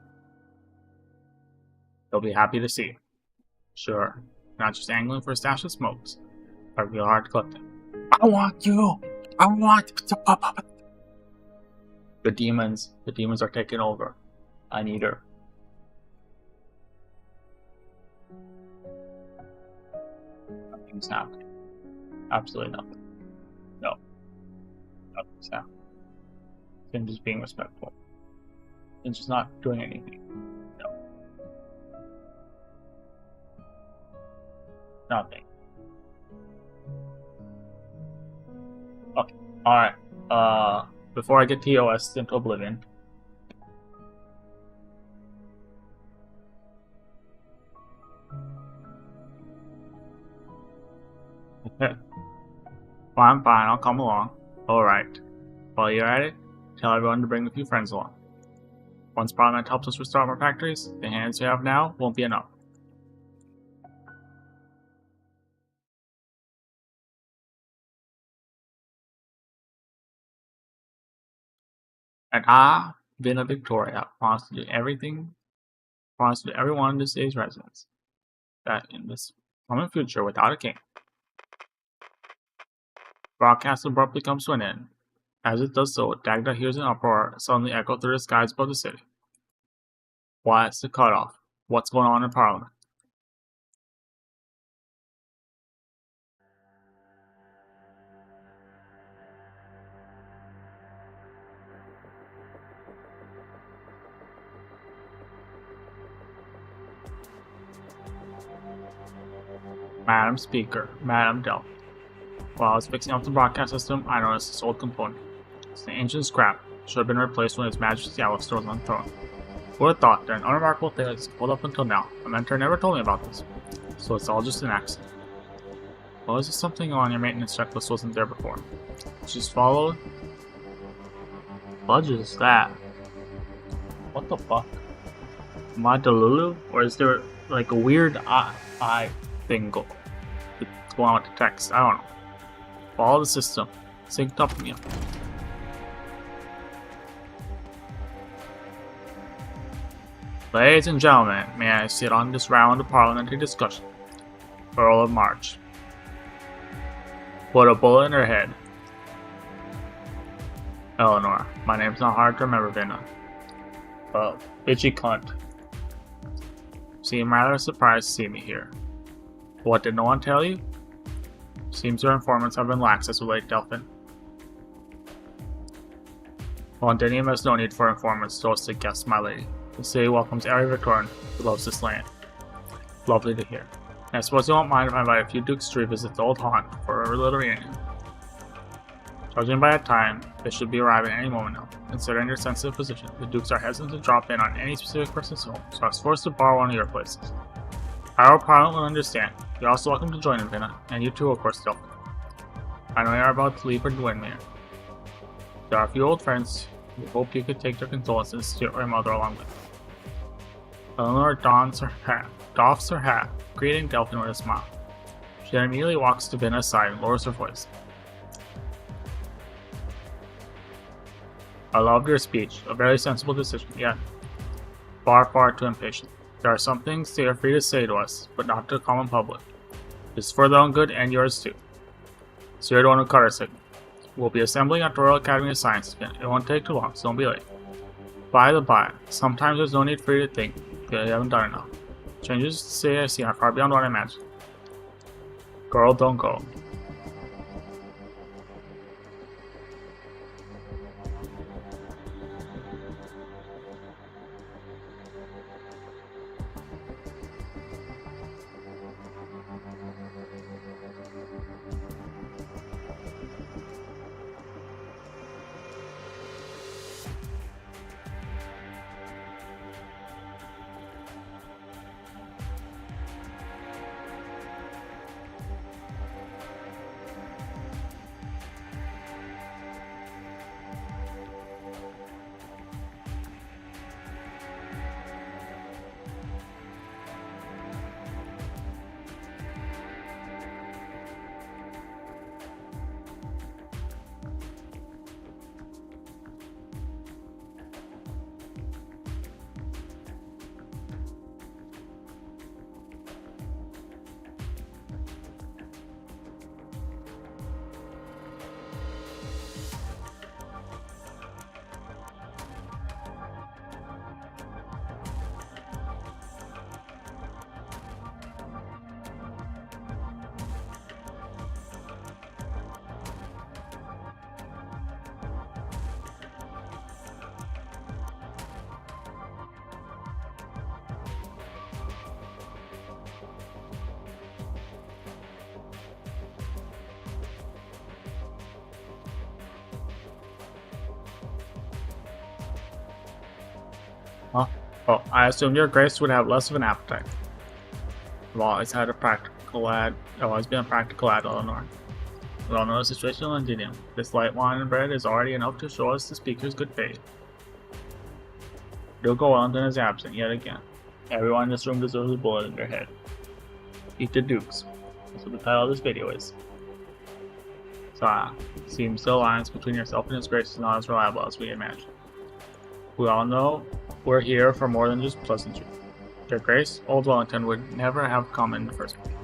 They'll be happy to see you. Sure, not just angling for a stash of smokes. But real hard to collect it. I want you! I want The demons are taking over. I need her. Nothing's happening. Absolutely nothing. No. Nothing's happening. Singe is being respectful. Singe is not doing anything. No. Nothing. Okay. Alright. Before I get TOS into oblivion. Okay. Well, I'm fine. I'll come along. Alright. While you're at it, tell everyone to bring a few friends along. Once Parliament helps us restore our factories, the hands we have now won't be enough. And I, Vina Victoria, promise to do everyone in this day's residence, that in this coming future without a king, broadcast abruptly comes to an end. As it does so, Dagda hears an uproar suddenly echo through the skies above the city. Why, it's the cutoff. What's going on in Parliament? Madam Speaker, Madam Delphi. While I was fixing up the broadcast system, I noticed this old component. It's an ancient scrap. It should have been replaced when His Majesty Alistair was on the throne. Who would have thought that an unremarkable thing like this pulled up until now? My mentor never told me about this, so it's all just an accident. Well, is there something on your maintenance checklist wasn't there before? Just followed? What is that? What the fuck? Am I Delulu? Or is there like a weird eye thing going on with the text? I don't know. Follow the system. Synced up with me. Ladies and gentlemen, may I sit on this round of parliamentary discussion? Earl of March. Put a bullet in her head. Eleanor. My name's not hard to remember, Vina. Bitchy cunt. Seem rather surprised to see me here. What did no one tell you? Seems your informants have been lax as of late, Delphin. Londinium has no need for informants to host a guest, my lady. The city welcomes every Victorian who loves this land. Lovely to hear. And I suppose you won't mind if I invite a few dukes to revisit the old haunt for a little reunion. Judging by that time, they should be arriving any moment now. Considering your sensitive position, the dukes are hesitant to drop in on any specific person's home, so I was forced to borrow one of your places. Our Parliament will understand. You're also welcome to join in, Vinna, and you too, of course, Delphin. I know you're about to leave for Dwinmere. There are a few old friends who hope you could take their condolences to your mother along with. Eleanor doffs her hat, greeting Delphin with a smile. She then immediately walks to Vinna's side and lowers her voice. I loved your speech, a very sensible decision, yet far too impatient. There are some things they are free to say to us, but not to the common public. This is for their own good and yours too. So you're the one who cut our signal. We'll be assembling at the Royal Academy of Sciences again. It won't take too long, so don't be late. By the by, sometimes there's no need for you to think that you haven't done enough. Changes to say I see are far beyond what I imagined. Girl, don't go. Huh? Oh, I assumed your grace would have less of an appetite. I've always been a practical lad, Eleanor. We all know the situation in Londinium. This light wine and bread is already enough to show us the speaker's good faith. Duke Wellington is absent yet again. Everyone in this room deserves a bullet in their head. Eat the Dukes. That's what the title of this video is. So, seems the alliance between yourself and His Grace is not as reliable as we imagined. We all know we're here for more than just pleasantry. Their Grace, Old Wellington would never have come in the first place.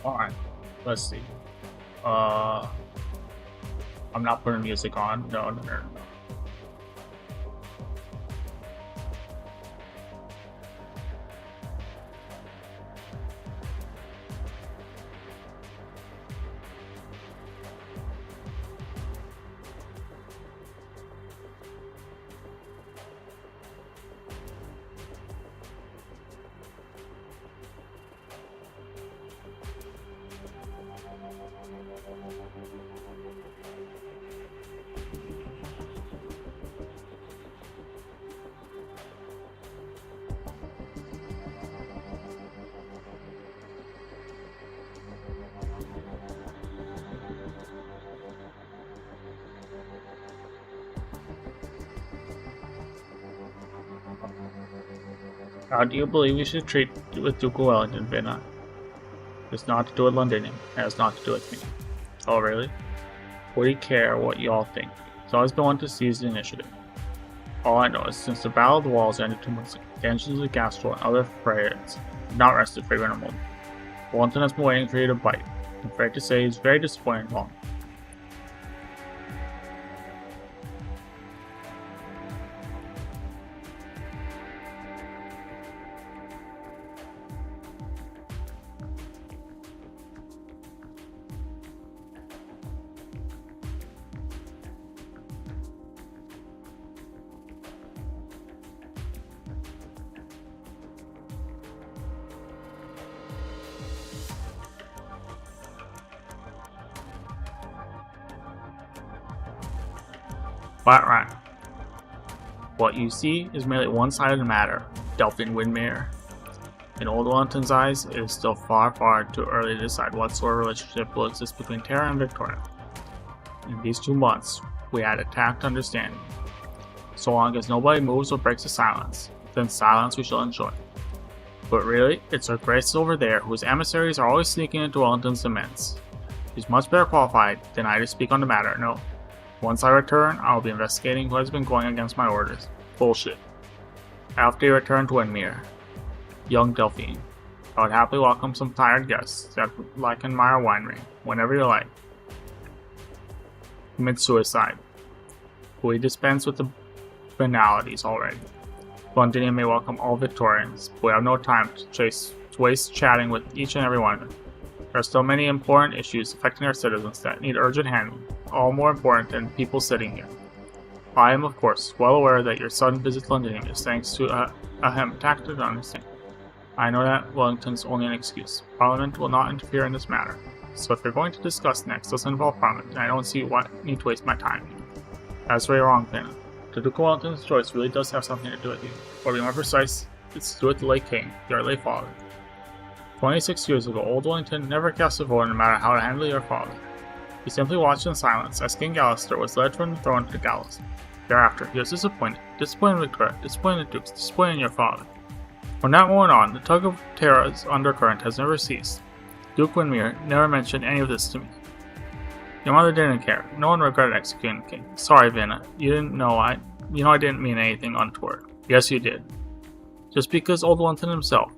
Alright, let's see. I'm not putting music on. No. How do you believe we should treat with Duke Wellington, Vinna? It's not to do with Londonium, and it's not to do with me. Oh, really? What do you care what you all think? He's always been one to seize the initiative. All I know is since the Battle of the Walls ended 2 months ago, the engines of Gastrol and other frigates have not rested for even a moment. Wellington has been waiting for you to bite. I'm afraid to say he's very disappointed and long. Flat right. What you see is merely one side of the matter, Delphin Windmere. In Old Wellington's eyes, it is still far, far too early to decide what sort of relationship will exist between Terra and Victoria. In these 2 months, we had a tact understanding. So long as nobody moves or breaks the silence, then silence we shall enjoy. But really, it's Her Grace over there whose emissaries are always sneaking into Wellington's domains. He's much better qualified than I to speak on the matter, no. Once I return, I will be investigating who has been going against my orders. Bullshit. After you return to Windmere, young Delphine, I would happily welcome some tired guests at Leichenmeyer Winery, whenever you like. Commit suicide. We dispense with the banalities already. Londonium may welcome all Victorians, but we have no time to waste chatting with each and every one of them. There are still many important issues affecting our citizens that need urgent handling, all more important than people sitting here. I am, of course, well aware that your sudden visit to Londonium is thanks to a tactic understanding. I know that Wellington's only an excuse. Parliament will not interfere in this matter. So if you're going to discuss next doesn't involve Parliament, then I don't see why I need to waste my time. That's where you're wrong, Pena. The Duke of Wellington's choice really does have something to do with you. Or to be more precise, it's to do with the late king, your late father. 26 years ago, Old Wellington never cast a vote no matter how to handle your father. He simply watched in silence as King Gallister was led from the throne to the gallows. Thereafter, he was disappointed in Victoria, disappointed in the Dukes, disappointed in your father. From that moment on, the tug of Terra's undercurrent has never ceased. Duke Windmere never mentioned any of this to me. Your mother didn't care. No one regretted executing the king. Sorry, Vinna. You didn't know I didn't mean anything untoward. Yes, you did. Just because Old Wellington himself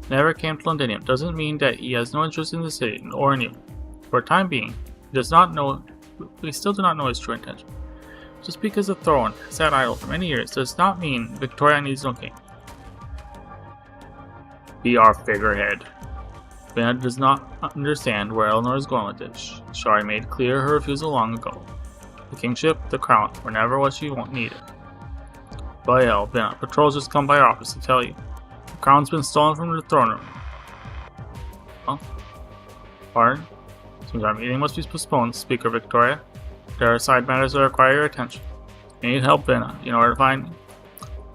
never came to Londonium doesn't mean that he has no interest in the city or in you. For the time being, we still do not know his true intention. Just because the throne has sat idle for many years does not mean Victoria needs no king. Be our figurehead. Vinna does not understand where Eleanor is going with this. She already made clear her refusal long ago. The kingship, the crown, were never what she needed. By hell, Vinna, patrols just come by our office to tell you. The crown's been stolen from the throne room. Huh? Pardon? Since our meeting must be postponed, Speaker Victoria. There are side matters that require your attention. You need help, Vinna. You know where to find me.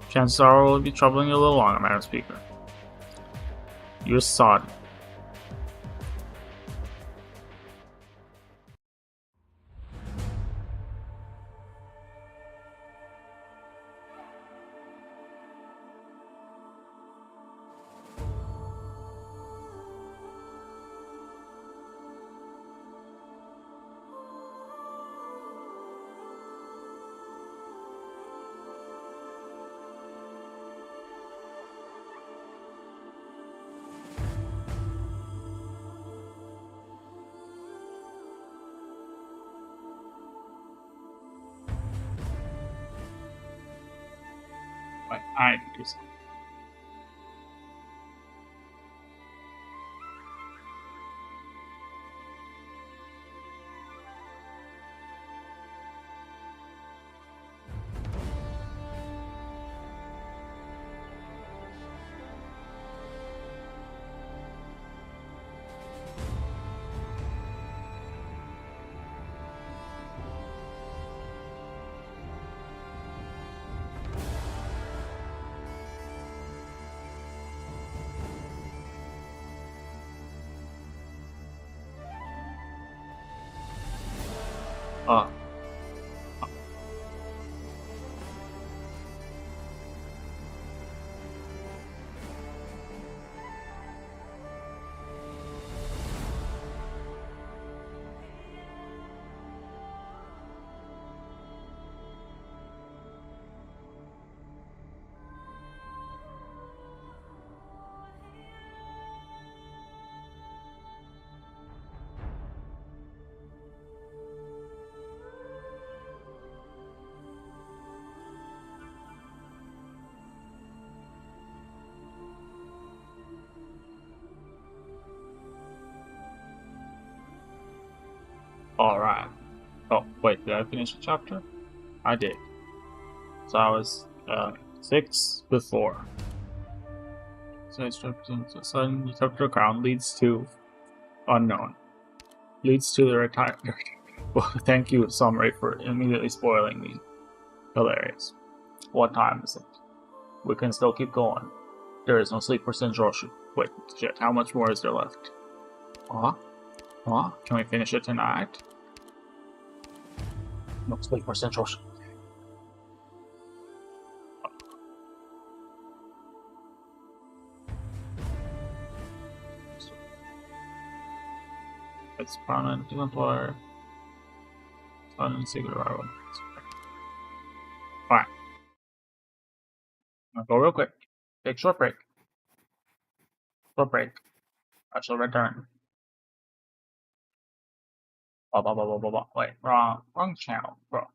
Chances are we'll be troubling you a little longer, Madam Speaker. You sod. I do so. Alright. Oh, wait, did I finish the chapter? I did. So I was 6 before. So it's the sudden chapter the ground leads to unknown. Leads to the retire. Well, thank you, Summary, for immediately spoiling me. Hilarious. What time is it? We can still keep going. There is no sleep for Sinjoshu. Wait, shit, how much more is there left? Huh? Huh? Can we finish it tonight? No sleep for Sinjoshu. It's prominent employer. Fun and secret arrival. Fine. I'll go real quick. Take short break. Short break. I shall return. Blah blah blah blah blah blah. Wait, wrong channel, bro.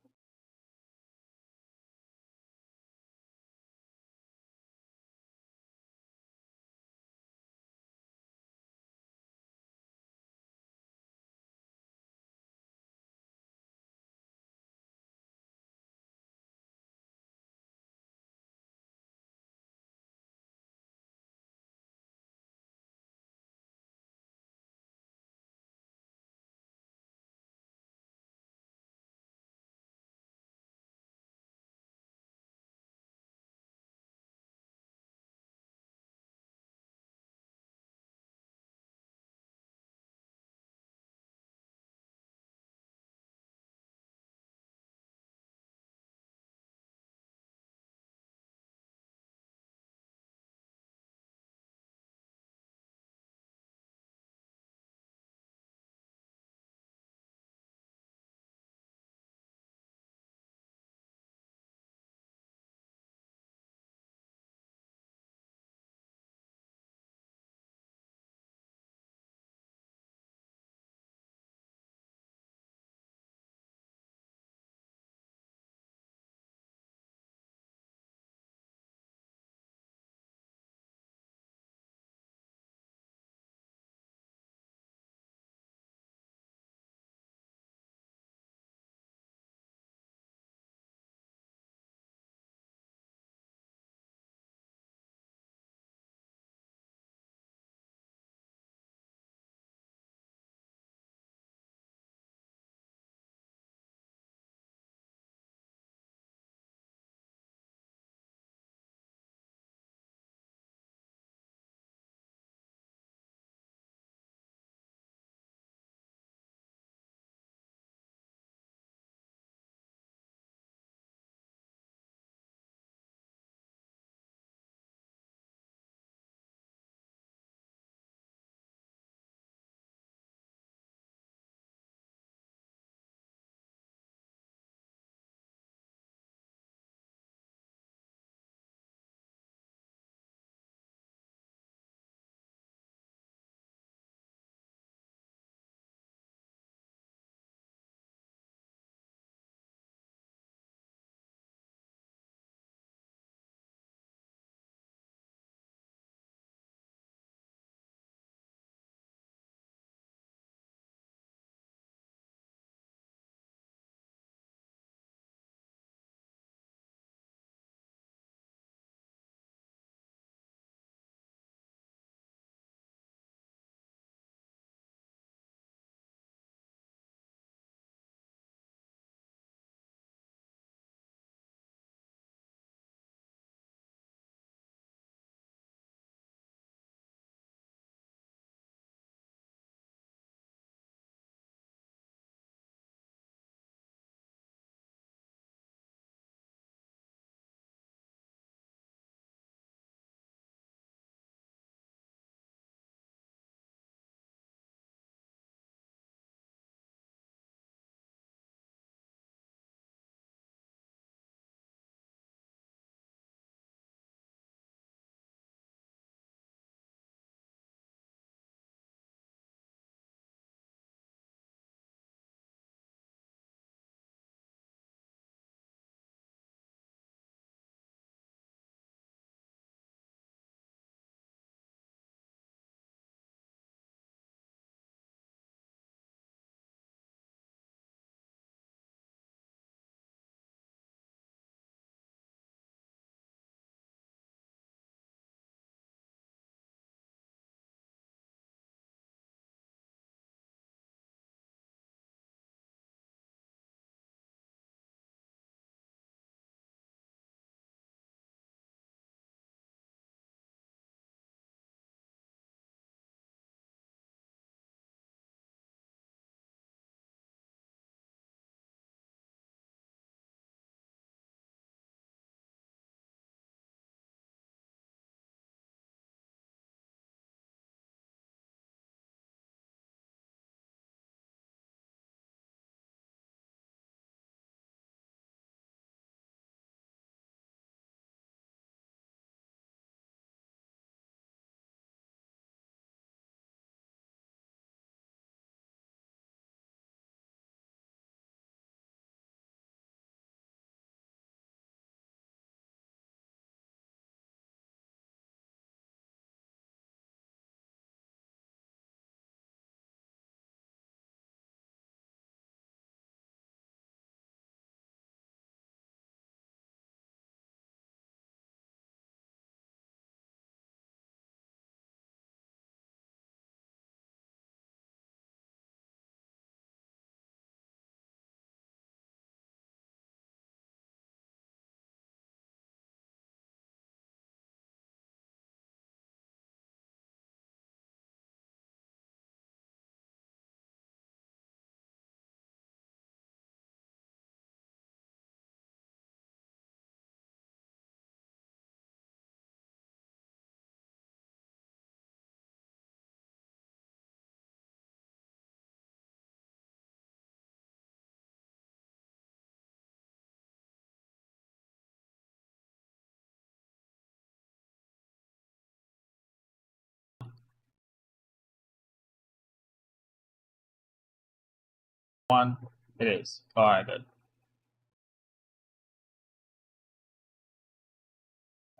One, it is. Alright, good.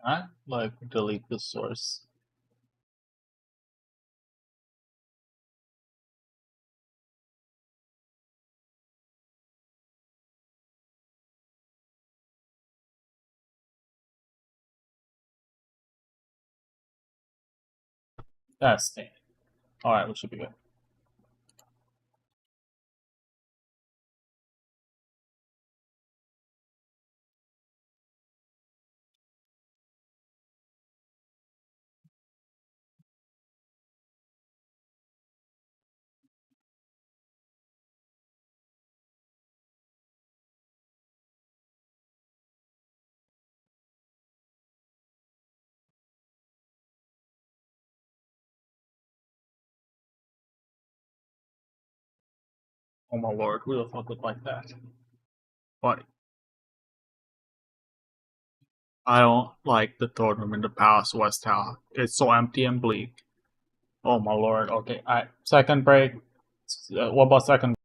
Alright, like delete the source. Testing. Alright, we should be good. Oh my lord, who the fuck would like that? Buddy. I don't like the third room in the Palace West Tower. It's so empty and bleak. Oh my lord. Okay, second break. What about second?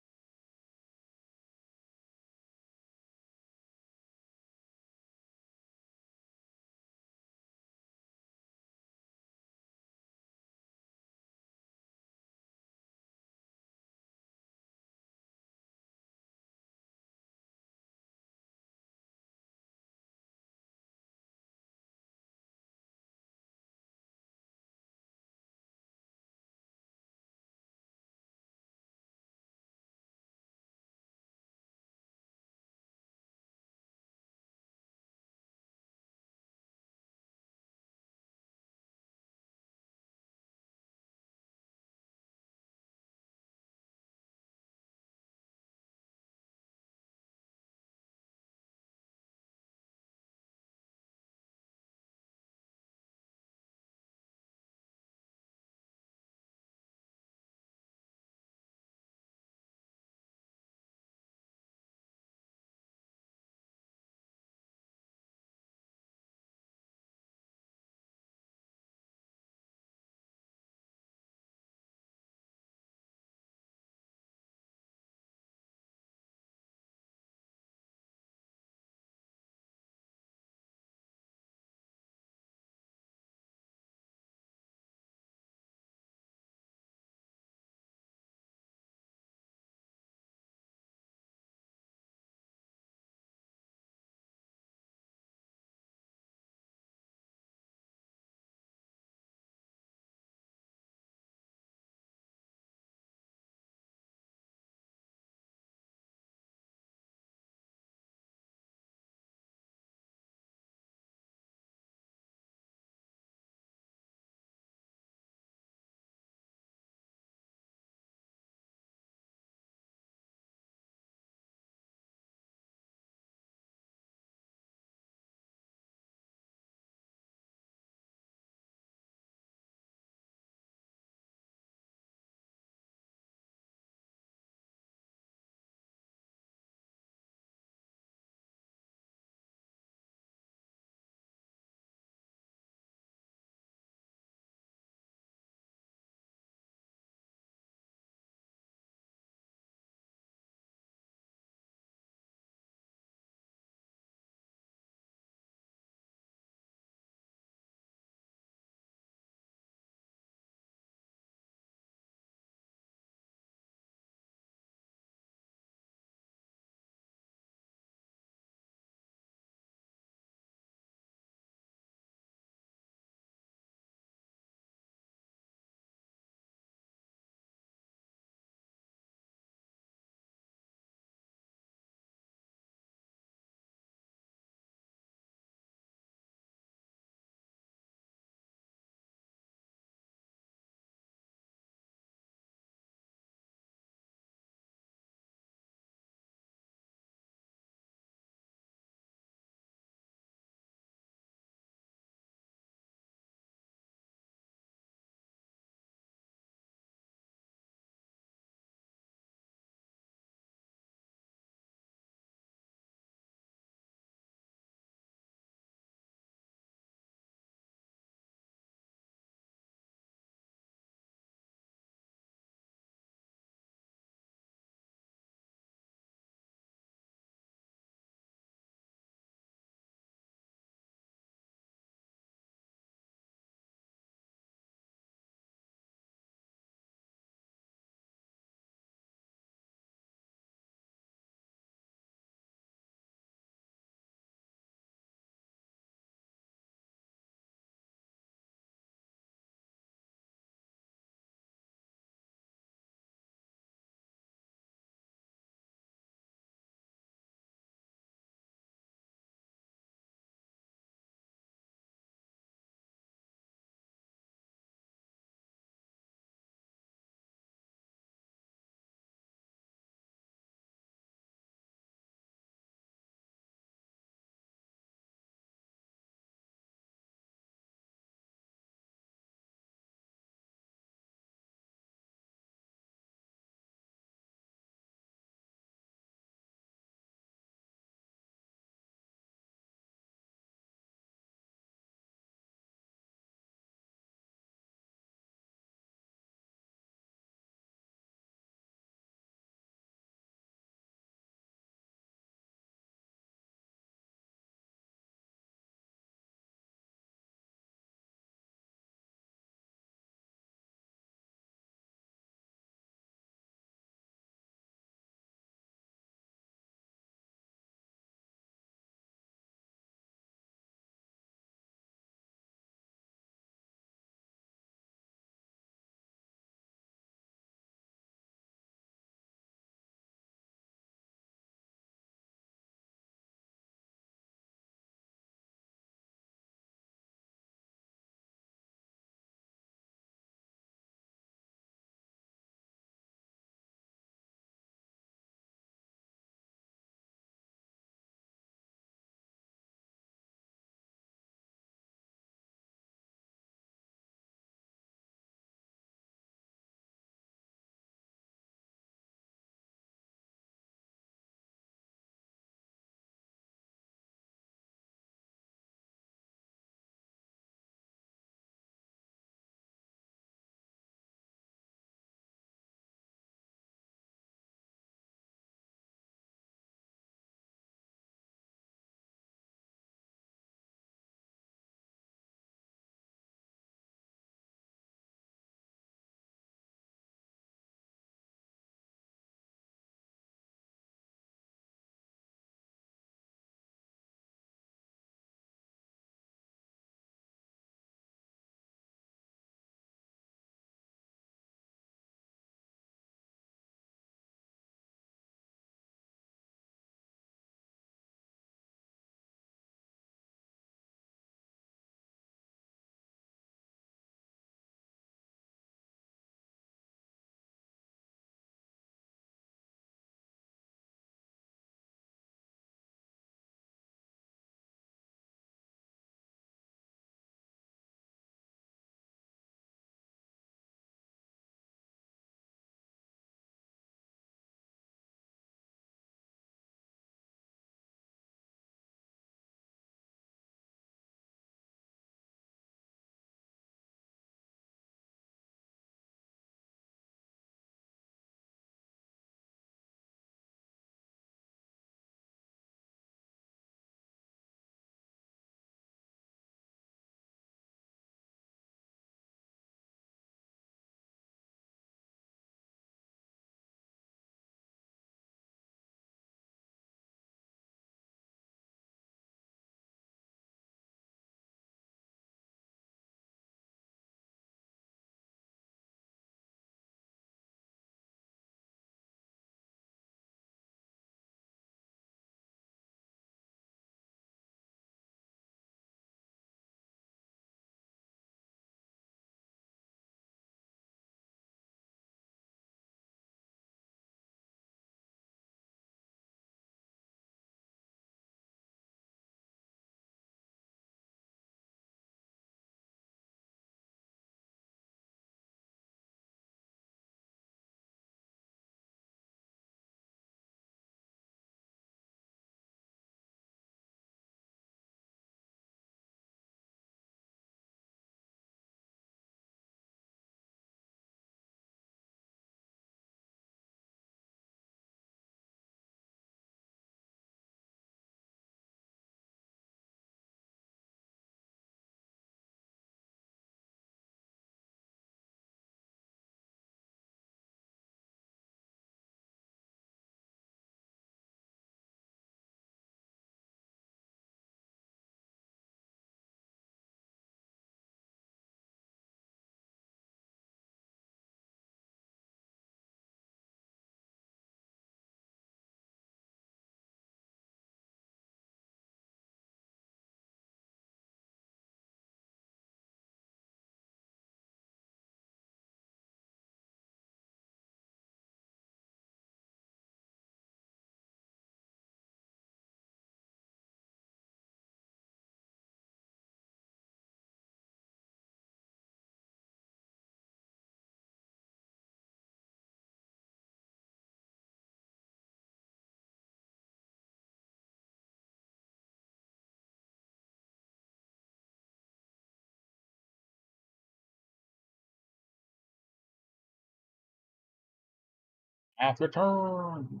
Have returned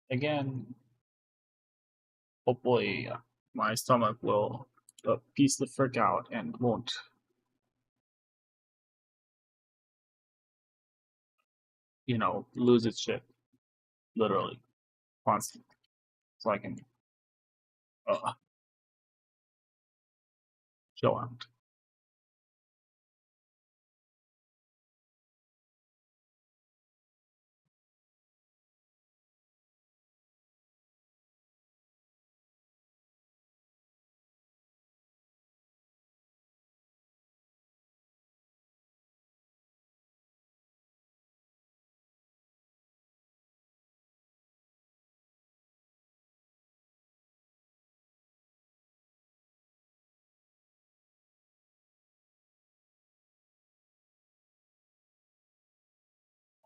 again. Hopefully, my stomach will piece the frick out and won't, lose its shit, literally, constantly. So I can uh, chill out.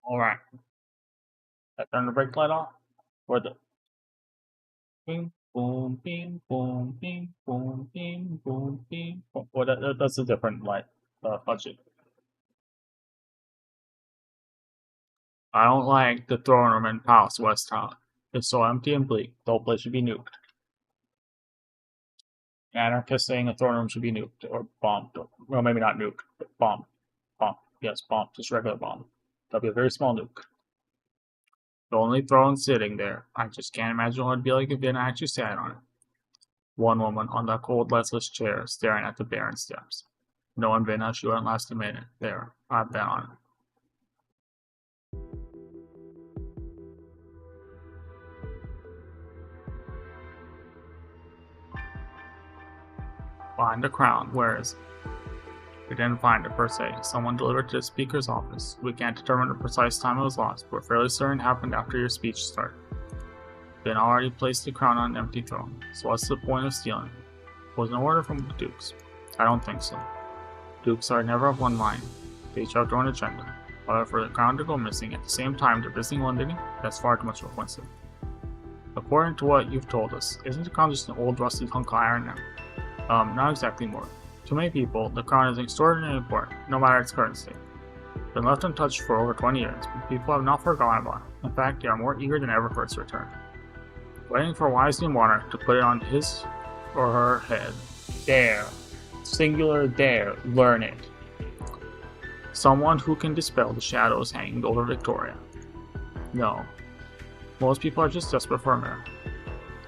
Alright, I turn the brake light off. Or the bing, boom, bing, boom, bing, boom, bing, boom, bing, boom. Well, that's a different light budget. I don't like the throne room in Palace West Town. It's so empty and bleak. The whole place should be nuked. Anarchists saying a throne room should be nuked or bombed. Well, maybe not nuked, but bombed. Bomb. Yes, bomb. Just regular bomb. That'll be a very small nuke. The only throne sitting there. I just can't imagine what it'd be like if Vienna actually sat on it. One woman on that cold, listless chair, staring at the barren steps. Knowing Vienna, she wouldn't last a minute. There, I've been on it. Find the crown. Where is it? We didn't find it per se. Someone delivered to the speaker's office. We can't determine the precise time it was lost, but we're fairly certain it happened after your speech started. Ben already placed the crown on an empty throne, so what's the point of stealing it? Was an order from the dukes? I don't think so. Dukes are never of one mind. They each have their own agenda. However, for the crown to go missing at the same time they're visiting London, that's far too much of a coincidence. According to what you've told us, isn't the crown just an old rusty hunk of iron now? Not exactly more. To many people, the crown is extraordinarily important, no matter its current state. It's been left untouched for over 20 years, but people have not forgotten about it. In fact, they are more eager than ever for its return. Waiting for a wise new monarch to put it on his or her head. There. Singular there. Learn it. Someone who can dispel the shadows hanging over Victoria. No. Most people are just desperate for a miracle.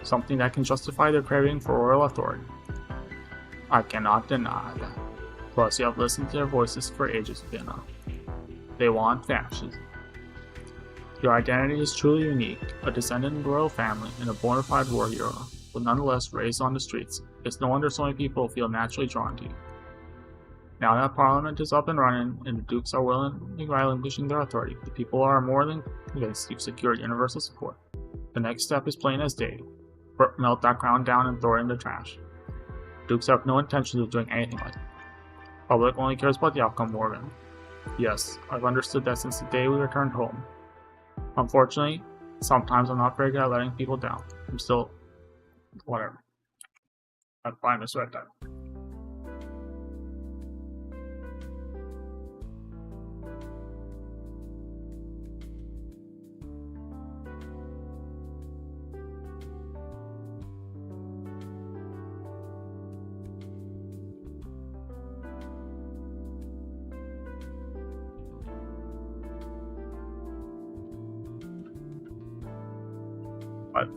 Something that can justify their craving for royal authority. I cannot deny that. Plus, you have listened to their voices for ages, Vienna. They want fascism. Your identity is truly unique, a descendant of a royal family and a bona fide war hero, but nonetheless raised on the streets. It's no wonder so many people feel naturally drawn to you. Now that Parliament is up and running and the Dukes are willingly relinquishing their authority, the people are more than convinced you've secured universal support. The next step is plain as day. Melt that crown down and throw it in the trash. Dukes have no intention of doing anything like that. The public only cares about the outcome more than. Yes, I've understood that since the day we returned home. Unfortunately, sometimes I'm not very good at letting people down. I'm still... whatever. I'm fine this right time.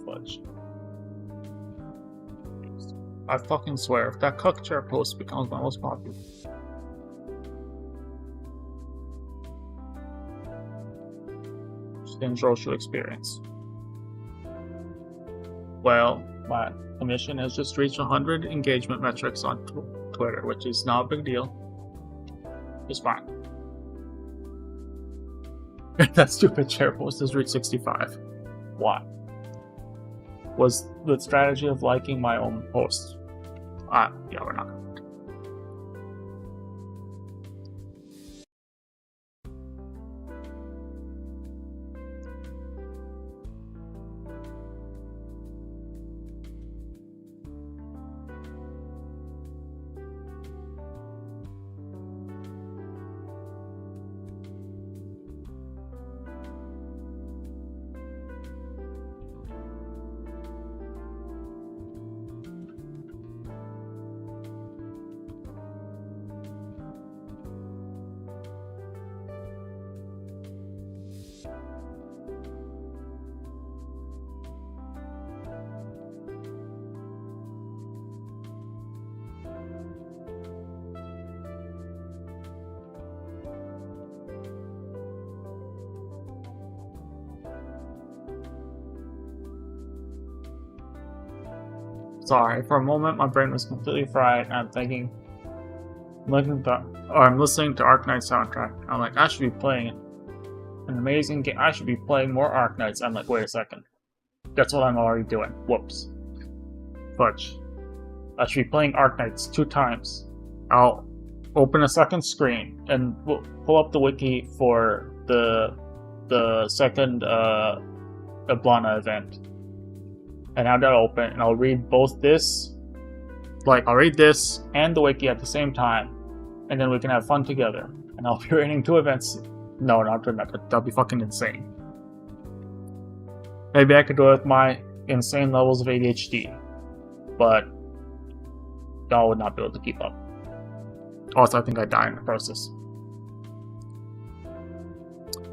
Fudge. I fucking swear, if that cuck chair post becomes my most popular. Singe social experience. Well, my commission has just reached 100 engagement metrics on Twitter, which is not a big deal. It's fine. That stupid chair post has reached 65. Why? Was the strategy of liking my own posts. Yeah, we're not gonna. Sorry, for a moment my brain was completely fried and I'm thinking, I'm listening to Arknight soundtrack. I'm like, I should be playing an amazing game. I should be playing more Arknights. I'm like, wait a second. That's what I'm already doing. Whoops. Fudge. I should be playing Arknights 2 times. I'll open a second screen and pull up the wiki for the second Ablana event. And have that open, and I'll read both this, I'll read this and the wiki at the same time, and then we can have fun together. And I'll be reading 2 events. No, not doing that. That'd be fucking insane. Maybe I could do it with my insane levels of ADHD, but y'all would not be able to keep up. Also, I think I'd die in the process.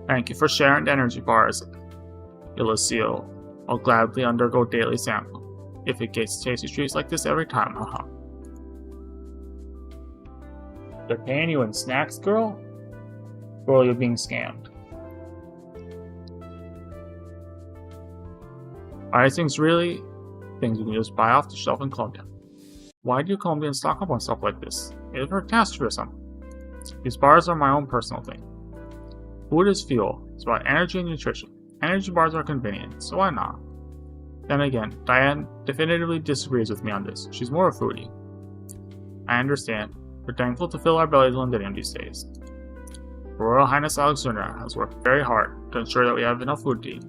Thank you for sharing the energy bars, Ulysio. I'll gladly undergo daily sample, if it gets tasty treats like this every time, haha. They're paying you in snacks, girl? Girl, you're being scammed. Are these things really things you can just buy off the shelf in Colombia? Why do Colombians stock up on stuff like this? Is there a catastrophe or something? These bars are my own personal thing. Food is fuel. It's about energy and nutrition. Energy bars are convenient, so why not? Then again, Diane definitively disagrees with me on this. She's more a foodie. I understand. We're thankful to fill our bellies with Londinium these days. Her Royal Highness Alexandra has worked very hard to ensure that we have enough food to eat.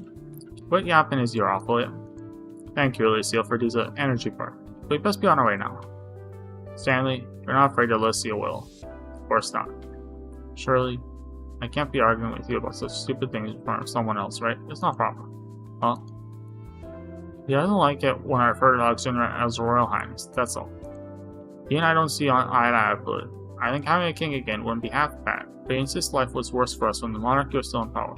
Quit yapping his ear off, will you? Thank you, Alicia, for these energy bar. We best be on our way now. Stanley, you're not afraid that Alicia will. Of course not. Shirley, I can't be arguing with you about such stupid things in front of someone else, right? It's not proper. Huh? He doesn't like it when I refer to Alexandra as Royal Highness, that's all. He and I don't see eye to eye about it. I think having a king again wouldn't be half bad, but he insists life was worse for us when the monarchy was still in power.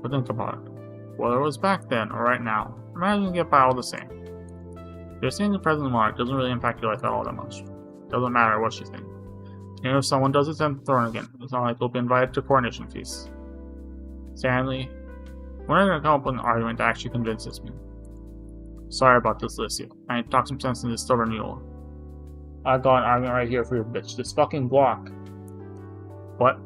But think about it. Whether it was back then or right now, imagine you get by all the same. You're saying the present monarch doesn't really impact your life at all that much. Doesn't matter what you think. Even if someone does attempt the throne again, it's not like they'll be invited to coronation feasts. Stanley, when are you gonna come up with an argument that actually convinces me? Sorry about this, Alicia. I need to talk some sense into this stubborn mule. I got an argument right here for your bitch. This fucking block. What?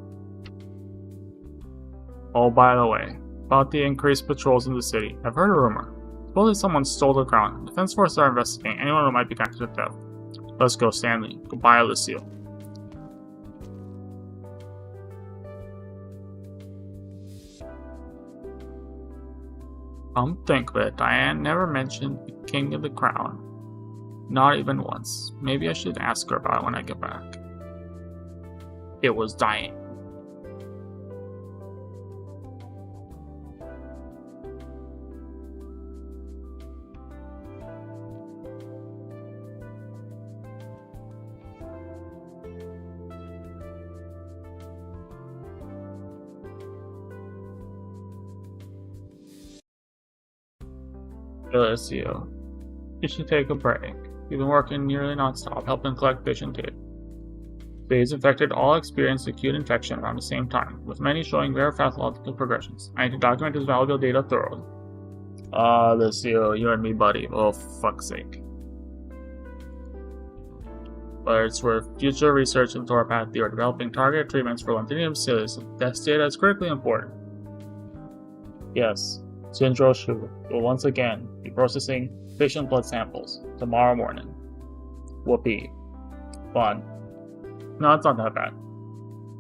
Oh, by the way, about the increased patrols in the city. I've heard a rumor. Supposedly someone stole the crown. Defense forces are investigating anyone who might be connected to theft. Let's go, Stanley. Goodbye, Alicia. Come think of it, Diane never mentioned the King of the Crown. Not even once. Maybe I should ask her about it when I get back. It was Diane. Alicia, you should take a break. You've been working nearly non-stop, helping collect patient data. Phase infected all experienced acute infection around the same time, with many showing rare pathological progressions. I need to document this valuable data thoroughly. Alicia, you and me, buddy. Oh, fuck's sake. Whether it's for future research into orpathy or developing targeted treatments for Londinium cilium, this data is critically important. Yes. Singe will once again be processing patient blood samples tomorrow morning. Whoopee. Fun. No, it's not that bad.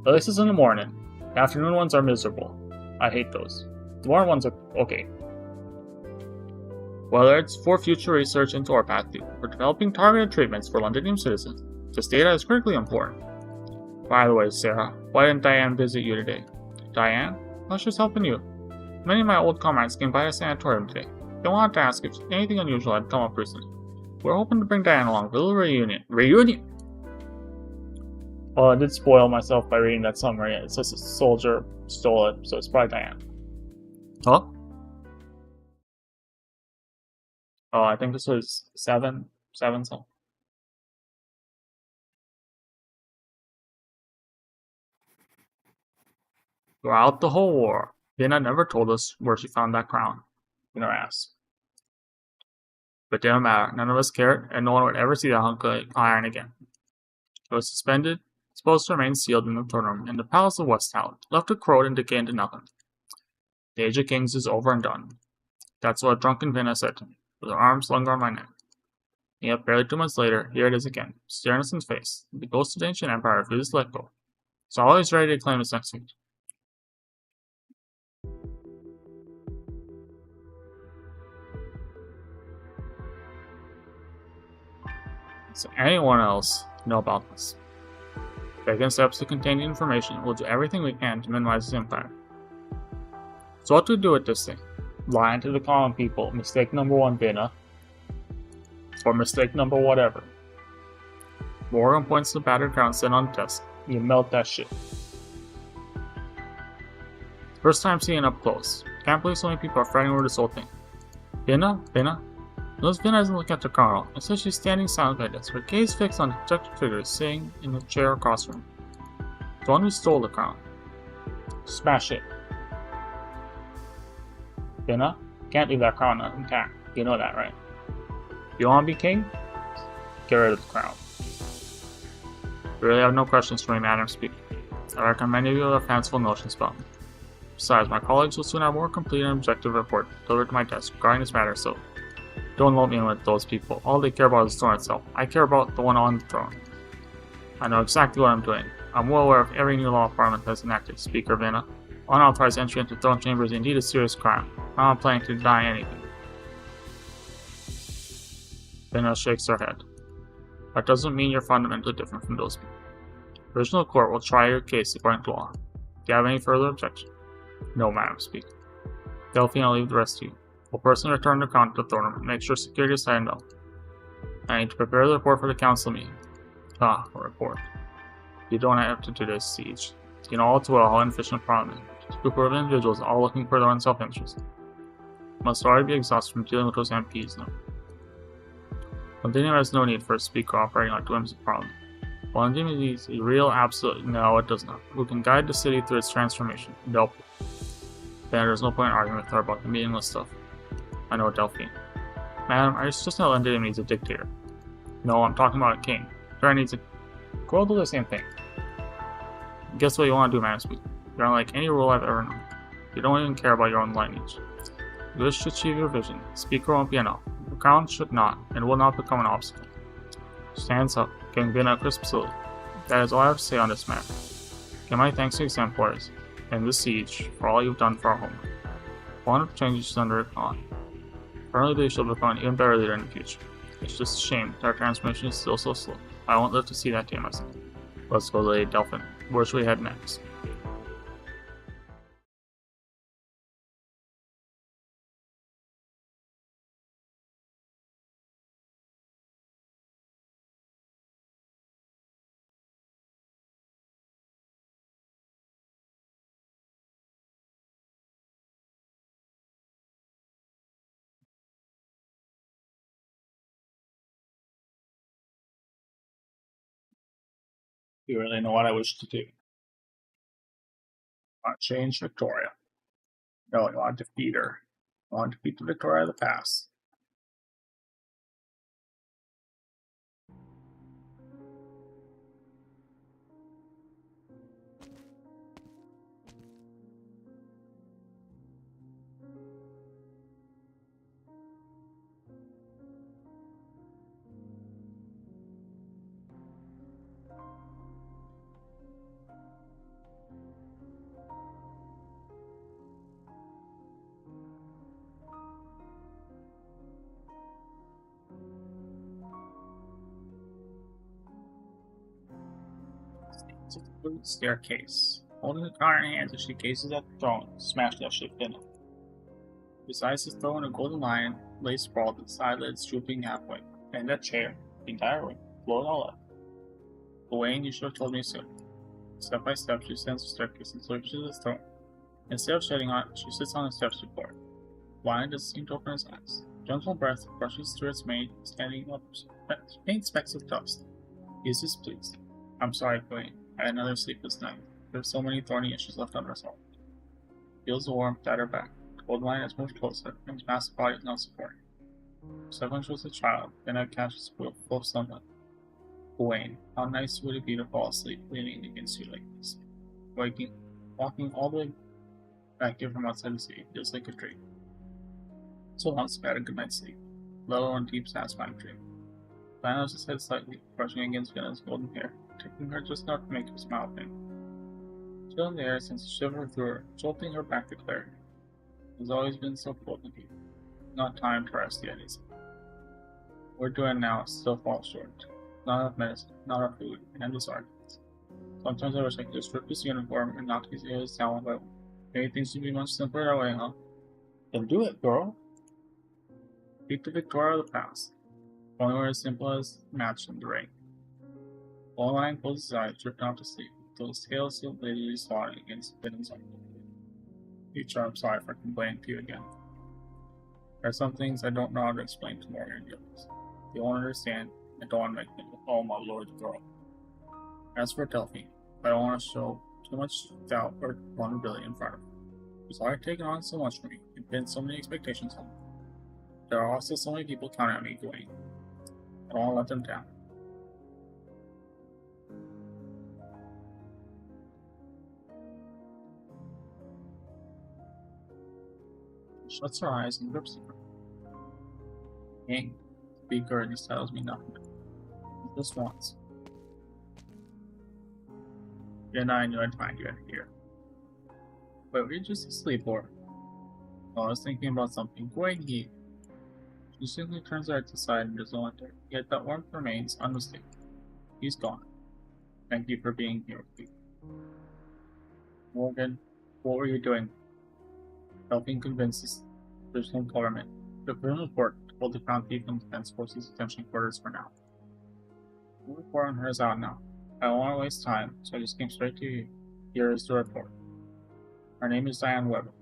At least it's in the morning. The afternoon ones are miserable. I hate those. The morning ones are okay. Whether it's for future research into orpathy or developing targeted treatments for Londinium citizens, this data is critically important. By the way, Sarah, why didn't Diane visit you today? Diane? I was just helping you. Many of my old comrades came by the sanatorium today. They wanted to ask if anything unusual had come up recently. We're hoping to bring Diane along for a little reunion. Reunion! Well, I did spoil myself by reading that summary. It says a soldier stole it, so it's probably Diane. Huh? Oh, I think this was 7 something. Throughout the whole war, Dana never told us where she found that crown. In her ass. But didn't matter. None of us cared, and no one would ever see that hunk of iron again. It was suspended, supposed to remain sealed in the throne room in the Palace of Westtown, left to corrode and decay into nothing. The Age of Kings is over and done. That's what drunken Vinna said to me, with her arms slung around my neck. Yet barely 2 months later, here it is again, staring us in the face. The ghost of the ancient empire refuses to let go. So always ready to claim its next feat. Does anyone else know about this? Taking steps to contain the information, we'll do everything we can to minimize its impact. So what do we do with this thing? Lying to the common people, mistake number 1, Vinna. Or mistake number whatever. Morgan points to the battered crown sitting on the desk. You melt that shit. First time seeing it up close. Can't believe so many people are fighting over this whole thing. Vinna? Notice Vinna isn't looking at the colonel. Instead, she's standing silent by desk, her gaze fixed on the detective figure sitting in the chair across from her. The one who stole the crown. Smash it. Vinna, can't leave that crown intact. You know that, right? You want to be king? Get rid of the crown. You really have no questions for me, Madam Speaker. I reckon many of you have fanciful notions about me. Besides, my colleagues will soon have a more complete and objective report delivered to my desk regarding this matter, so don't lump me in with those people. All they care about is the throne itself. I care about the one on the throne. I know exactly what I'm doing. I'm well aware of every new law Parliament has enacted, Speaker Vinna. Unauthorized entry into throne chamber is indeed a serious crime. I'm not planning to deny anything. Vinna shakes her head. That doesn't mean you're fundamentally different from those people. The original court will try your case according to law. Do you have any further objection? No, Madam Speaker. Delphine, I'll leave the rest to you. We'll personally return the crown to the throne room and make sure security is tightened up. I need to prepare the report for the council meeting. A report. You don't have to do this, Siege. You know all too well how inefficient Parliament is. A group of individuals all looking for their own self-interest. Must already be exhausted from dealing with those MPs now. Londinium has no need for a speaker operating like the whims of Parliament. Londinium needs a real absolute no, it does not. Who can guide the city through its transformation. Nope. Then there's no point in arguing with her about the meaningless stuff. I know, Delphine. Madam, I just know Londinium needs a dictator. No, I'm talking about a king. There needs a... Go do the same thing. Guess what you want to do, Madam Speaker? You're unlike any rule I've ever known. You don't even care about your own lineage. You wish to achieve your vision. The speaker won't be enough. The crown should not, and will not become an obstacle. Stands up, giving Vinna a crisp salute. That is all I have to say on this matter. Give my thanks to exemplars, and the siege, for all you've done for our home. One of the changes is under on. Apparently they shall become an even better leader in the future. It's just a shame that our transformation is still so slow. I won't live to see that day myself. Let's go, Lady Delphine. Where should we head next? You really know what I wish to do. I want to change Victoria. No, you want to defeat her. You want to defeat the Victoria of the past. It's a blue staircase. Holding the crown in her hands as she gazes at the throne, smash that shit in. Besides the throne, a golden lion lay sprawled with its eyelids drooping halfway. And that chair, the entire room, blown all up. Gawain, you should have told me sooner. Step by step, she ascends the staircase and lurches to the throne. Instead of shedding on it, she sits on the steps before it. Lion doesn't seem to open his eyes. Gentle breath brushes through its mane, standing up faint specks of dust. He is displeased. I'm sorry, Gawain. I had another sleepless night. There are so many thorny issues left unresolved. Feels the warmth at her back. The golden lion has moved closer, and his massive body is now supporting. Someone was a child, then I catch a spool full of sunlight. Gawain, how nice would it be to fall asleep leaning against you like this? Waking, walking all the way back here from outside the city feels like a dream. So long as I had a good night's sleep, let alone a deep satisfying dream. Diana nods his head slightly, brushing against Vienna's golden hair, tickling her just enough to make her smile at him. Chill in the air sends a shiver through her, jolting her back to clarity. It has always been so cold in here. Not time to rest yet, is it? What we're doing now still falls short. Not enough medicine, not enough food, and endless arguments. Sometimes I wish I could just rip this uniform and knock these idiots down one by one. Maybe things would be much simpler that way, huh? Then do it, girl! Beat the Victoria of the past. Only were as simple as match in the ring. Lion closed his eyes, drifting off to sleep, until his tail still lazily swatting against Finn's arm. Future, I'm sorry for complaining to you again. There are some things I don't know how to explain to Morgan and Gillis. They won't understand, and don't want to make them, oh my lord, girl. As for Delphine, I don't want to show too much doubt or vulnerability in front of her. She's already taken on so much from me, and pinned so many expectations on me. There are also so many people counting on me, Gawain. I don't want to let them down. She shuts her eyes and grips them. King, speaker, and he tells me nothing. Just once. Then I knew I'd find you here. But were you just asleep, or? Well, I was thinking about something. Gawain, he. She simply turns her head to the side and doesn't want her. Yet that warmth remains unmistakable. He's gone. Thank you for being here with me. Morgan, what were you doing? Helping convince the divisional government. The criminal court told the Crown Thief and Defense Forces detention quarters for now. The report on her is out now. I don't want to waste time, so I just came straight to you. Here is the report. Her name is Diane Weber.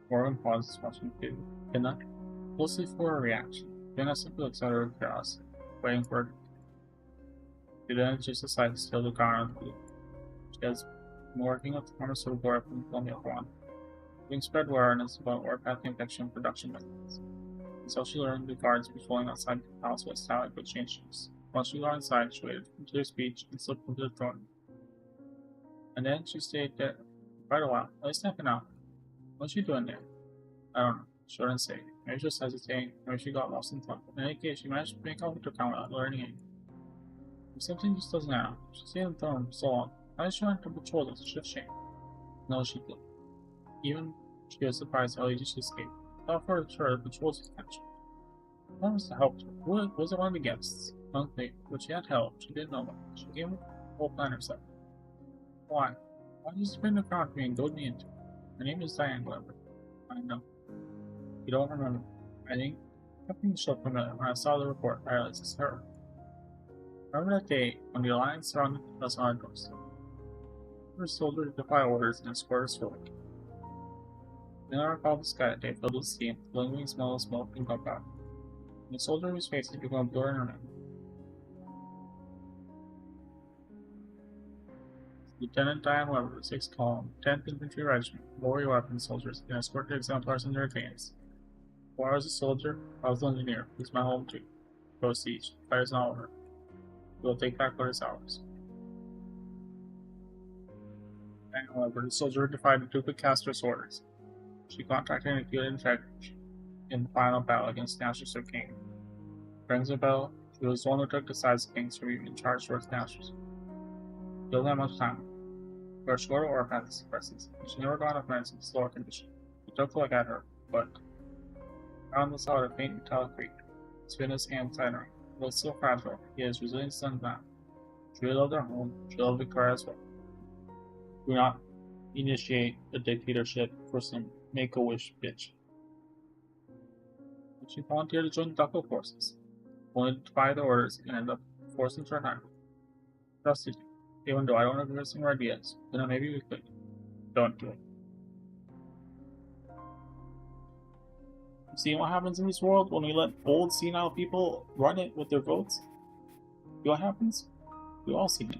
Morgan pauses, watching Finna closely for a reaction. Finna simply looks at her with curiosity, waiting for her. She then just decides to steal the car on the blue. She has been working with the pharmaceutical rep from Columbia for one, having spread awareness about warpath infection production methods. And so she learned the guards patrolling outside the house was how it would change things. Once she got inside, she waited for their speech and slipped into the throne. And then she stayed there for quite a while, at least half an hour. What's she doing there? I don't know. She didn't say. Maybe just hesitating, maybe she got lost in thought. In any case, she managed to make out with her town without learning anything. If something just doesn't add up. She stayed in the throne for so long. I was trying to patrol this, shift shame. No, she did. Even she was surprised how easy she escaped. Thought for sure the patrols would catch her. What was to help her? Who was it one of the guests? Unclear, but she had help. She didn't know what. She gave him the whole plan herself. Why? Why did you spin the crown for me and goad me into it? Her name is Diane Weber. I know. You don't remember. I think something so familiar. When I saw the report, I realized it's her. Remember that day when the Alliance surrounded us on our doorstep? We soldiers to defy orders and escort us forward. Then I recalled the sky that day filled with steam, the lingering smell of smoke and gunpowder. And the soldier whose face had become blurred in her memory. Lieutenant Diane Weber, 6th Column, 10th Infantry Regiment, Warrior Weapons soldiers, and escorted exemplars and their retainers. While I was a soldier, I was an engineer, who's my home too. Go siege, fire's not over. We will take back what is ours. And however, the soldier defied the Duke of Castor's orders. She contracted and killed integrity in the final battle against Nash's king. Rings a bell, she was the one who took the sides of kings from even charged towards Nash's. She didn't have much time. We were short of warpath suppresses, and she never got enough medicine to slow her condition. We took a look at her, but found this out a faint metallic creak. Spin his hand inside her. Though still fragile, he has resilience and that. She loved her home, she loved Victoria as well. Do not initiate a dictatorship for some make-a-wish bitch. But she volunteered to join the Duckle forces, only to defy the orders and end up forced into her hand. Trusted you, even though I don't agree with some ideas, then maybe we could. Don't do it. See what happens in this world when we let old, senile people run it with their votes? See what happens? We all see it.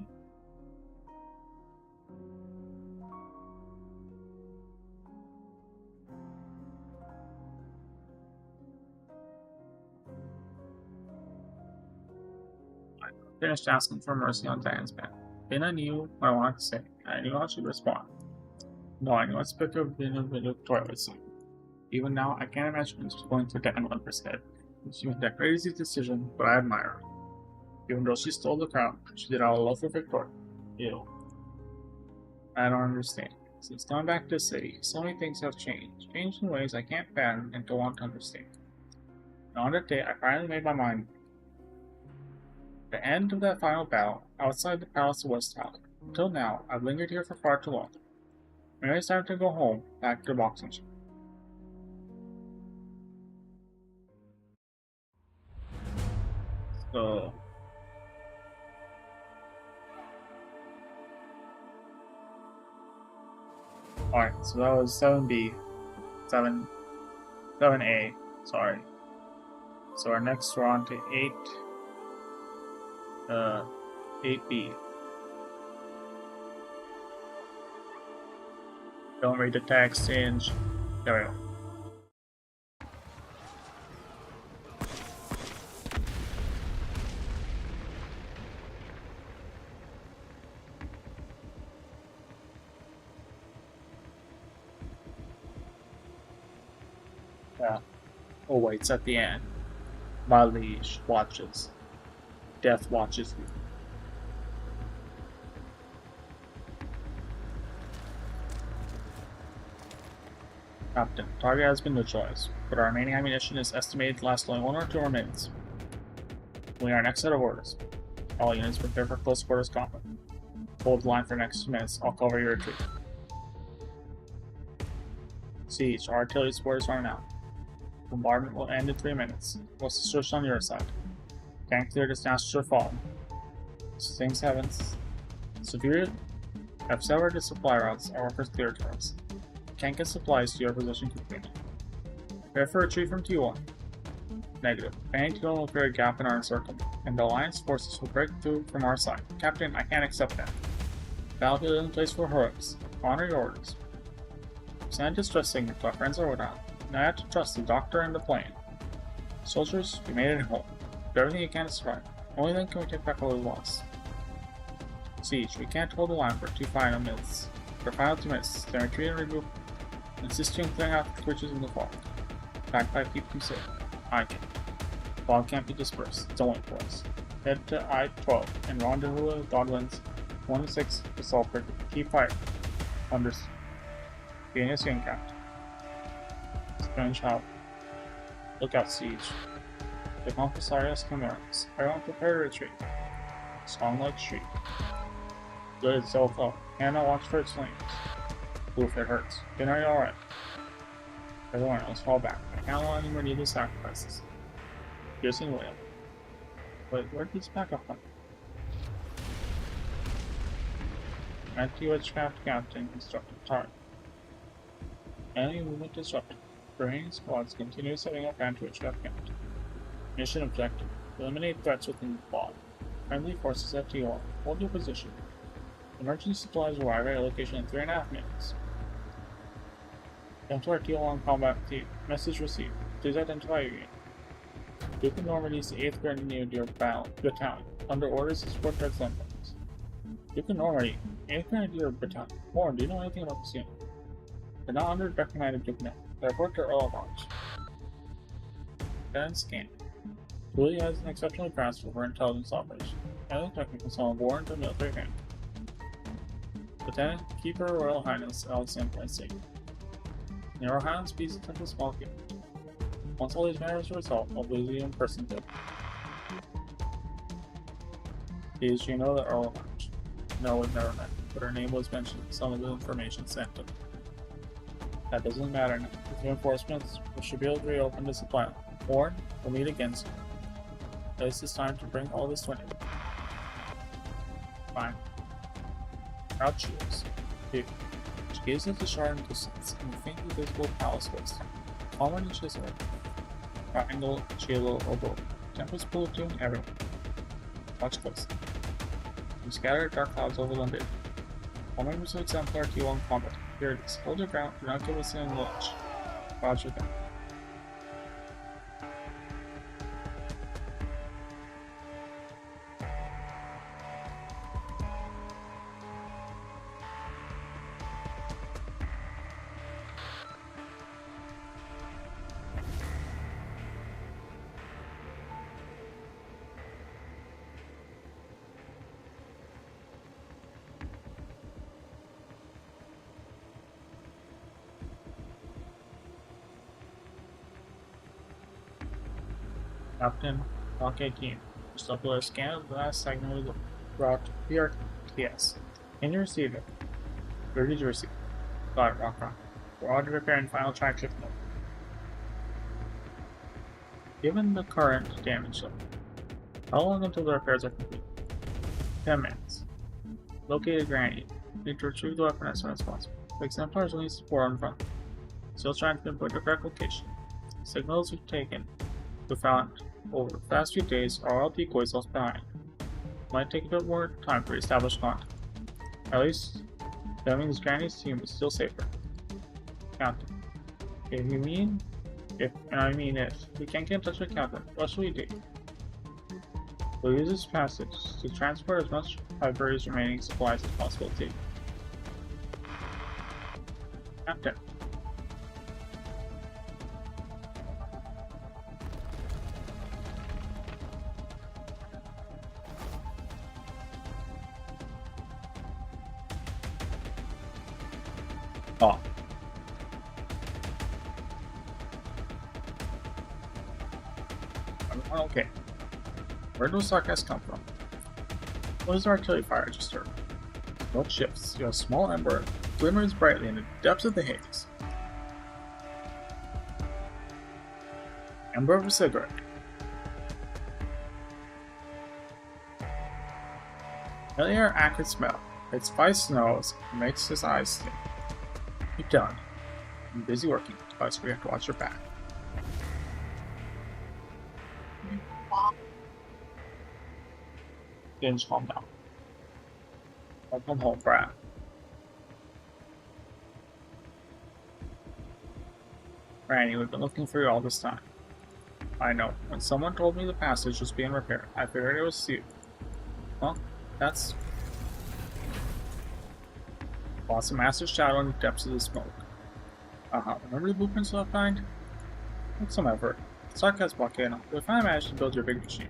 finished asking for mercy on Diane's man. Then I knew what I wanted to say. I knew how she'd respond. No, I knew I'd speak of being a Victoria soon. Even now, I can't imagine what's going through Dan Limper's head. She made that crazy decision, but I admire her. Even though she stole the crown, she did out of love for Victoria. Ew. I don't understand. Since coming back to the city, so many things have changed. Changed in ways I can't fathom and don't want to understand. And on that day, I finally made my mind. At the end of that final battle, outside the Palace of West Tower. Until now, I've lingered here for far too long. Maybe it's time to go home, back to the boxing gym. So... Alright, so that was 7B. 7A, sorry. So our next we're on to 8B. Don't read the text, Singe. There we go. Yeah. Oh wait, it's at the end. My liege watches. Death watches you. Captain, target has been neutralized, but our remaining ammunition is estimated to last only 1 or 2 more minutes. We are our next set of orders. All units prepare for close quarters combat. Hold the line for the next 2 minutes. I'll cover your retreat. Siege, our artillery support is running out. Bombardment will end in 3 minutes. What's the situation on your side? Can't clear this national fall. Things haven't. Severe have severed the supply routes our workers cleared for us. Can't get supplies to your position quickly. Prepare for retreat from T1. Negative. Any T1 will create a gap in our encirclement, and the Alliance forces will break through from our side. Captain, I can't accept that. Battlefield isn't place for heroics. Honor your orders. Send a distress signal to our friends over now. Now I have to trust the doctor and the plane. Soldiers, we made it home. Do everything you can to survive. Only then can we take back what we lost. Siege, we can't hold the line for 2 final minutes. For final 2 minutes, then retreat and regroup. Insist you on clearing out the switches in the fog. Back by keep them safe. I-K. Fog can't be dispersed. Don't wait for us. Head to I-12 and rendezvous with Godwin's 1-6 assault brigade. Keep fighting. Understood. Being a swing captain. Strange how. Look out, Siege. The Confessarius Chimeras. Everyone prepare to retreat. Song like street. Good itself up. Hannah watch for its flames. Oof, it hurts. Then are you alright? Everyone else fall back. I can't allow any more needless sacrifices. Piercing wail. Wait, where'd this backup come? Anti-witchcraft captain instructed target. Enemy movement disrupted. Remaining squads continue setting up anti-witchcraft captain. Mission objective. Eliminate threats within the pod. Friendly forces at TR. Hold your position. Emergency supplies arrive at a location in 3.5 minutes. Enter T1 combat team. Message received. Please identify your unit. Duke of Normandy is the 8th Grenadier Battalion. Under orders to support Red Sunburns. Duke of Normandy, 8th Grenadier Battalion. Warren, do you know anything about this unit? They're not under direct command of Duke Net. They report to Earl of March. Then scan. Julie has an exceptionally fast for her intelligence operation. Other technicals on warrant of military hand. Lieutenant, keep Her Royal Highness Alexandra safe. Near Her Highness Peace Temple small gift. Once all these matters are resolved, I'll visit you in person too. Please, you know the Earl of March. No, we've never met, but her name was mentioned in some of the information sent to me. That doesn't matter now. With reinforcements, we should be able to reopen the supply line. Warren, we'll meet again soon. This is time to bring all this to an end. Fine. Crowd cheers. 2. She gives us a shard in distance in the faintly visible palace west. Common and chisel. Triangle, Chilo, or both. Tempest platoon everyone. Watch closely. We scatter dark clouds over London. All members of Exemplar T1 combat. Here it is. Hold your ground, do not give us any launch. Roger that. Captain Block 18. Just upload a scan of the last segment of the route PRTS. Can you receive it? Ready to receive. Got it, Rock. We're on to repair and final track shift mode. Given the current damage level, how long until the repairs are complete? 10 minutes. Located Granny. Need to retrieve the weapon as soon as possible. The exemplars will need support on front. Still trying to pinpoint the correct location. Signals we've taken, we found over the past few days are all decoys left behind. Might take a bit more time to establish contact. At least, that means Granny's team is still safer. Captain. If we can't get in touch with Captain, what should we do? We'll use this passage to transfer as much Ivory's remaining supplies as possible to Captain. Oh. Okay. Where do those sarcasms come from? What is the artillery fire just heard? Smoke shifts. You have a small ember glimmers brightly in the depths of the haze. Ember of a cigarette. Familiar acrid smell. Its spice nose makes his eyes sting. Keep down. I'm busy working, but we have to watch your back. Singe, calm down. Welcome home, Brad. Granny, we've been looking for you all this time. I know. When someone told me the passage was being repaired, I figured it was you. Well, that's... lots of massive shadow in the depths of the smoke. Remember the blueprints left behind? With some effort, sarcasm volcano, we finally managed to build your big machine.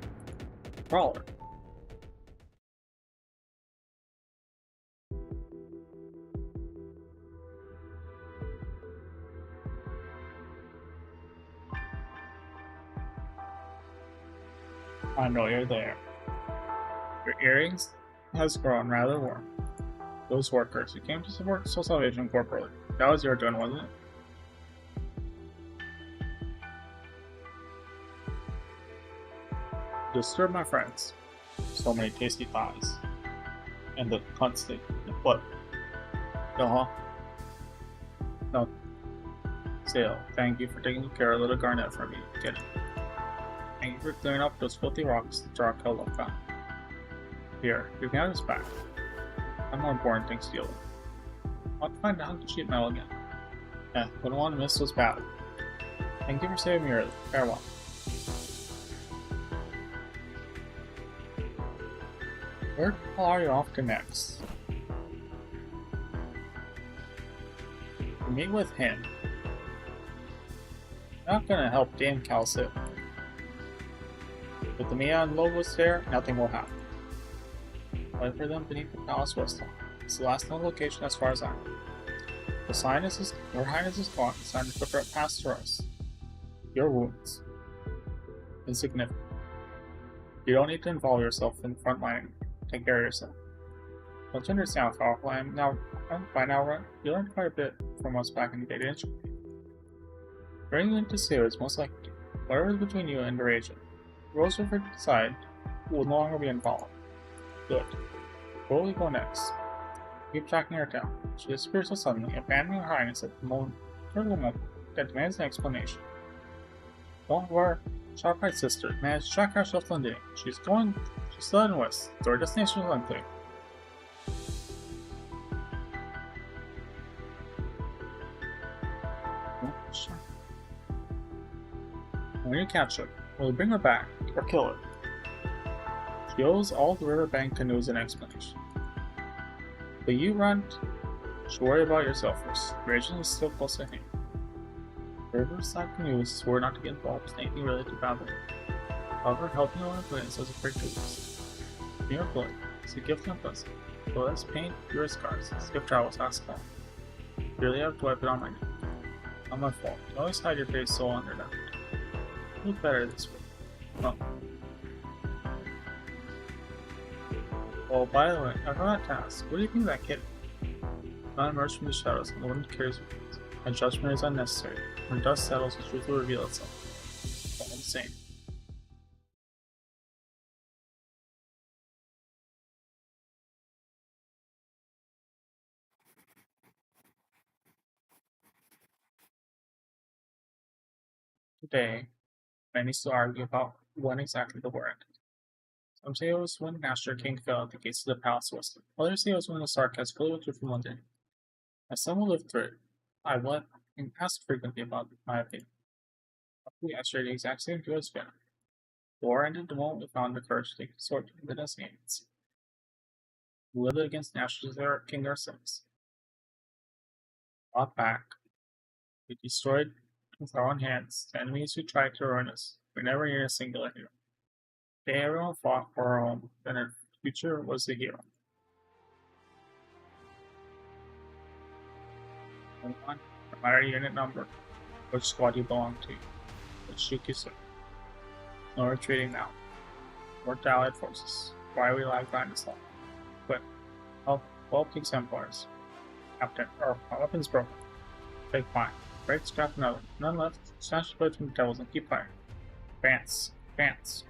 Crawler. I know you're there. Your earrings has grown rather warm. Those workers who came to support Soul Salvation corporately. That was your doing, wasn't it? Disturb my friends. So many tasty pies. And the cunt steak. What? No. Sale, thank you for taking care of little Garnet for me. Get it. Thank you for clearing up those filthy rocks the dark hell left behind. Here, you can have this back. I have more important things to deal with. I want to find out how to cheat metal again. Wouldn't want to miss those battles. Thank you for saving me early. Farewell. Where the hell are you off to next? To meet with him. Not gonna help Dame Calcit. With the Meon logos there, nothing will happen. Wait for them beneath the Palace West Hall. It's the last known location as far as I know. Your Highness is gone. It's time to put that past to us. Your wounds. Insignificant. You don't need to involve yourself in the front line. Take care of yourself. Don't you understand how powerful I am now? By now, you learned quite a bit from us back in the day, didn't you? Bringing you into Seoul is most likely. Whatever is between you and your agent. Rose River side will no longer be involved. Good. Where will we go next? Keep tracking her down. She disappears so suddenly, abandoning her highness at the moment that demands an explanation. Don't worry, Sharp-eyed sister managed to track herself to London. She's still heading west, so her destination is unclear. When you catch her, will you bring her back, or kill her? She owes all the riverbank canoes an explanation. But you, Runt, should worry about yourself first. Rachel is still close to him. Riverside canoes swore not to get involved in anything related to Babylon. However, helping your own acquaintance is a great business. Being your blood is a gift and blessing. Though less pain, fewer scars, this gift travels fast enough. You really have to wipe it on my neck. Not my fault. You always hide your face so under that. You look better this way. Oh. Well, by the way, I forgot to ask, what do you think of that kid? Not emerged from the shadows, and the wind carries with it. My judgment is unnecessary. When dust settles, the truth will reveal itself. All the same. Today, many still argue about when exactly the war ended. Some say it was when Master King fell at the gates of the palace west. Others say it was when the Sarkaz fully withdrew from London. As someone who lived through it, I went and asked frequently about my opinion. We answered the exact same to as been. The war ended the moment we found the courage to take the sword in the hands. We wielded it against Nationals their king ourselves. Fought back. We destroyed with our own hands the enemies who tried to ruin us. We never near a singular hero. They everyone fought for our home, then our future was the hero. Everyone, no matter your unit number, which squad you belong to, which Shuki no retreating now. Work to allied forces. Why we lag behind this long? Quick, help 12 King's Templars. Captain, or my weapons broken. Take fire. Break, scrap another. None left. Snatch the blades from the devils and keep firing. Advance. Advance.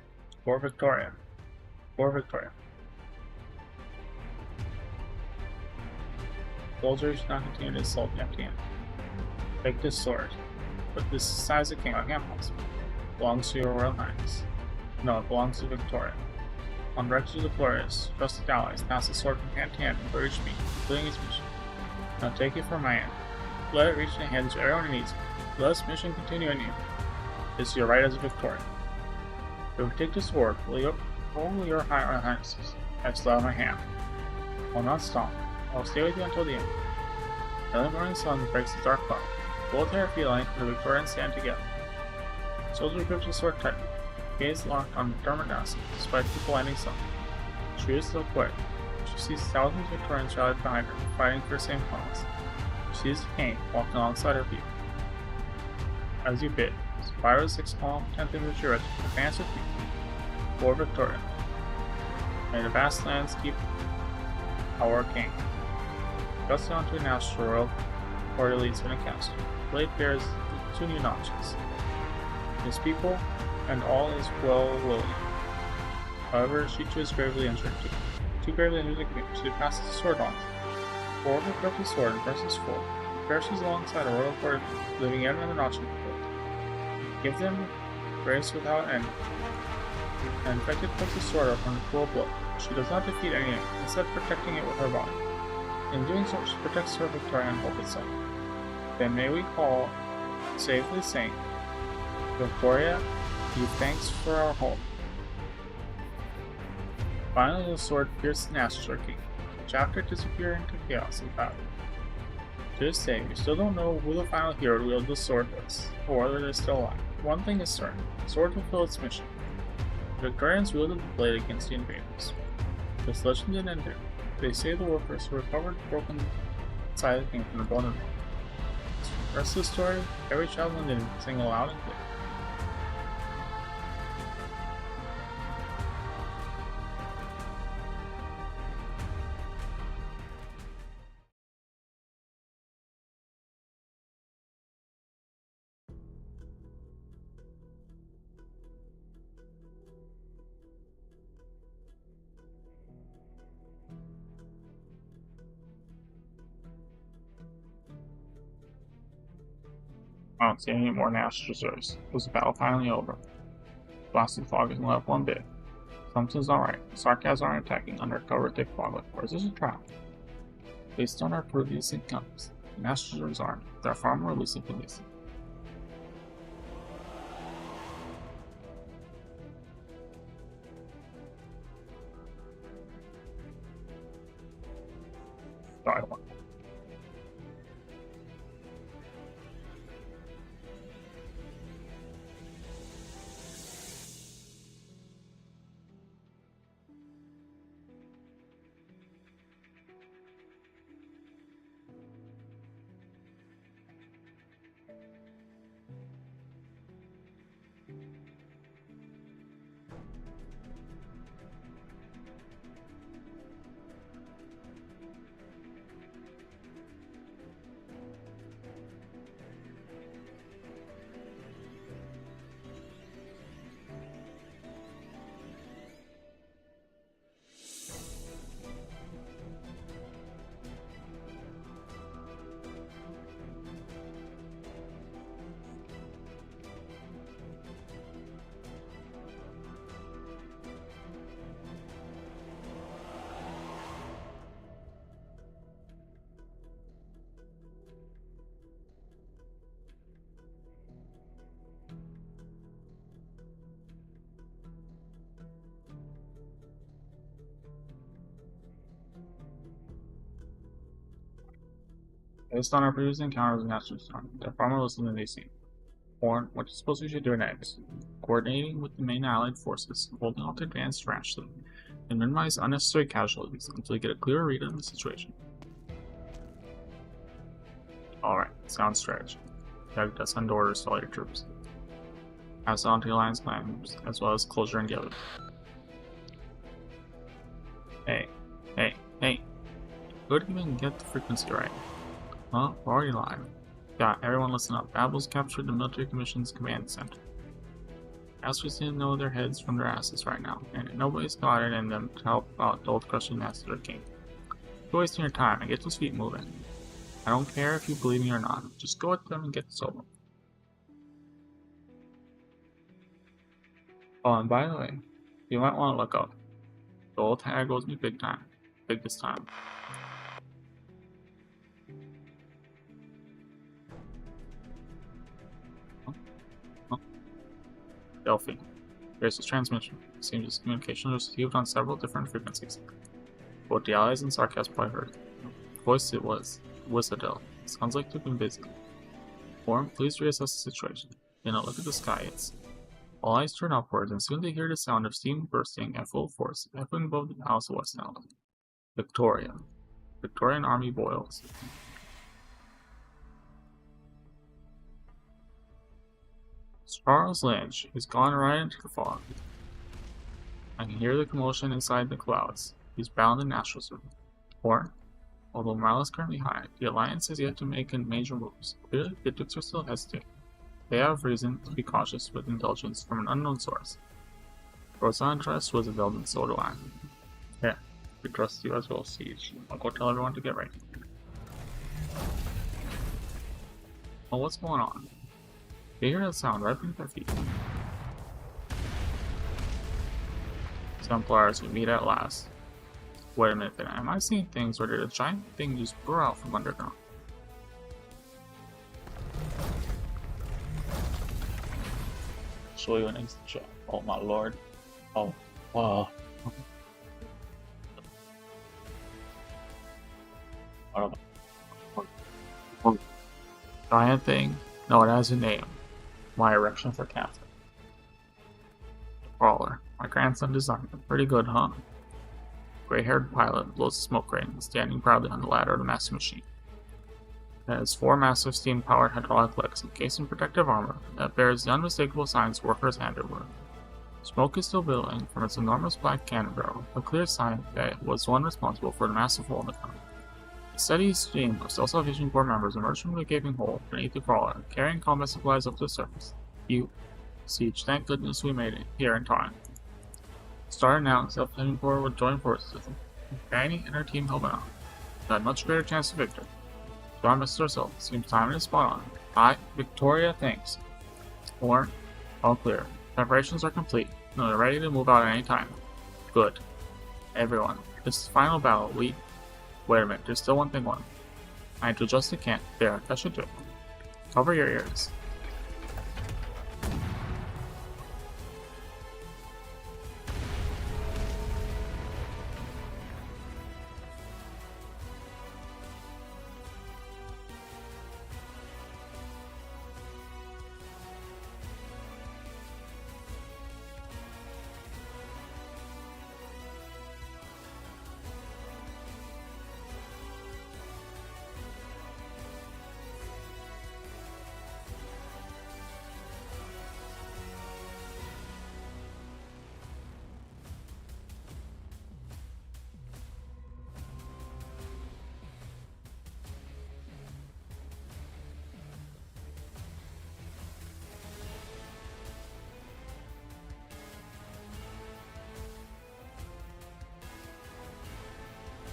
For Victoria. For Victoria. Soldiers do not continue to assault the empty hand. Take this sword. But this size of king on handles. Belongs to your royal highness. No, it belongs to Victoria. On directions of glorious, trusted allies pass the sword from hand to hand and reach me, including his mission. Now take it from my hand. Let it reach the hands of everyone who needs it. Let this mission continue in you. This is your right as a Victorian. If we take the sword, will your high highnesses? I still have my hand. I will not stop. I will stay with you until the end. The early morning sun breaks the dark cloud. Both hair feline and the Victorians stand together. Soldier grips the sword tightly. Gaze locked on determined despite the blinding sun. She is so quick. She sees thousands of Victorians rallied behind her, fighting for the same cause. She sees the king walking alongside her feet. As you bid, Spyro's 6 column 10th Infantry Regiment advance with me. For Victoria. May the vast lands keep our king. Just down to announce the royal order leads in a castle. Blade bears 2 new notches. His people and all is well willing. However, she too is gravely injured too gravely injured to commit. She passes the sword on. Forward will grip the sword and presses forward. Perishes alongside a royal court, leaving yet another notch in the field. Give them grace without end. And infected puts the sword up on a cruel blow. She does not defeat any enemy, instead protecting it with her body. In doing so, she protects her Victoria and hope itself. Then may we call, safely saying, Victoria, give thanks for our home. Finally, the sword pierced Naster King, which after disappeared into chaos and battle. To this day, we still don't know who the final hero to wield the sword was, or whether they're still alive. One thing is certain, the sword fulfilled its mission. The Victorians wielded the blade against the invaders. This legend didn't end there. They say the workers who recovered the broken side of the king from the bone and bone. The rest of the story, every child in London can sing aloud and clear. I don't see any more Nash reserves. Was the battle finally over? Blasted fog isn't let up one bit. Something's alright. Sarkaz aren't attacking under cover of thick fog like or is this a trap? Based on our previous encounters, the Nash reserves aren't. They're far more elusive than these. I want. Based on our previous encounters in National Storm, they're far more listening than they seem. Horn, what do you suppose we should do next? Coordinating with the main allied forces, holding off to advance rashly, and minimize unnecessary casualties until we get a clearer read on the situation. Alright, sound strategy. Tag to send orders to all your troops. Pass on to Alliance clans, as well as closure and gather. Hey. Couldn't even get the frequency right. Well, we're already live. Yeah, everyone listen up. Babel's captured the Military Commission's command center. Asterisk didn't know their heads from their asses right now, and nobody's got it in them to help out the old crushing master king. You're wasting your time and get those feet moving. I don't care if you believe me or not. Just go at them and get this over. Oh, and by the way, you might want to look up. The old tag owes me big time. Big this time. Delphi. Here's his transmission. Singe's communication was received on several different frequencies. Both the allies and Sarkaz probably heard. The voice it was Adele. Sounds like they've been busy. Form, please reassess the situation. Look at the sky. It's all eyes turn upwards, and soon they hear the sound of steam bursting at full force, echoing above the palace of Westnell. Victorian army boils. Charles Lynch has gone right into the fog. I can hear the commotion inside the clouds. He's bound in nationalism. Or, although morale is currently high, the Alliance has yet to make major moves. Clearly, the Dukes are still hesitating. They have reason to be cautious with intelligence from an unknown source. Rosanne trusts Roosevelt, and so do I. Yeah, we trust you as well, Siege. I'll go tell everyone to get ready. Oh, what's going on? They hear that sound right beneath their feet. Templars, we meet at last. Wait a minute then, am I seeing things or did a giant thing just burrow out from underground? Show you an instant shot. Oh my lord. Oh, wow. Giant thing? No, it has a name. My erection for Catherine. Crawler. My grandson designed it. Pretty good, huh? Gray-haired pilot blows a smoke ring, standing proudly on the ladder of the master machine. It has 4 massive steam-powered hydraulic legs encased in protective armor that bears the unmistakable signs workers' handiwork. Smoke is still billowing from its enormous black cannon barrel, a clear sign that it was one responsible for the massive hole in the ground. A steady stream of Stealth Salvation Corps members emerged from the gaping hole beneath the crawler, carrying combat supplies up to the surface. Siege, thank goodness we made it, here in time. Starting now, Stealth Salvation Corps would join forces with them. Granny and her team helping out. They had much greater chance of victory. So our Mr. Herself seems timing is spot on. Victoria, thanks. Or, all clear. Preparations are complete, and they're ready to move out at any time. Good. Everyone, this is the final battle. Wait a minute, there's still one thing on. I need to adjust the can. There, that should do it. Cover your ears.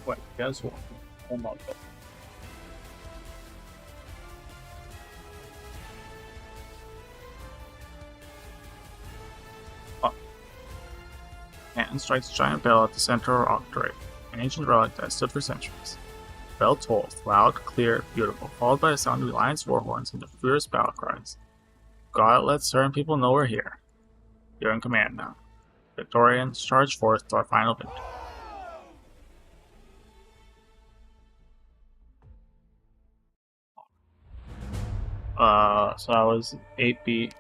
Wait, guess what? Oh my god. Canton strikes a giant bell at the center of Octorate, an ancient relic that stood for centuries. The bell tolls, loud, clear, beautiful, followed by the sound of the Alliance war horns and the fierce battle cries. God let certain people know we're here. You're in command now. Victorians, charge forth to our final victory. So I was 8B.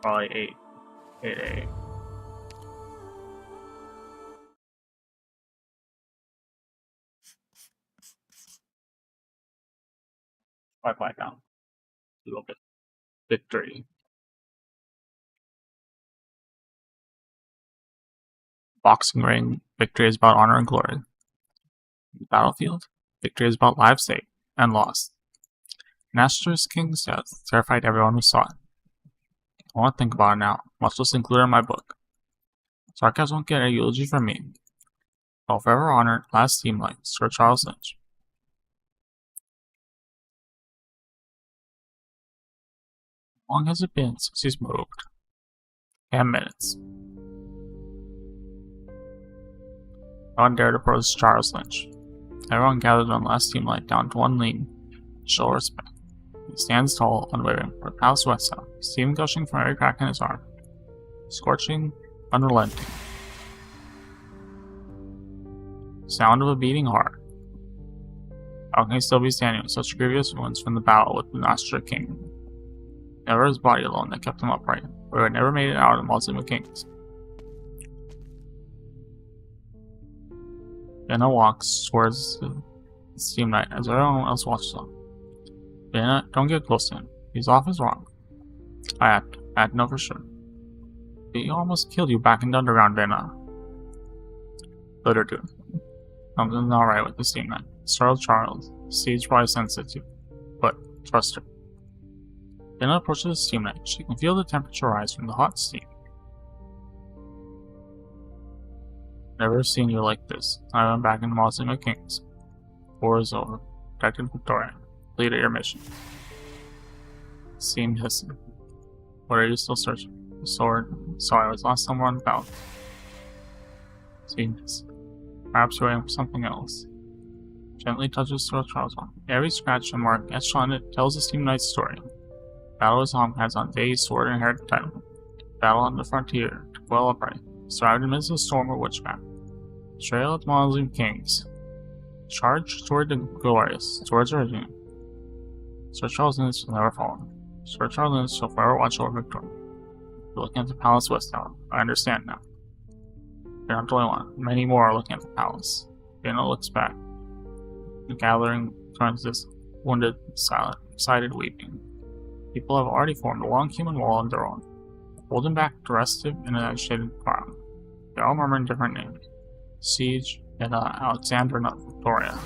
Probably 8A. Probably down a little bit. Victory. Boxing ring. Victory is about honor and glory. Battlefield. Victory is about lives saved and lost. Nastur's king's death terrified everyone who saw it. I want to think about it now. Much less include in my book. Sarcasm won't get a eulogy from me. I'll forever honor last team like Sir Charles Singe. How long has it been since he's moved? 10 minutes. No one dared approach Charles Lynch. Everyone gathered on last team light down to one lean, show respect. He stands tall, unwavering, for Palace West Town, steam gushing from every crack in his arm. Scorching, unrelenting. Sound of a beating heart. How can he still be standing with such grievous wounds from the battle with the Nastra King? Never his body alone that kept him upright, but he had never made it out of the Mausoleum of Kings. Vienna walks towards the steam knight as everyone else watches him. Vienna, don't get close to him. He's off his wrong. I had to know for sure. He almost killed you back in the underground, Vienna. Let her do it. Something's not right with the steam knight. Startled Charles. Siege probably sensitive, but trust her. Vienna approaches the steam knight. She can feel the temperature rise from the hot steam. Never seen you like this. I went back in the Mausoleum of Kings. War is over. Protected Victoria. Completed your mission. Steam hissing. What are you still searching? The sword. Sorry, I was lost somewhere on the belt. Steam hissing. Perhaps you're waiting for something else. Gently touches Sir Charles' arm. Every scratch and mark etched on it tells the steam knight's story. Battle his home has on day sword and inherited title. Battle on the frontier to quell upright. Survived amidst a storm of witchcraft. Trail of the Mausoleum Kings. Charge toward the glorious, towards our doom. Sir Charles Lynch will never fall. Sir Charles Lynch shall forever watch over Victoria. You're looking at the Palace West Tower. I understand now. You're not the only one. Many more are looking at the palace. Vienna looks back. The gathering turns this wounded, silent, excited weeping. People have already formed a long human wall of their own, holding back the restive in an agitated crowd. They all murmur in different names. Siege, Vienna, Alexander, not Victoria.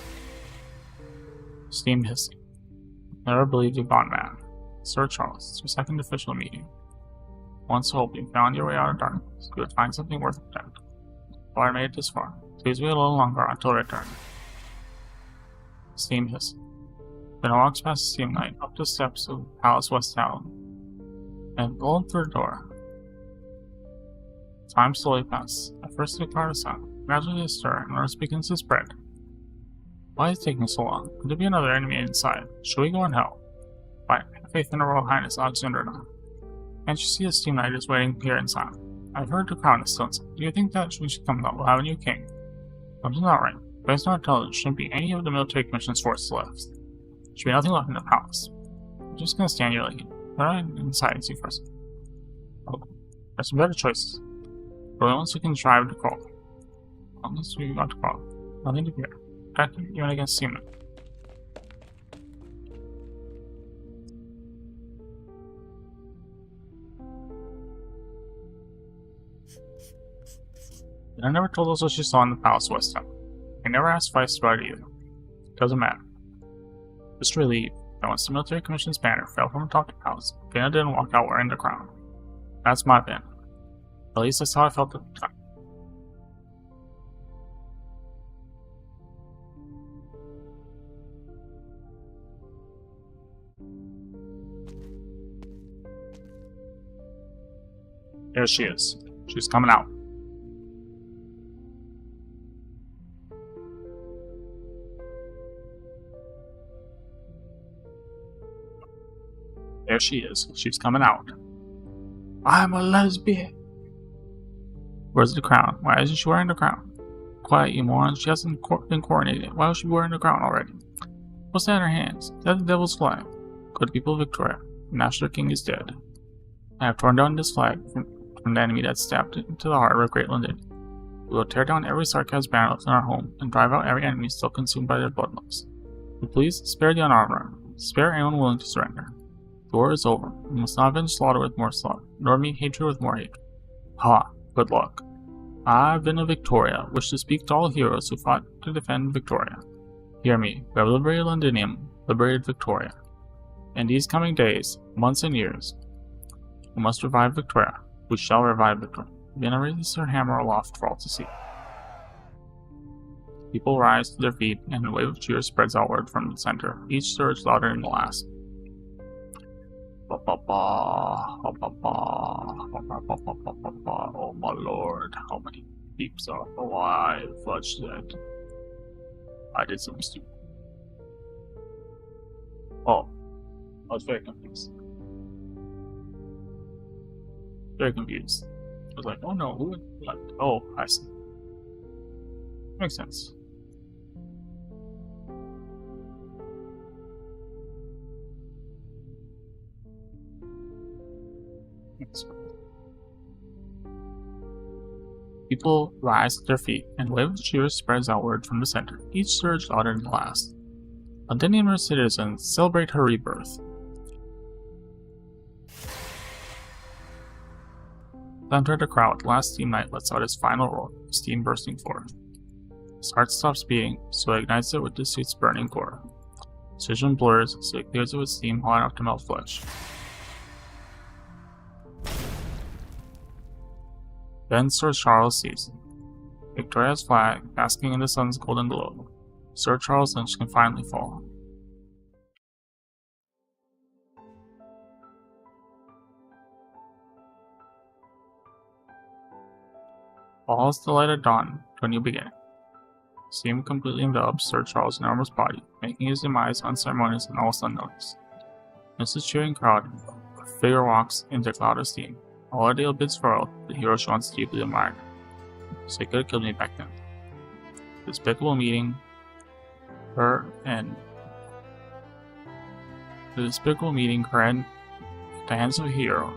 Steam hissing. Never believed you've gone mad. Sir Charles, it's your second official meeting. Once hoped you found your way out of darkness, you would find something worth protecting. Well, I made it this far. Please wait a little longer until return. Steam hissing. Then walks past the steam knight, up the steps of Palace West Town, and blown through the door. Time slowly passes. At first they part us out. Gradually they stir, and noise begins to spread. Why is it taking so long? Could there be another enemy inside? Should we go in hell? Why, have faith in her Royal Highness Alexander now. Can't you see the steam knight is waiting here inside? I've heard the crown is still inside. Do you think that we should come out? We'll have a new king. Something's not right. Based on intelligence, shouldn't be any of the military commission's forces left. Should be nothing left in the palace. I'm just gonna stand here like right inside and see first. Oh, there's some better choices. But once we can drive to crawl. Unless we got to crawl. Nothing to fear. Protecting even against seamen. I never told us what she saw in the Palace West Town. I never asked Vice about it either. Doesn't matter. Just relieved that once the military commission's banner fell from atop the palace, Vienna didn't walk out wearing the crown. That's my Vienna. At least that's how I felt at the time. There she is. She's coming out. There she is. She's coming out. I'm a lesbian. Where's the crown? Why isn't she wearing the crown? Quiet, you moron. She hasn't been coronated. Why was she wearing the crown already? What's that in her hands? That's the devil's flag. Good people of Victoria, the National King is dead. I have torn down this flag from the enemy that stabbed into the heart of Great London. We will tear down every sarcasm banner left in our home and drive out every enemy still consumed by their bloodlust. But please spare the unarmed. Spare anyone willing to surrender. The war is over. We must not avenge slaughter with more slaughter, nor meet hatred with more hatred. Ha! Good luck. I, Vin of Victoria, wish to speak to all heroes who fought to defend Victoria. Hear me. We have liberated Londinium, liberated Victoria. In these coming days, months and years, we must revive Victoria. We shall revive Victoria. Vienna raises her hammer aloft for all to see. People rise to their feet, and a wave of cheers spreads outward from the center, each surge louder than the last. Oh my lord, how many peeps are alive? Fudge that. I did something stupid. Oh, I was very confused. Very confused. I was like, oh no, who would left? Oh, I see. Makes sense. People rise to their feet, and a wave of cheers spreads outward from the center, each surge louder than the last. Londinian citizens celebrate her rebirth. Center of the crowd, the last steam knight lets out his final roar, steam bursting forth. His heart stops beating, so he ignites it with the suit's burning core. His vision blurs, so he clears it with steam hot enough to melt flesh. Then Sir Charles sees Victoria's flag basking in the sun's golden glow. Sir Charles Lynch can finally fall. All is the light of dawn to a new beginning. Steam completely envelops Sir Charles' enormous body, making his demise unceremonious and almost unnoticed. Amidst the cheering crowd, a figure walks into a cloud of steam. All ordeal bids farewell, the hero she once deeply admired. So he could have killed me back then. Despicable meeting her and the despicable meeting her at the hands of a hero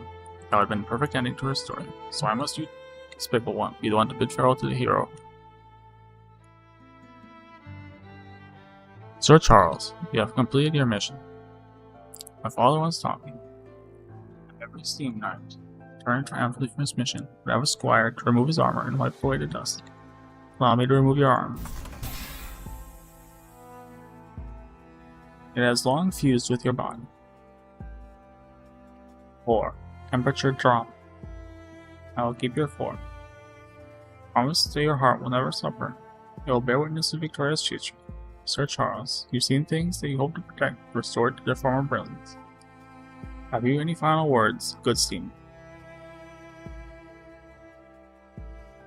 that would have been a perfect ending to her story. So I must, you despicable one, be the one to bid farewell to the hero. Sir Charles, you have completed your mission. My father once taught me. Every steam knight, returning triumphantly from his mission, would have a squire to remove his armor and wipe away the dust. Allow me to remove your arm. It has long fused with your body. 4. Temperature drop. I will keep your form. Promise that your heart will never suffer. It will bear witness to Victoria's future. Sir Charles, you've seen things that you hope to protect restored to their former brilliance. Have you any final words, good steam?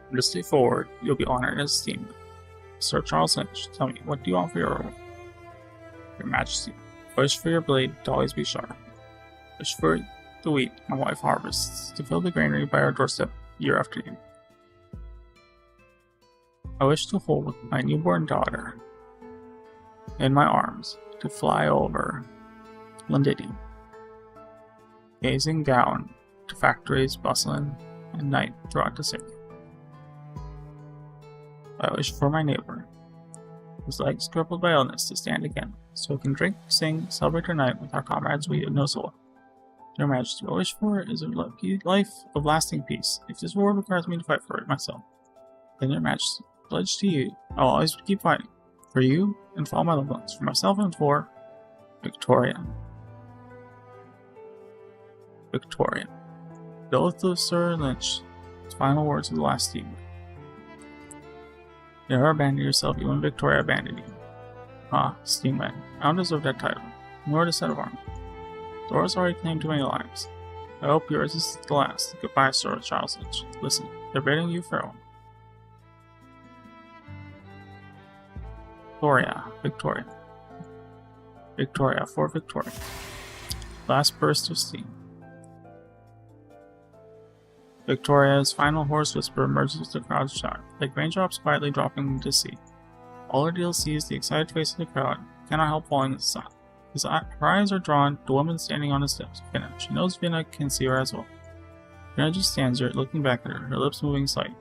From this day forward, you'll be honored as esteemed. Sir Charles Lynch, tell me, what do you want for your Majesty? Wish for your blade to always be sharp. Wish for the wheat my wife harvests to fill the granary by our doorstep year after year. I wish to hold my newborn daughter in my arms to fly over Londinium, gazing down to factories bustling at night throughout the city. I wish for my neighbor, whose legs crippled by illness, to stand again, so we can drink, sing, celebrate our night with our comrades we know so well. Your Majesty, what I wish for is a life of lasting peace. If this war requires me to fight for it myself, then Your Majesty, pledge to you, I will always keep fighting. For you, and for all my loved ones, for myself and for Victoria. Victoria. The oath of Sir Lynch, his final words of the last steam. You never abandoned yourself, even Victoria abandoned you. Ah, Steamman, I don't deserve that title, nor the set of armor. Dora's already claimed too many lives. I hope yours is the last. Goodbye, Sir Charles Lynch. Listen, they're bidding you farewell. Victoria. Victoria for Victoria. Last burst of steam. Victoria's final hoarse whisper emerges with the crowd's shout, like raindrops quietly dropping into the sea. All ordeal sees the excited face of the crowd, cannot help falling into silence. Her eyes are drawn to the woman standing on the steps. Vinna. She knows Vinna can see her as well. Vinna just stands there, looking back at her lips moving slightly.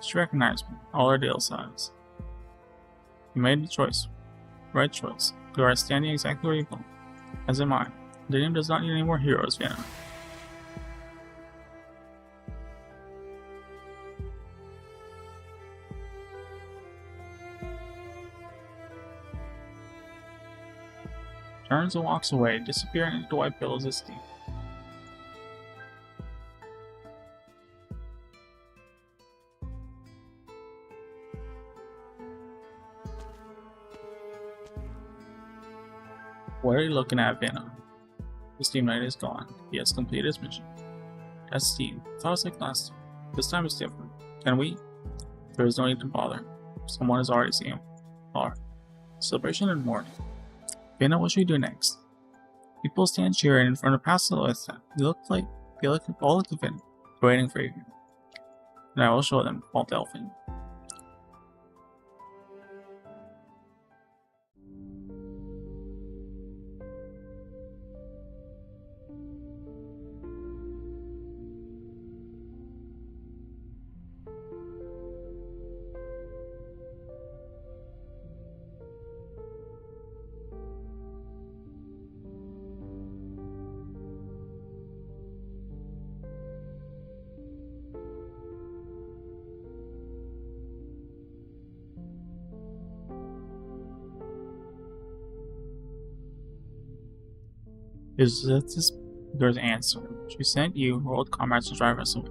She recognized me, all her Dale size. You made the choice. Right choice. You are standing exactly where you belong. As am I. The game does not need any more heroes, Vinna. Turns and walks away, disappearing into the white billows of steam. What are you looking at, Vinna? The Steam Knight is gone. He has completed his mission. That's Steam. Thought it was like last time. This time it's different. Can we? There is no need to bother. Someone has already seen him. Alright. Celebration in the morning. Vinna, what should we do next? People stand cheering in front of Pastor Lisa. They all look at Vinna, waiting for you. And I will show them, Walt Elfin. Is this Speaker's answer? She sent you, her old comrades, to drive us away.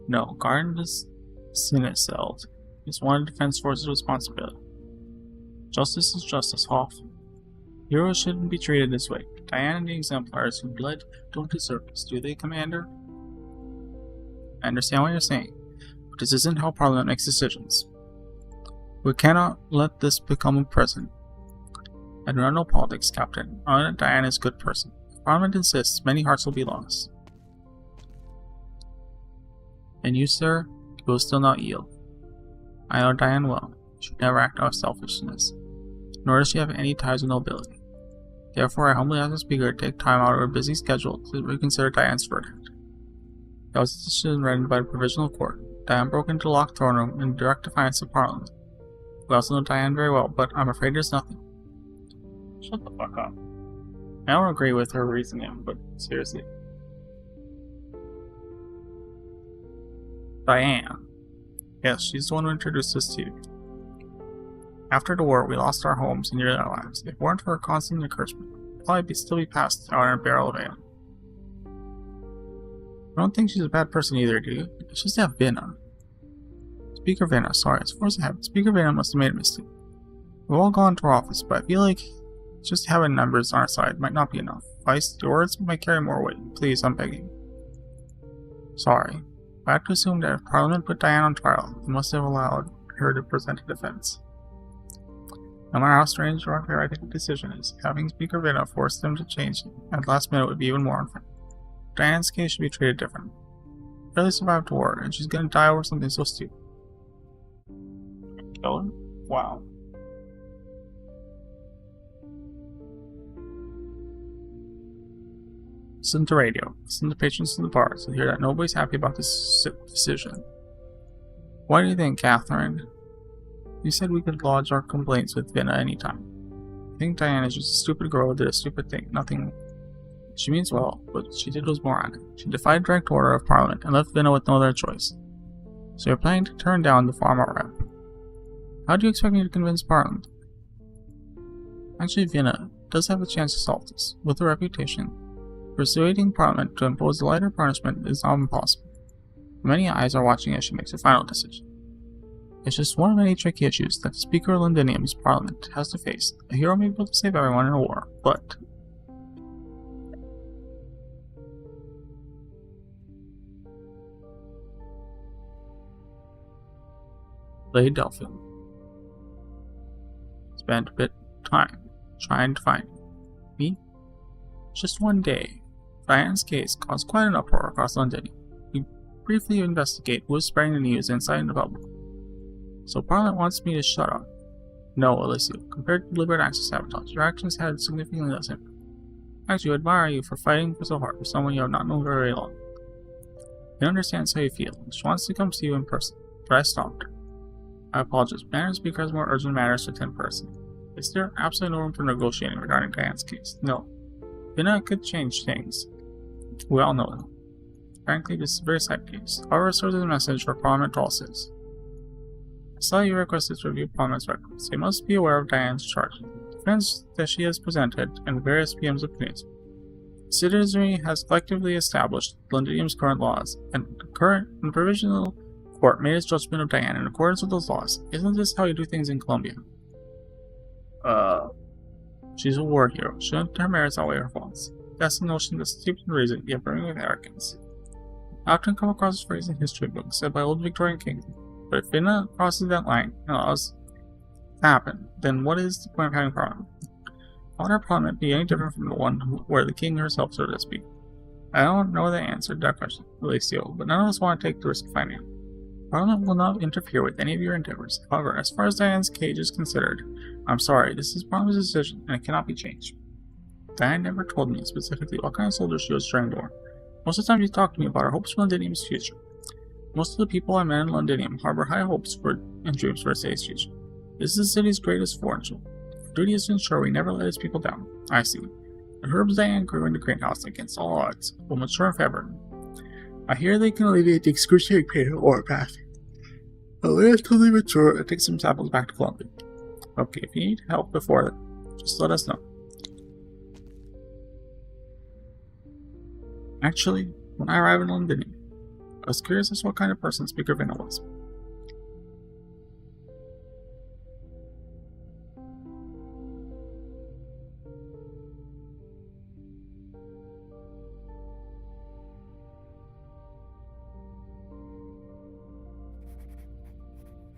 No, guarding this Senate cells is one of the Defense Force's responsibility. Justice is justice, Hoff. Heroes shouldn't be treated this way. Diane and the Exemplars who bled don't deserve this, do they, Commander? I understand what you're saying, but this isn't how Parliament makes decisions. We cannot let this become a precedent. I do not know politics, Captain. I know that Diane is a good person. If Parliament insists, many hearts will be lost. And you, sir, you will still not yield. I know Diane well. She would never act out of selfishness, nor does she have any ties with nobility. Therefore, I humbly ask the Speaker to take time out of her busy schedule to reconsider Diane's verdict. That was a decision rendered by the Provisional Court. Diane broke into the locked throne room in direct defiance of Parliament. We also know Diane very well, but I'm afraid there's nothing. Shut the fuck up. I don't agree with her reasoning, but seriously. Diane. Yes, she's the one who introduced us to you. After the war, we lost our homes and nearly our lives. If it weren't for her constant encouragement, we'd probably still be passed out in a barrel of ale. I don't think she's a bad person either, do you? It's just that Vinna. Speaker Vinna, sorry, as far as I have, Speaker Vinna must have made a mistake. We've all gone to her office, but I feel like just having numbers on our side might not be enough. Vice, your words might carry more weight. Please, I'm begging. Sorry. I have to assume that if Parliament put Diane on trial, they must have allowed her to present a defense. No matter how strange or unfair I think the decision is, having Speaker Vinna force them to change it at the last minute would be even more unfair. Diane's case should be treated differently. She barely survived the war, and she's gonna die over something so stupid. Kill her? Wow. Listen to radio. Listen to patrons in the bars and hear that nobody's happy about this decision. What do you think, Catherine? You said we could lodge our complaints with Vinna anytime. I think Diane is just a stupid girl who did a stupid thing. Nothing. She means well, but what she did was moronic. She defied direct order of Parliament and left Vinna with no other choice. So you're planning to turn down the farmer rep. How do you expect me to convince Parliament? Actually, Vinna does have a chance to solve this. With her reputation, persuading Parliament to impose a lighter punishment is not impossible. Many eyes are watching as she makes her final decision. It's just one of many tricky issues that the Speaker of Londinium's Parliament has to face. A hero may be able to save everyone in a war, but Lady Delphine spent a bit of time trying to find me. Just one day, Diane's case caused quite an uproar across London. We briefly investigate who was spreading the news inside the public. So Parliament wants me to shut up. No, Alicia. Compared to deliberate acts of sabotage, your actions had significantly less impact. Actually, I admire you for fighting so hard with someone you have not known very long. She understands how you feel, and she wants to come see you in person, but I stopped her. I apologize. Matters because more urgent matters to 10 person. Is there absolutely no room for negotiating regarding Diane's case? No. Vinna could change things. We all know that. Frankly, this is a very side case. However, it serves as a message for Parliament to all citizens. I saw you requested to review Parliament's records. You must be aware of Diane's charge. The defense that she has presented and various PM's opinions. The citizenry has collectively established Londinium's current laws, and the current and provisional court made its judgment of Diane in accordance with those laws. Isn't this how you do things in Colombia? She's a war hero. Shouldn't her merits outweigh her faults? That's the notion that's steeped in reason, yet brimming with arrogance. I often come across this phrase in history books said by old Victorian kings, but if Vinna crosses that line and allows it to happen, then what is the point of having Parliament? How would our Parliament be any different from the one where the king herself, so to speak? I don't know the answer to that question, Alicio, but none of us want to take the risk of finding it. Parliament will not interfere with any of your endeavors. However, as far as Diane's cage is considered, I'm sorry, this is Parliament's decision, and it cannot be changed. Diane never told me specifically what kind of soldier she was during the war. Most of the time she talked to me about her hopes for Londinium's future. Most of the people I met in Londinium harbor high hopes for and dreams for a city's future. This is the city's greatest foreign jewel. Our duty is to ensure we never let its people down. I see. The herbs Diane grew in the greenhouse against all odds will mature in February. I hear they can alleviate the excruciating pain of warpath. I'll let it totally mature and take some samples back to Colombia. Okay, if you need help before that, just let us know. Actually, when I arrived in London, I was curious as to what kind of person Speaker Vinna was.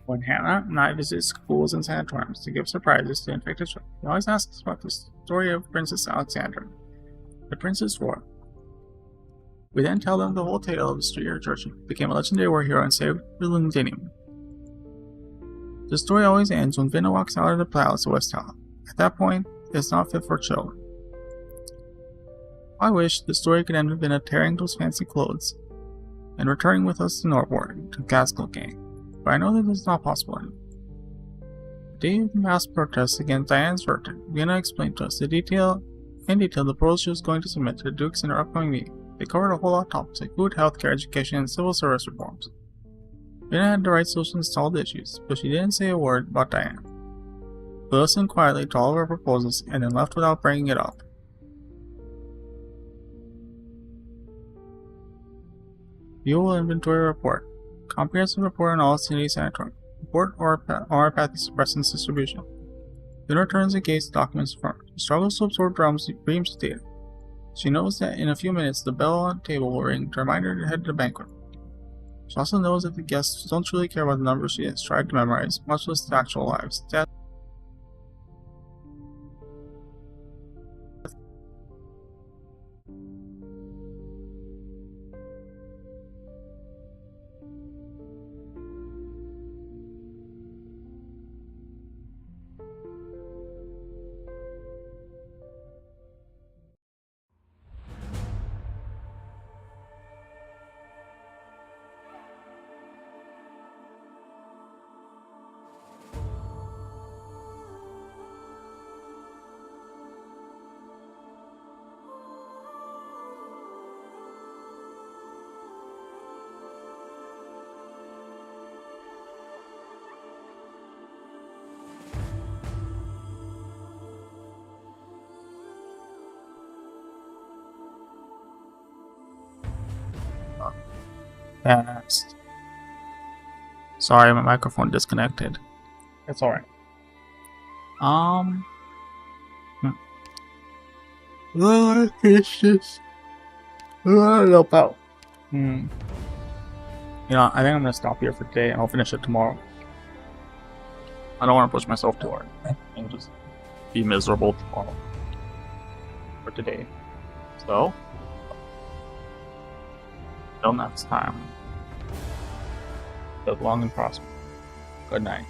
When Hannah and I visit schools and sanatoriums to give surprises to infected children, he always asks us about the story of Princess Alexandra, the Princess Royal. We then tell them the whole tale of the street church who became a legendary war hero and saved Londinium. The story always ends when Vinna walks out of the palace of Westhala. At that point, it's not fit for children. I wish the story could end with Vinna tearing those fancy clothes and returning with us to Northport to Gaskell Gang. But I know that it's not possible anymore. The day of the mass protests against Diane's verdict, Vinna explained to us in detail the proposals she was going to submit to the Dukes in her upcoming meeting. They covered a whole lot of topics like food, healthcare, education, and civil service reforms. Vinna had the right solutions to all the issues, but she didn't say a word about Diane. We listened quietly to all of her proposals and then left without bringing it up. View inventory report. Comprehensive report on all city sanatorium. Report oropathy suppressants distribution. Then returns the case documents affirmed. She struggles to absorb reams of data. She knows that in a few minutes the bell on the table will ring to remind her to head to the banquet. She also knows that the guests don't truly care about the numbers she has tried to memorize, much less their actual lives. Fast. Sorry, my microphone disconnected. It's alright. It's just I don't know about. You know, I think I'm gonna stop here for today and I'll finish it tomorrow. I don't want to push myself too hard and just be miserable tomorrow for today. So, until next time, live long and prosper. Good night.